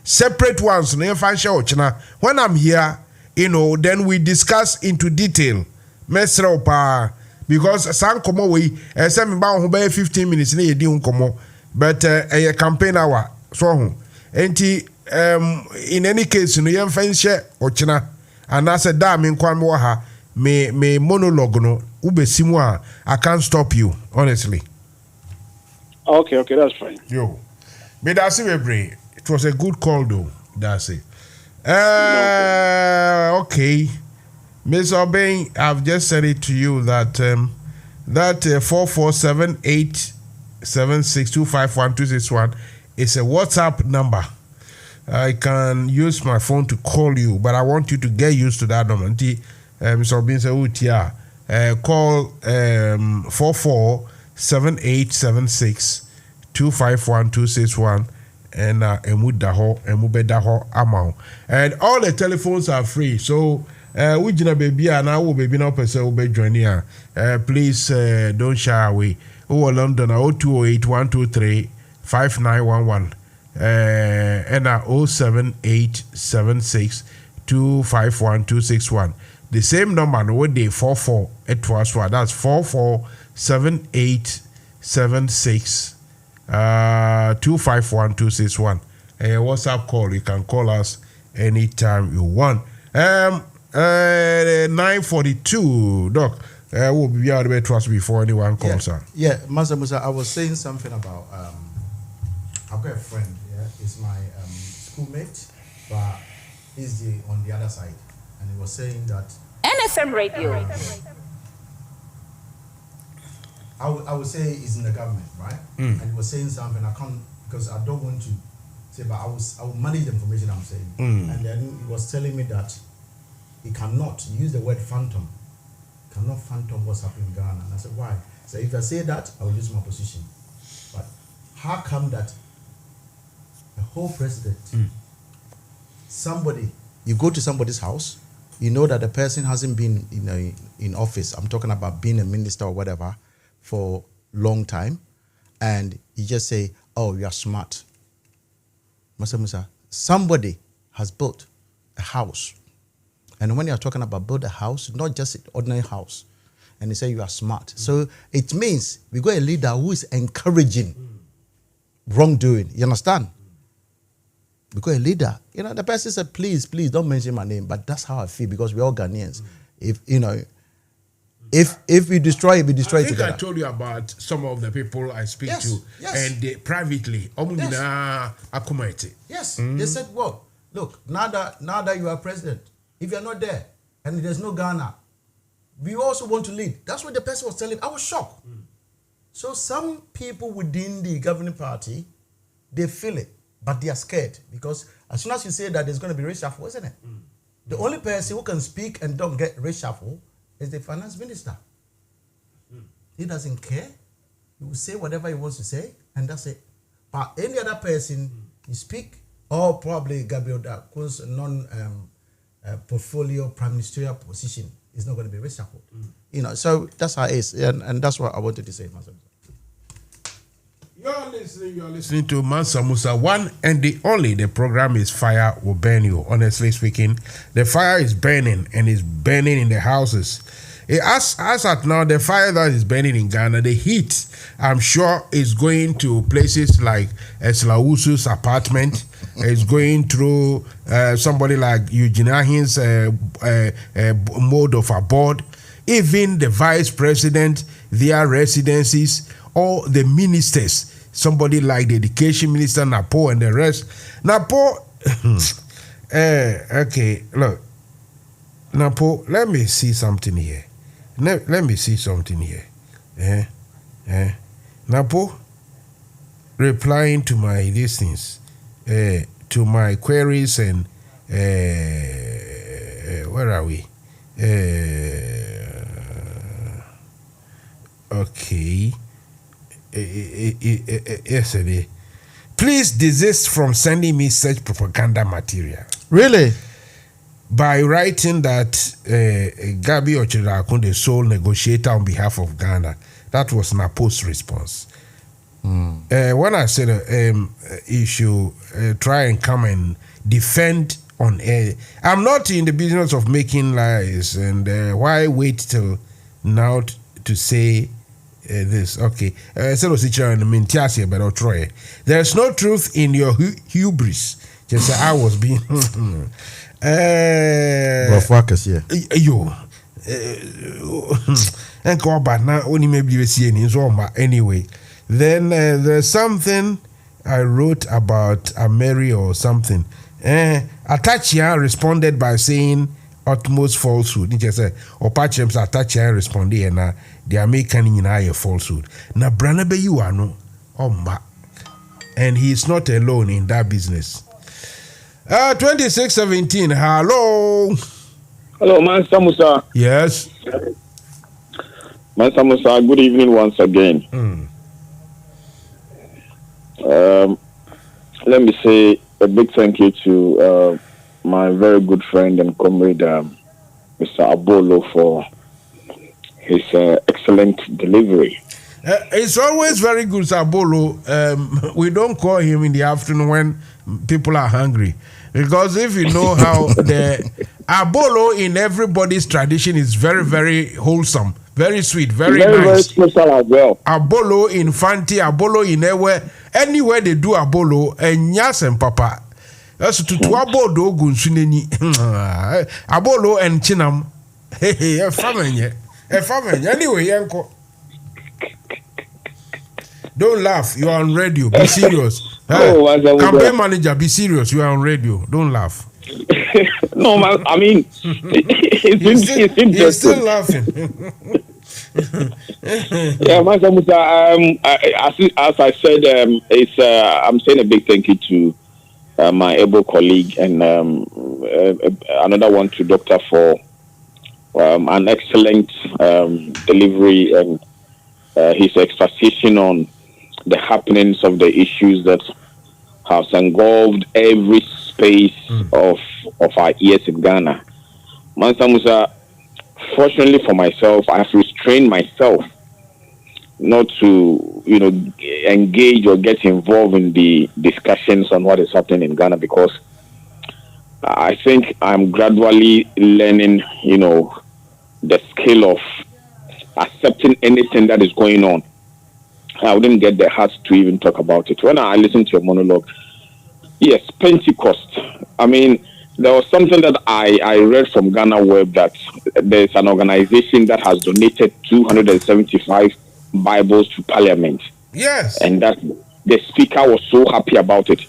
separate ones no yemfa share ochina when I'm here then we discuss into detail Mr. Opa because san komo we say me ba ho be 15 minutes na yedi nkomo but a campaign hour so ho enti in any case no yemfa share ochina and I said da me nkwan mo ha me monologue no ubesimu a I can't stop you honestly.
Okay, that's fine.
Yo, but that's it. It was a good call, though. That's it. Okay, Miss Obey, I've just said it to you that that 447876251261 is a WhatsApp number. I can use my phone to call you, but I want you to get used to that number. Miss Obey said, call 447876251261 and emudaho amount. And all the telephones are free. So we jina baby and I will baby no person will be joining here. Please don't shy away. Oh London 0281235911 and 07876251261. The same number no day 44 it was what that's 447876 251261. WhatsApp call. You can call us anytime you want. 9:42 doc. We'll be out of bed trust before anyone calls her.
Yeah, Mansa Musa, I was saying something about I've got a friend, he's my schoolmate, but he's on the other side. And he was saying that
NFM Radio.
I would say he's in the government, right? And he was saying something I can't because I don't want to say, but I will manage the information I'm saying. And then he was telling me that he cannot use the word phantom. Cannot phantom what's happening in Ghana. And I said, why? So if I say that, I will lose my position. But how come that the whole president, somebody, you go to somebody's house, you know that the person hasn't been in office. I'm talking about being a minister or whatever for long time, and you just say, "Oh, you are smart." Mansa Musa, somebody has built a house, and when you are talking about build a house, not just an ordinary house, and they say you are smart. So it means we got a leader who is encouraging wrongdoing. You understand? Because a leader, the person said, please don't mention my name, but that's how I feel because we're all Ghanaians. If we destroy it, we destroy it together.
I told you about some of the people I speak to, and they privately,
Yes, they said, well, look, now that you are president, if you're not there and there's no Ghana, we also want to lead. That's what the person was telling. I was shocked. So some people within the governing party, they feel it. But they are scared because as soon as you say that there's going to be reshuffle, isn't it? The only person who can speak and don't get reshuffle is the finance minister. He doesn't care. He will say whatever he wants to say, and that's it. But any other person, you speak, or probably Gabriel Dakun's non-portfolio prime ministerial position is not going to be reshuffled. So that's how it is, and that's what I wanted to say.
You're listening to Mansa Musa, one and the only. The program is Fire Will Burn You. Honestly speaking, the fire is burning and it's burning in the houses. As at now, the fire that is burning in Ghana, the heat, I'm sure, is going to places like Eslausu's apartment. It's going through somebody like Eugene Ahin's mode of abode. Even the vice president, their residencies, all the ministers, somebody like the education minister, Napo, and the rest. Napo, Okay, look. Napo, let me see something here. Let me see something here. Napo, replying to my these things, to my queries and where are we? Okay. Yesterday. Please desist from sending me such propaganda material.
Really?
By writing that Gabi Ochirakun, the sole negotiator on behalf of Ghana. That was Napo's response. When I said you should try and come and defend on air, I'm not in the business of making lies, and why wait till now to say this? Okay, there's no truth in your hubris. Just say I was being. Yo. Anyway, then there's something I wrote about Mary or something. Atachia responded by saying utmost falsehood. He just said, Opachem Atachia responded, and they are making a falsehood. Na Branabe you are no, and he's not alone in that business. 2617, hello.
Hello, Mansa Musa.
Yes.
Mansa Musa, good evening once again. Let me say a big thank you to my very good friend and comrade, Mr. Abolo, for his excellent delivery.
It's always very good, Abolo. We don't call him in the afternoon when people are hungry. Because if you know how the Abolo in everybody's tradition is very, very wholesome, very sweet, very nice.
Very special as well.
Abolo in Fanti, Abolo in anywhere they do Abolo, and Yas and Papa. That's to Abodo Gunsuneni. Abolo and Chinam. Hey, a family. Anyway, Yanko. Don't laugh. You are on radio. Be serious. Campaign manager, be serious. You are on radio. Don't laugh.
No, man. I mean,
you're still laughing.
Yeah, Mansa Musa. As I said, I'm saying a big thank you to my able colleague and another one to Doctor for an excellent delivery and his exposition on the happenings of the issues that have engulfed every space of our years in Ghana. Mansa Musa, fortunately for myself, I have restrained myself not to, engage or get involved in the discussions on what is happening in Ghana, because I think I'm gradually learning, the skill of accepting anything that is going on. I wouldn't get the heart to even talk about it. When I listened to your monologue, yes, Pentecost. I mean, there was something that I read from Ghana Web that there's an organization that has donated 275 Bibles to Parliament.
Yes.
And that the speaker was so happy about it.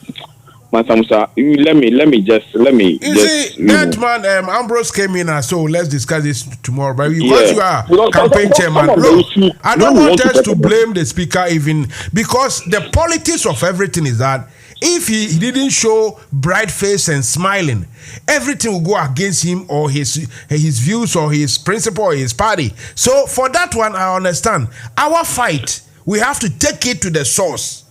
Mansa Musa, let me just.
That man, Ambrose came in, so let's discuss this tomorrow. But because you are campaign chairman, look, I don't want us to blame the speaker even, because the politics of everything is that if he didn't show bright face and smiling, everything will go against him or his views or his principle or his party. So for that one, I understand. Our fight, we have to take it to the source.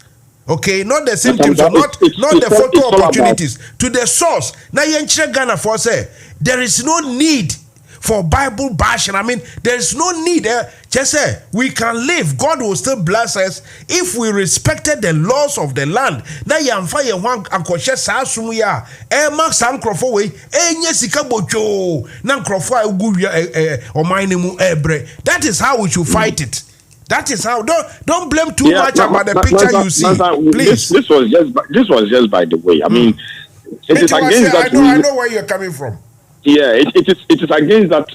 Okay, not the symptoms, or not the photo opportunities, to the source. Now, Ghana for say there is no need for Bible bashing. I mean, there is no need. Just say we can live. God will still bless us if we respected the laws of the land. Now, Yamfa one ankoshe saasumuya. Max Ankrofo way. Nye sika bocho. Nankrofo uguya omainemu ebre. That is how we should fight it. That is how. Don't blame too much about the picture you see. Please.
This was just by the way. I mean, it is against that.
I know where you're coming from.
Yeah, it is against that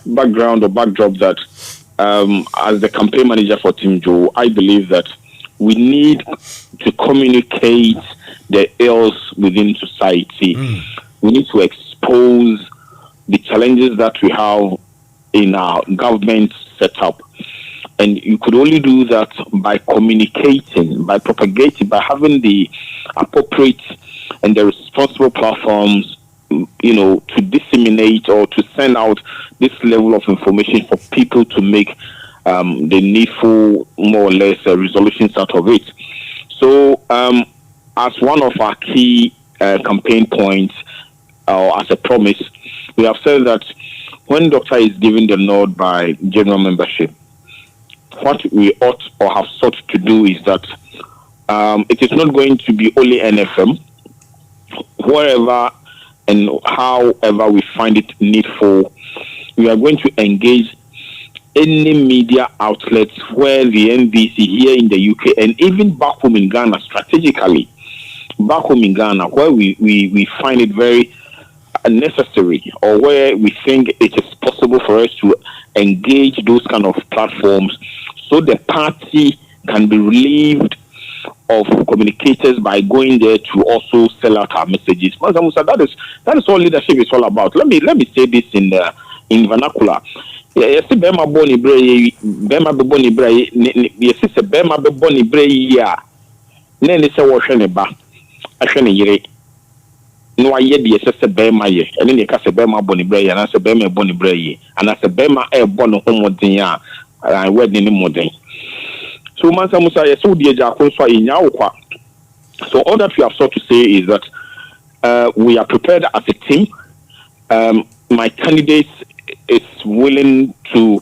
background or backdrop that, as the campaign manager for Team Joe, I believe that we need to communicate the ills within society. We need to expose the challenges that we have in our government setup. And you could only do that by communicating, by propagating, by having the appropriate and the responsible platforms, to disseminate or to send out this level of information for people to make the needful, more or less, resolutions out of it. So, as one of our key campaign points, or as a promise, we have said that when Doctor is given the nod by general membership, what we ought or have sought to do is that it is not going to be only NFM. Wherever and however we find it needful, we are going to engage any media outlets where the NBC here in the UK and even back home in Ghana, strategically, back home in Ghana, where we find it very necessary, or where we think it is possible for us to engage those kind of platforms, so the party can be relieved of communicators by going there to also sell out our messages. Mansa Musa, that is what leadership is all about. Let me say this in vernacular. Yes, Bema Boni Bray, Bema Boni Bray, yes, Bema Boni Bray, yeah. Then they say, Washaneba, Ashani, no, I yet yes, Bema, and then you cast a Bema Boni Bray, and I said Bema Boni Bray, and I said Bema air bono homodia, and wedding more day. So Mansa Musa, yes, so dear Jacoswa in Yaokwa. So all that we have sought to say is that we are prepared as a team. My candidate is willing to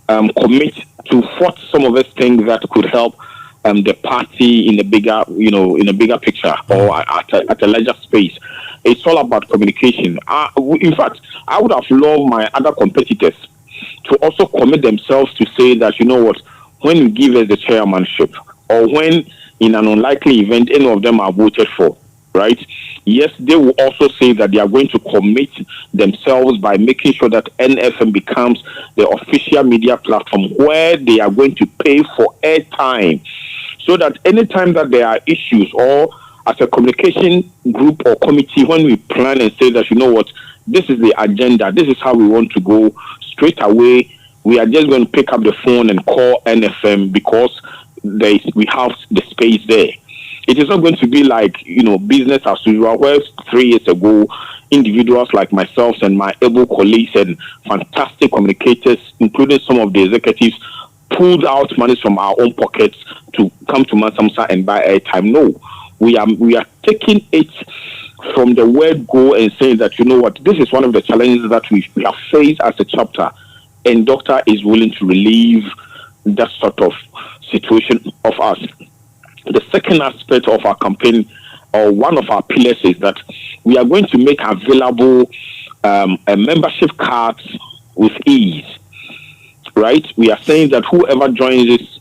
commit to what some of us think that could help the party in a bigger, in a bigger picture, or at a larger space. It's all about communication. In fact, I would have loved my other competitors to also commit themselves to say that, when you give us the chairmanship, or when in an unlikely event any of them are voted for, right? Yes, they will also say that they are going to commit themselves by making sure that NFM becomes the official media platform where they are going to pay for airtime, so that anytime that there are issues, or as a communication group or committee, when we plan and say that, this is the agenda, this is how we want to go, straight away, we are just going to pick up the phone and call NFM because we have the space there. It is not going to be like, business as usual, where 3 years ago, individuals like myself and my able colleagues and fantastic communicators, including some of the executives, pulled out money from our own pockets to come to Mansa Musa and buy airtime. No, we are taking it from the word go and saying that, this is one of the challenges that we have faced as a chapter, and Doctor is willing to relieve that sort of situation of us. The second aspect of our campaign, or one of our pillars, is that we are going to make available a membership cards with ease, right? We are saying that whoever joins this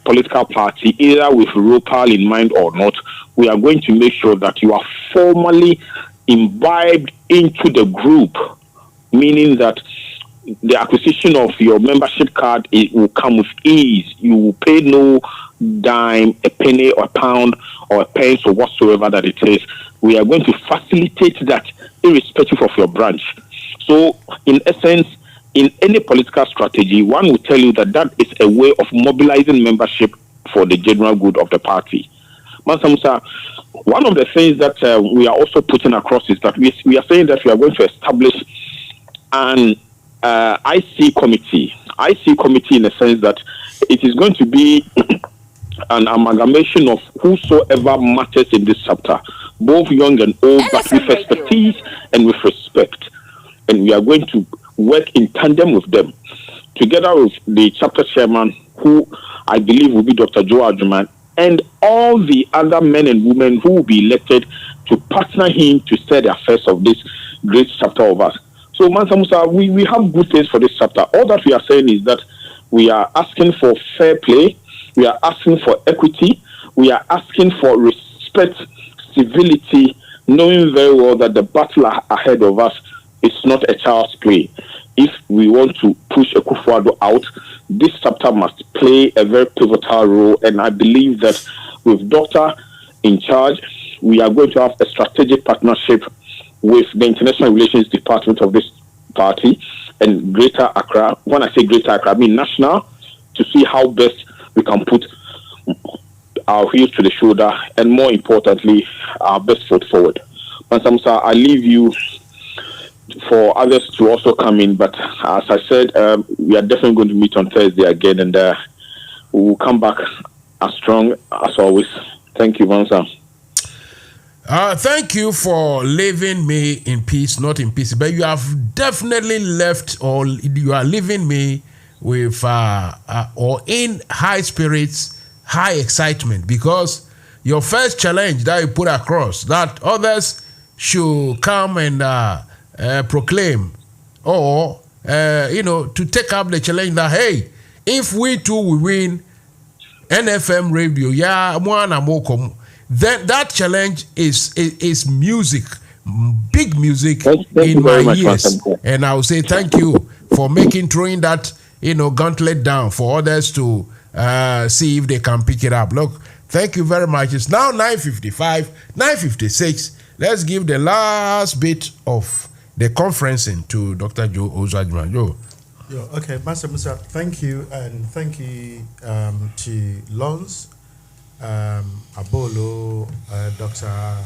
political party, either with ROPAL in mind or not, we are going to make sure that you are formally imbibed into the group, meaning that the acquisition of your membership card, it will come with ease. You will pay no dime, a penny or a pound or a pence or whatsoever that it is. We are going to facilitate that irrespective of your branch. So, in essence, in any political strategy, one will tell you that is a way of mobilizing membership for the general good of the party. Mansa Musa, one of the things that we are also putting across is that we are saying that we are going to establish an IC committee in the sense that it is going to be an amalgamation of whosoever matters in this chapter, both young and old, but with expertise and with respect. And we are going to work in tandem with them, together with the chapter chairman, who I believe will be Dr. Joe Adjuman, and all the other men and women who will be elected to partner him to steer the affairs of this great chapter of us. So, Mansa Musa, we have good things for this chapter. All that we are saying is that we are asking for fair play, we are asking for equity, we are asking for respect, civility, knowing very well that the battle ahead of us is not a child's play. If we want to push Akufo-Addo out, this chapter must play a very pivotal role, and I believe that with Doctor in charge, we are going to have a strategic partnership with the International Relations Department of this party and Greater Accra. When I say Greater Accra, I mean national, to see how best we can put our heels to the shoulder and, more importantly, our best foot forward. Mansa Musa, I leave you for others to also come in, but as I said, we are definitely going to meet on Thursday again, and we will come back as strong as always. Thank you, Mansa.
Thank you for leaving me in peace, not in peace, but you have definitely left, or you are leaving me with or in high spirits, high excitement, because your first challenge that you put across, that others should come and proclaim, or to take up the challenge that, hey, if we too will win NFM Radio, then that challenge is music, big music in my ears. And I will say thank you for throwing that gauntlet down for others to see if they can pick it up. Look, thank you very much. It's now 9:55, 9:56. Let's give the last bit of the conferencing to Dr. Joe Ozajman. Joe.
Okay, Mansa Musa, thank you, and thank you to Lons, Abolo, Dr.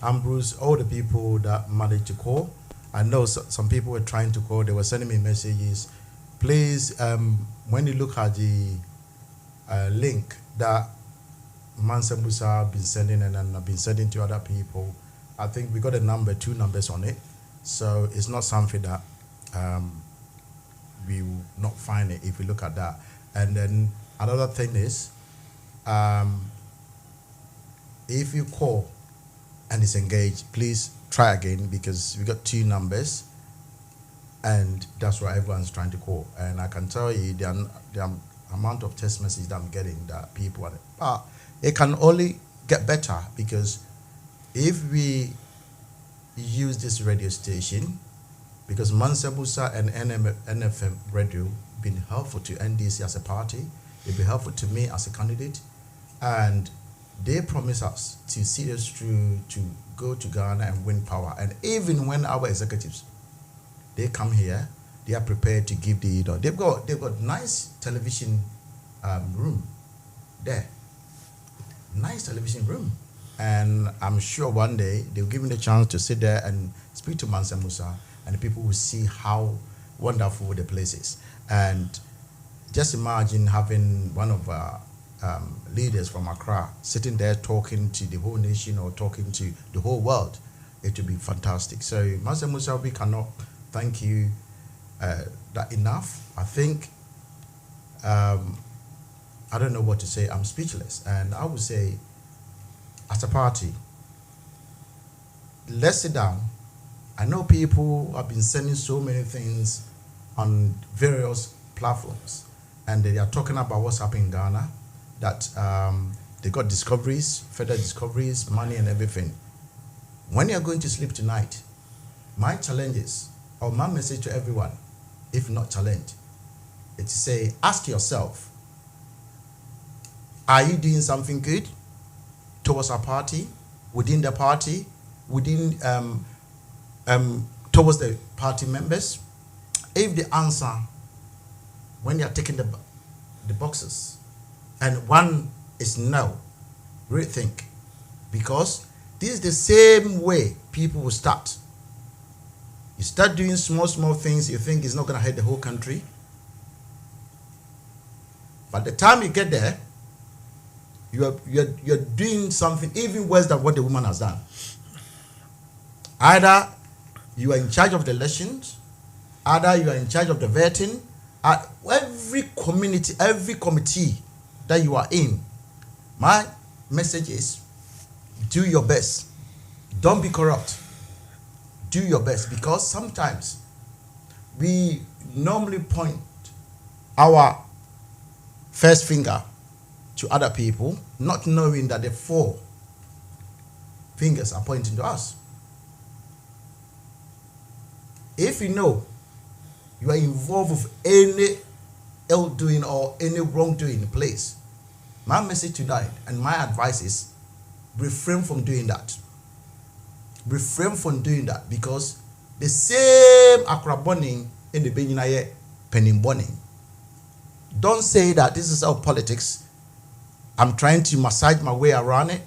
Ambrose, all the people that managed to call. I know some people were trying to call, they were sending me messages. Please, when you look at the link that Mansa Musa been sending and I've been sending to other people, I think we got two numbers on it. So it's not something that we will not find it if we look at that. And then another thing is, if you call and it's engaged, please try again, because we got two numbers and that's why everyone's trying to call. And I can tell you the amount of text messages that I'm getting that people are, but it can only get better, because if we use this radio station, because Mansa Musa and NFM Radio been helpful to NDC as a party, it'll be helpful to me as a candidate, and they promise us to see us through to go to Ghana and win power. And even when our executives, they come here, they are prepared to give they've got nice television room there, nice television room, and I'm sure one day they'll give me the chance to sit there and speak to Mansa Musa, and the people will see how wonderful the place is. And just imagine having one of our leaders from Accra sitting there talking to the whole nation or talking to the whole world. It would be fantastic. So, Mansa Musa, we cannot thank you that enough. I think, I don't know what to say. I'm speechless. And I would say, as a party, let's sit down. I know people have been sending so many things on various platforms, and they are talking about what's happening in Ghana, that they got discoveries, further discoveries, money and everything. When you're going to sleep tonight, my challenge is, or my message to everyone, if not challenge, it's to say, ask yourself, are you doing something good towards our party, within the party, within towards the party members? If the answer, when you're taking the boxes, and one is no, rethink, because this is the same way people will start. You start doing small things you think is not going to hurt the whole country. By the time you get there, you're doing something even worse than what the woman has done. Either you are in charge of the elections, either you are in charge of the vetting. Every community, every committee that you are in, my message is, do your best. Don't be corrupt. Do your best, because sometimes we normally point our first finger to other people, not knowing that the four fingers are pointing to us. If you know you are involved with any ill doing or any wrongdoing in place, my message tonight and my advice is, refrain from doing that. Refrain from doing that, because the same akraboning in the benyinaye penning boning. Don't say that this is our politics. I'm trying to massage my way around it,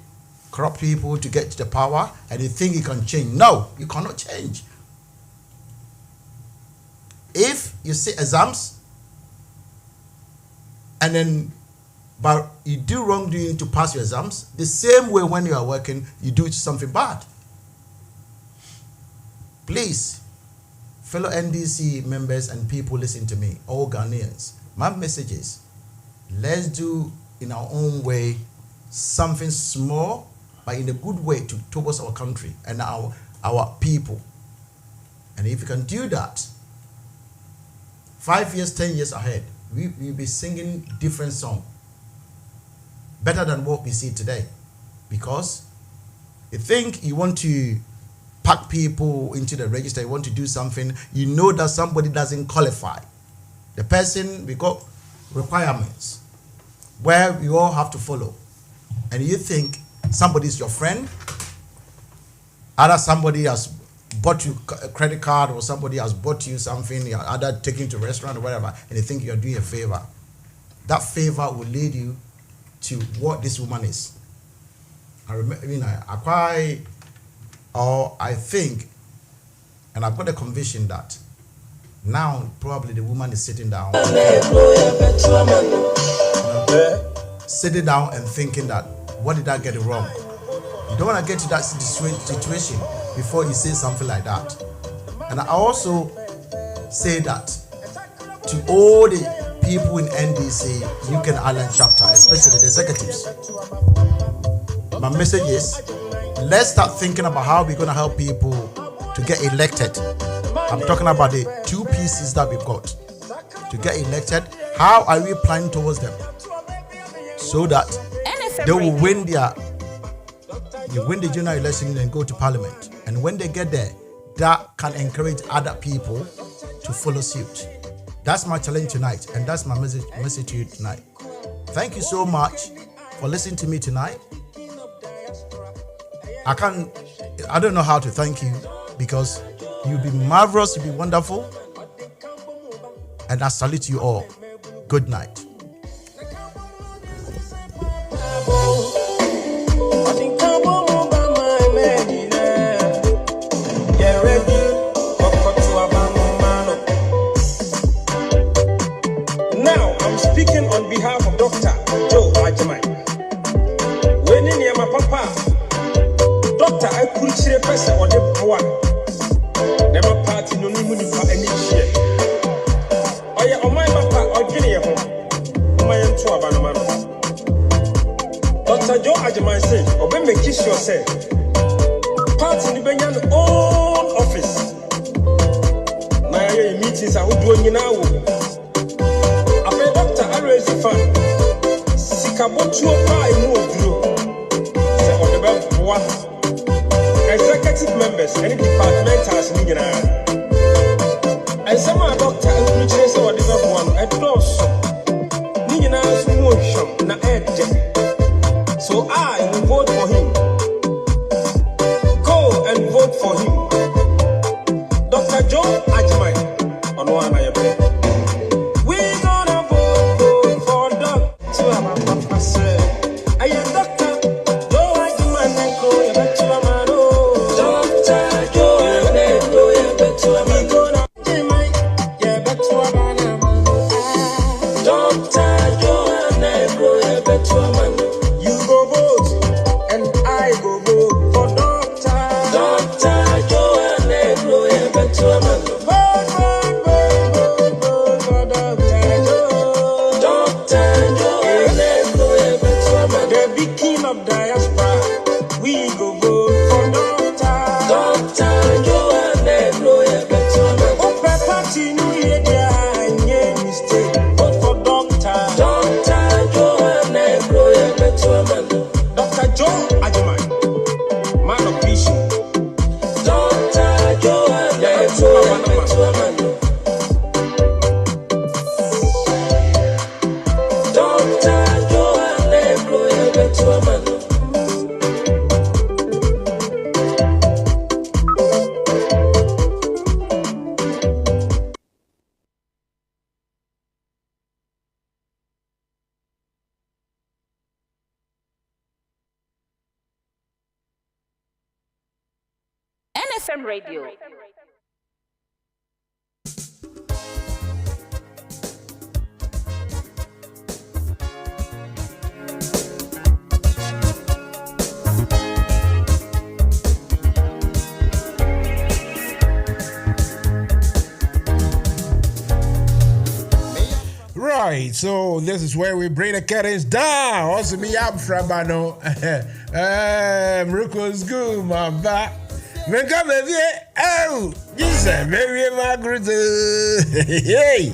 corrupt people to get to the power, and you think you can change. No, you cannot change. If you see exams, and then but you do wrongdoing to pass your exams, the same way when you are working, you do something bad. Please, fellow NDC members and people listen to me, all Ghanaians, my message is, let's do in our own way something small, but in a good way towards our country and our people. And if you can do that, 5 years, 10 years ahead, we'll be singing different song, better than what we see today. Because you think you want to pack people into the register, you want to do something, you know that somebody doesn't qualify. The person, we got requirements where we all have to follow. And you think somebody is your friend, either somebody has bought you a credit card or somebody has bought you something, either taking you to a restaurant or whatever, and you think you're doing a favor. That favor will lead you to what this woman is. I think, and I've got a conviction that now probably the woman is sitting down and thinking that, what did I get it wrong? You don't want to get to that situation before you say something like that. And I also say that to all the people in NDC, UK Island chapter, especially the executives, my message is, let's start thinking about how we're going to help people to get elected. I'm talking about the two pieces that we've got to get elected. How are we planning towards them so that
NFM
they will
Radio.
win the general election and go to parliament? And when they get there, that can encourage other people to follow suit. That's my challenge tonight, and that's my message to you tonight. Thank you so much for listening to me tonight. I don't know how to thank you, because you'll be marvelous, you'll be wonderful, and I salute you all. Good night.
Now I'm speaking on behalf of Dr. Joe Ajimai. When in my papa, Doctor, I could see a person or the boy. Never party no money for any shit. Oh yeah, on my papa or Guinea home. My own two abanamano. Dr. Joe Ajimai said, or when me kiss yourself. Party in the Benyan own office. My meetings are doing now. After Doctor, I raise the fund. Sikabotu pie more blue. Say on the belt one. Executive members, any departmentals, and some are doctor and preachers or the one at close. Niggas motion, na edge. So I will vote for him. Go and vote for him. Dr. Joe Ajimai on one I play. We gonna vote for Dr. Papa say. I am Dr. Joe Ajimai and go back to Amaro. You go vote, and I go vote for Doctor. Doctor Joanne vote for Doctor Joe. Doctor Joanne the big king of diaspora. We go vote for Doctor. Doctor Joanne oh, Papa Tinu Yedia, and yeah, mistake. Vote for Doctor. Doctor Joanne Dr. Joe Ajimai, man of vision. Dr. Joe Dr. Joe
NFM Radio.
Right, so this is where we bring the curtains down. Also, me up from Bano. Mruko's good, my back. Mega baby, oh, this is very Margaret. Hey.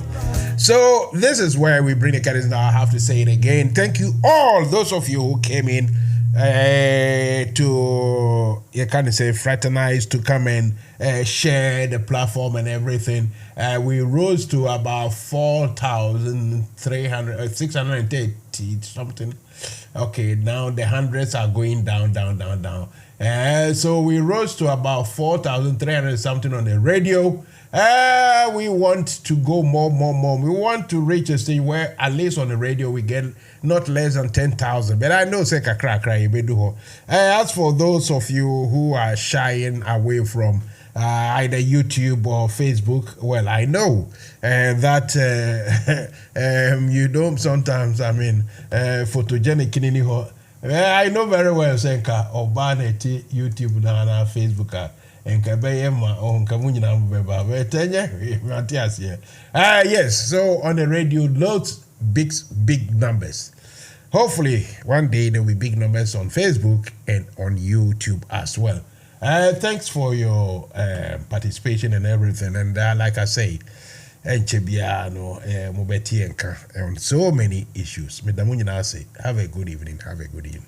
So this is where we bring the curtains down. I have to say it again. Thank you all those of you who came in to, you kind of say, fraternize, to come and share the platform and everything. We rose to about 630 something. Okay, now the hundreds are going down. So we rose to about 4,300 something on the radio. We want to go more. We want to reach a stage where at least on the radio we get not less than 10,000. But I know say kakra. As for those of you who are shying away from either YouTube or Facebook, well, I know that you don't sometimes, photogenic in I know very well, Senka, or Barnett, YouTube, na Facebook, and Kabayema, on Kamunya, yes, so on the radio, loads, big numbers. Hopefully, one day there will be big numbers on Facebook and on YouTube as well. Thanks for your participation and everything. And like I say, Enchebiano, Mobeti Enka, on so many issues. Medamunya say, have a good evening. Have a good evening.